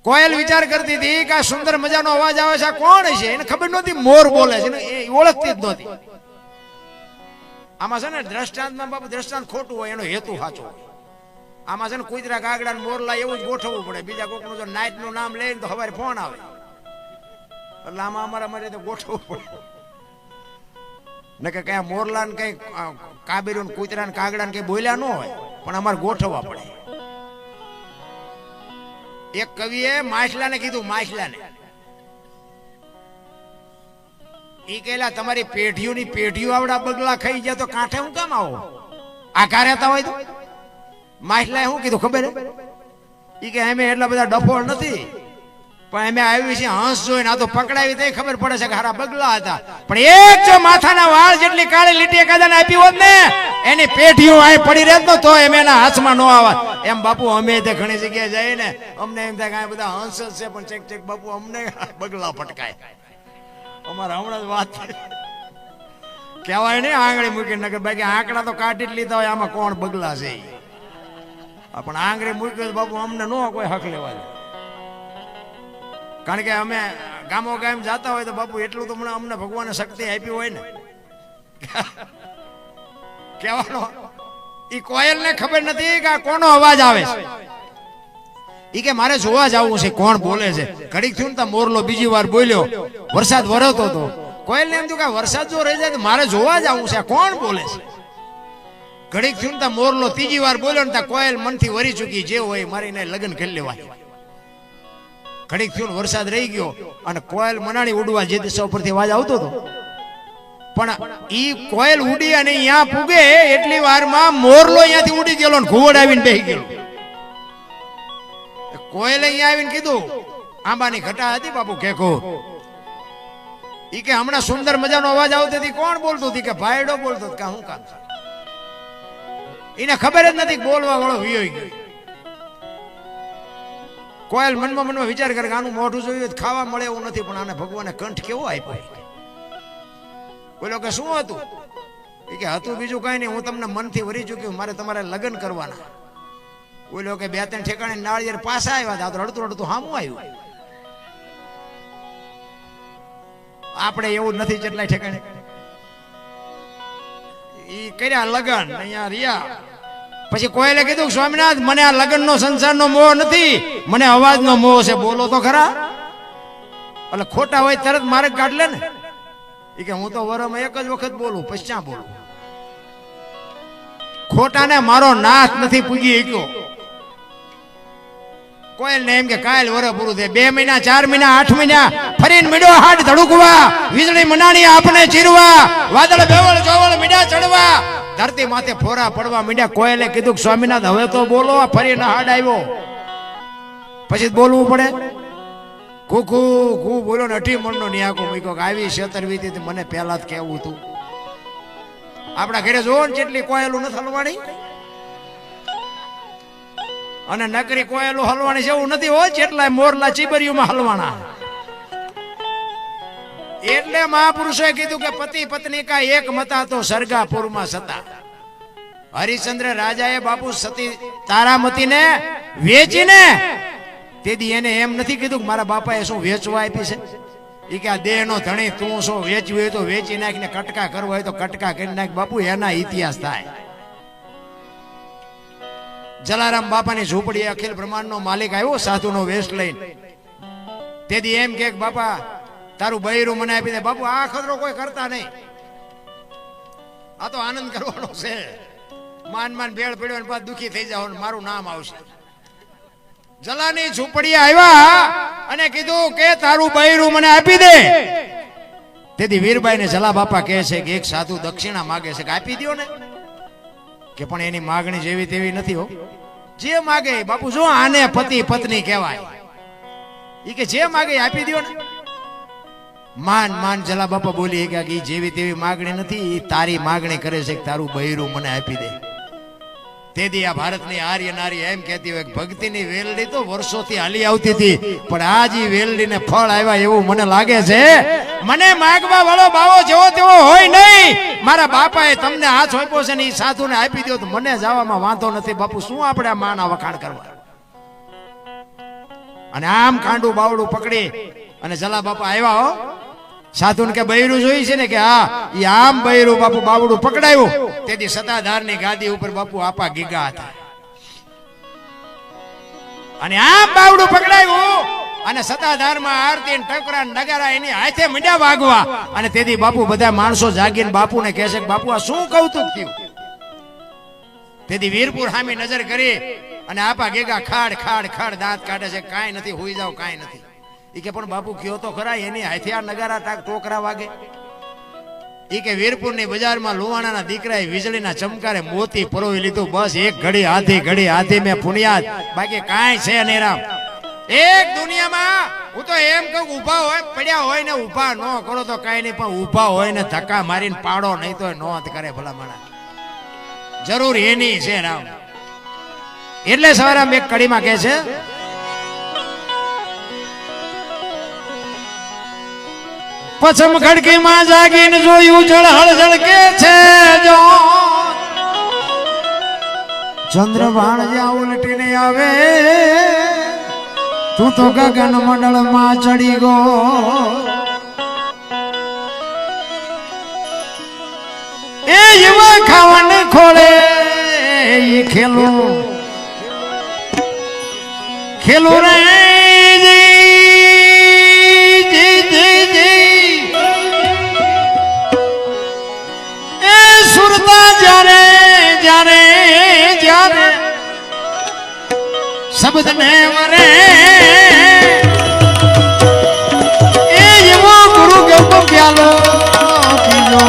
કોયલ વિચાર કરતી હતી કે આ સુંદર મજાનો અવાજ આવે છે, આ કોણ છે? એને ખબર નહોતી મોર બોલે છે, એ ઓળખતી જ નહોતી. આમાં છે ને દ્રષ્ટાંતમાં બાપુ દ્રષ્ટાંત ખોટું હોય, એનો હેતુ સાચો હોય. આમાં છે ને કુતરા કાગડા મોરલા એવું જ ગોઠવવું પડે. બીજા કોકનું જો નાઈટ નું નામ લઈને તો સવારે ફોન આવે. એટલે આમાં અમારા માટે તો ગોઠવવું પડે ને કે કયા મોરલા ને કઈ કાબેરું કૂતરા ને કાગડા ને કઈ બોલ્યા ન હોય, પણ અમારે ગોઠવવા પડે. એક કવિએ માછલાને કીધું, માછલાને ઈ કહેલા તમારી પેઢીઓની પેઢીઓ આવડા બગલા ખાઈ ગયા તો કાંઠે હું કેમ આવો? આઘા રહેતા હોય તો? માછલાએ શું કીધું ખબર? ઈ કે અમે એટલા બધા ડફોળ નથી, પણ અમે આવી છે હંસ જોઈને આ તો પકડાવી તો ખબર પડે છે કે હારા બગલા હતા. પણ એક જો માથાના વાળ જેટલી કાળી લીટી કાદાને આપી હોત ને, એની પેઢીઓ અહીં પડી રહેત તો એમ એના હાથમાં ન આવત. એમ બાપુ અમે તે ઘણી જગ્યાએ જઈએ ને, અમને એમ થાય કે આ બધા હંસ જ છે, પણ ચેક ચેક બાપુ અમને બગલા પટકાય. અમારે હમણાં જ વાત કહેવાય ને આંગળી મૂકીને, કે બાકી આંકડા તો કાઢી જ લીધા હોય, આમાં કોણ બગલા છે? પણ આંગળી મૂક્યો તો બાપુ અમને ન કોઈ હક લેવા દે. કારણ કે અમે ગામો ગામ જતા હોય તો બાપુ એટલું તો અમને ભગવાને શક્તિ આપી હોય ને કહેવાનો. ઈ કોયલ ને ખબર નથી કે કોનો અવાજ આવે છે. ઈ કે મારે જોવા જવું છે કોણ બોલે છે. ઘડીક થયું ને મોરલો બીજી વાર બોલ્યો, વરસાદ વરસતો હતો. કોયલ ને એમ થયું કે વરસાદ જો રહી જાય તો મારે જોવા જવું છે કોણ બોલે છે. ઘડીક થયું ને મોરલો ત્રીજી વાર બોલ્યો ને કોયલ મનથી વરી ચૂકી, જે હોય મારીને લગ્ન કરી લેવા. ઘડીક થયું વરસાદ રહી ગયો અને કોયલ મનાણી ઉડવા જે દિશા ઉપરથી અવાજ આવતો હતો, પણ ઈ કોયલ ઉડી અને અહીંયા પૂગે એટલી વારમાં મોરલો અહીંયાથી ઉડી ગયેલો ને ઘુવડ આવીને બેહી ગયેલો. કોયલે અહીંયા આવીને કીધું, આંબાની ઘટા હતી બાપુ કેકો. ઈ કે હમણાં સુંદર મજાનો અવાજ આવતો હતી, કોણ બોલતું હતી? કે ભાઈડો બોલતો કે હું કામ છે? એને ખબર જ નથી બોલવા વાળો વિયો ગયો. કોયલ મનમાં મનમાં વિચાર કરે કે આનું મોઢું જોયું ખાવા મળે એવું નથી, પણ આને ભગવાને કંઠ કેવો આપ્યો? બોલો કે શું હતું? એ કે હતું બીજું કઈ નહીં, હું તમને મનથી વરી ચૂક્યું, મારે તમારે લગ્ન કરવાના. બોલો કે બે ત્રણ ઠેકાણે નાળિયેર પાછા આવ્યા હતા, તો રડતું રડતું હામું આવ્યું. આપણે એવું નથી જેટલા ઠેકાણે ઈ કર્યા લગ્ન, અહીંયા રહ્યા. પછી કોયલે કીધું સ્વામિનાથ મને આ લગ્નનો સંસારનો મોહ નથી, મને અવાજનો મોહ છે, બોલો તો ખરા. એટલે ખોટા હોય તરત મારે કાઢ લે ને. એ કે હું તો વરમાં એક જ વખત બોલું, પછી ક્યાં બોલું? ખોટાને મારો નાથ નથી પૂગી શક્યો. કોયલ ને એમ કે કાલ વર પૂરું થાય, 2 મહિના 4 મહિના 8 મહિના ફરીને મીડો હાથ ધડકવા, વીજળી મનાણી આપણે ચીરવા, વાદળ બેવળ જોવળ મીડા ચડવા, ધરતી માથે ફોરા પડવા મીડ્યા. કોયલે કીધું સ્વામિનાથ હવે તો બોલો, ફરીને હાડ આવ્યો પછી બોલવું પડે. કુકુ કુ બોલો ને 18 મણનો નિયાકો મૂક્યો કે આવી છેતરવીતી મને પહેલા જ કહેવું હતું. આપણા ઘરે જોવો ને જેટલી કોયલું નથી હલવાણી, અને નકરી કોયલું હલવાણી છે એવું નથી હોય જેટલા મોરલા ચીબરીઓમાં હલવાના. એટલે મહાપુરુષોએ કીધું કે પતિ પત્ની કા એક મતા તો સરગાપુરમાં સતા. હરિશ્ચંદ્ર રાજાએ બાપુ સતી તારામતીને વેચીને તેથી એને એમ નથી કીધું કે મારા બાપાએ શું વેચવા આપી છે. એ કે આ દેહનો ધણી તું શું વેચવી હોય તો વેચી નાખીને કટકા કરવા હોય તો કટકા કરી નાખ. બાપુ એના ઇતિહાસ થાય. જલારામ બાપાની ઝૂંપડી અખિલ બ્રહ્માંડનો માલિક આવ્યો સાધુનો વેશ લઈને. તેથી એમ કે બાપા તારું બૈરું મને આપી દે. બાપુ આ ખતરો કોઈ કરતા નહીં, આ તો આનંદ કરવાનો છે. માન માન ભેળ પડ્યો ને પાછું દુખી થઈ જાવ, મારું નામ આવશે. જલાની ઝૂંપડી આવ્યા અને કીધું કે તારું બૈરું મને આપી દે. તેથી વીરબાઈ ને જલા બાપા કહે છે કે એક સાધુ દક્ષિણા માગે છે કે આપી દો ને. કે પણ એની માગણી જેવી તેવી નથી હો, જે માગે બાપુ જો આને પતિ પત્ની કહેવાય. એ કે જે માગે આપી દો ને. માન માન જલા બાપા બોલી કે જેવી તેવી માગણી નથી, તારી માગણી કરે છે કે તારું બૈરું મને આપી દે. તેથી આ ભારતની આર્ય નારી એમ કહેતી હોય ભક્તિની વેલડી તો વર્ષોથી હાલી આવતી હતી, પણ આજ ઈ વેલડીને ફળ આવ્યા એવું મને લાગે છે. મને માગવા વાળો બાવો જેવો તેવો હોય નહીં. મારા બાપાએ તમને હાથ આપ્યો છે ને એ સાધુને આપી દો તો મને જવામાં વાંધો નથી. બાપુ શું આપણે આ માના વખાણ કરવા? અને આમ કાંડું બાવડું પકડી અને જલા બાપા આવ્યા હો. સાધુને કે બૈરું જોઈ છે ને? કે હા. એ આમ બૈરું બાપુ બાવડું પકડાયું. તેથી સતાધારની ગાદી ઉપર બાપુ આપા ગીગા હતા અને આમ બાવડું પકડાયું અને સતાધારમાં આરતી ને ટકરા ને નગારા એની હાથે મીંડા વાગવા. અને તેથી બાપુ બધા માણસો જાગીને બાપુને કહે છે કે બાપુ આ શું કૌતુક થયું. તેથી વીરપુર સામે નજર કરી અને આપા ગેગા ખાડ ખાડ ખાડ દાંત કાઢે છે. કાંઈ નથી, હોઈ જાવ, કાંઈ નથી. ઈ કે પણ બાપુ કયો તો ખરા, એની હાથે આ નગારા ટોકરા વાગે. ઈ કે વીરપુરની બજારમાં લુવાણાના દીકરાએ વીજળીના ચમકારે મોતી પરોવી લીધું. બસ એક ઘડી હાથી મેં પુણ્યાત, બાકી કાંઈ છે નહીં રામ. એક દુનિયામાં હું તો એમ કહું, ઊભા હોય પડ્યા હોય ને ઊભા ન કરો તો કાંઈ નહીં, પણ ઊભા હોય ને ધક્કા મારીને પાડો નહીં તો નોંધ કરે ભલા માણા. જરૂર એની છે રામ. એટલે સવારે એક કડીમાં કહે છે, પછમ ખડકીમાં જાગીને જોયું જળહળ ઝળકે છે જો ચંદ્રભાણ જ્યાં ઉલટીને આવે તું તો ગગન મંડળમાં ચડી ગો. એ યુવા ખાવાને ખોળે એ ખેલું રે શબ્દ ને મરે એ એવો ગુરુ ગમ પ્યાલો પીજો.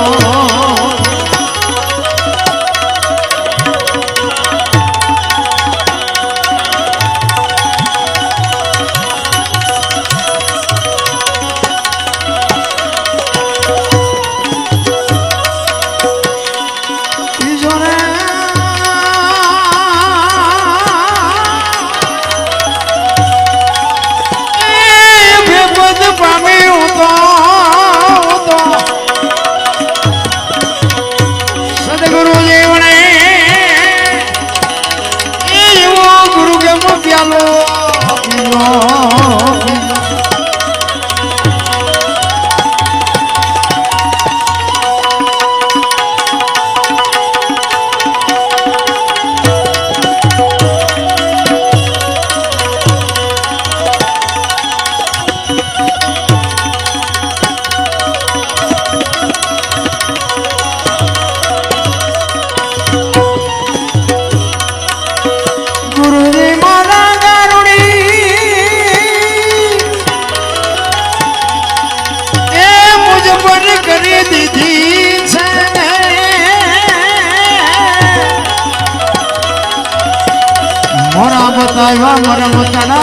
બતાવ્યા મરમ તડા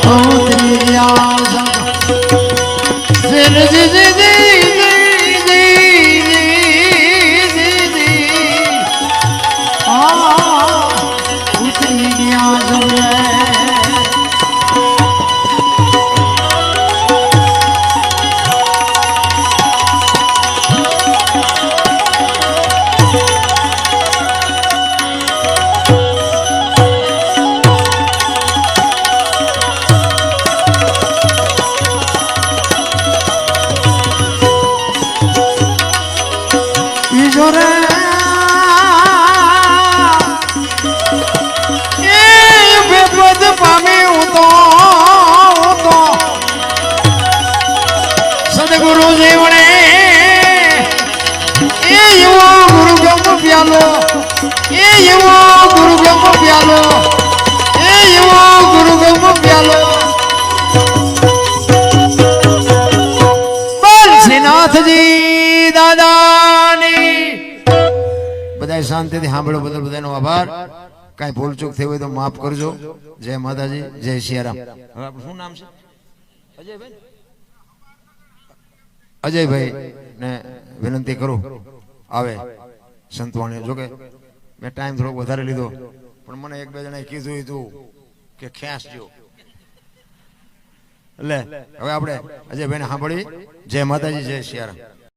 તો ઉતરી ગયા ઉતરી ગયા. શાંતિથી સાંભળો બદલ બધાનો આભાર. કઈ ભૂલચૂક થઈ હોય તો માફ કરજો. જય માતાજી, જય સિયારામ. હવે આપણું શું નામ છે? અજયભાઈ ને વિનંતી કરું આવે સંતવાણી. જોકે મેં ટાઈમ થોડોક વધારે લીધો, પણ મને એક બે જણાએ કીધું હતું કે ખેંચજો. એટલે હવે આપણે અજયભાઈને સાંભળી. જય માતાજી, જય સિયારામ.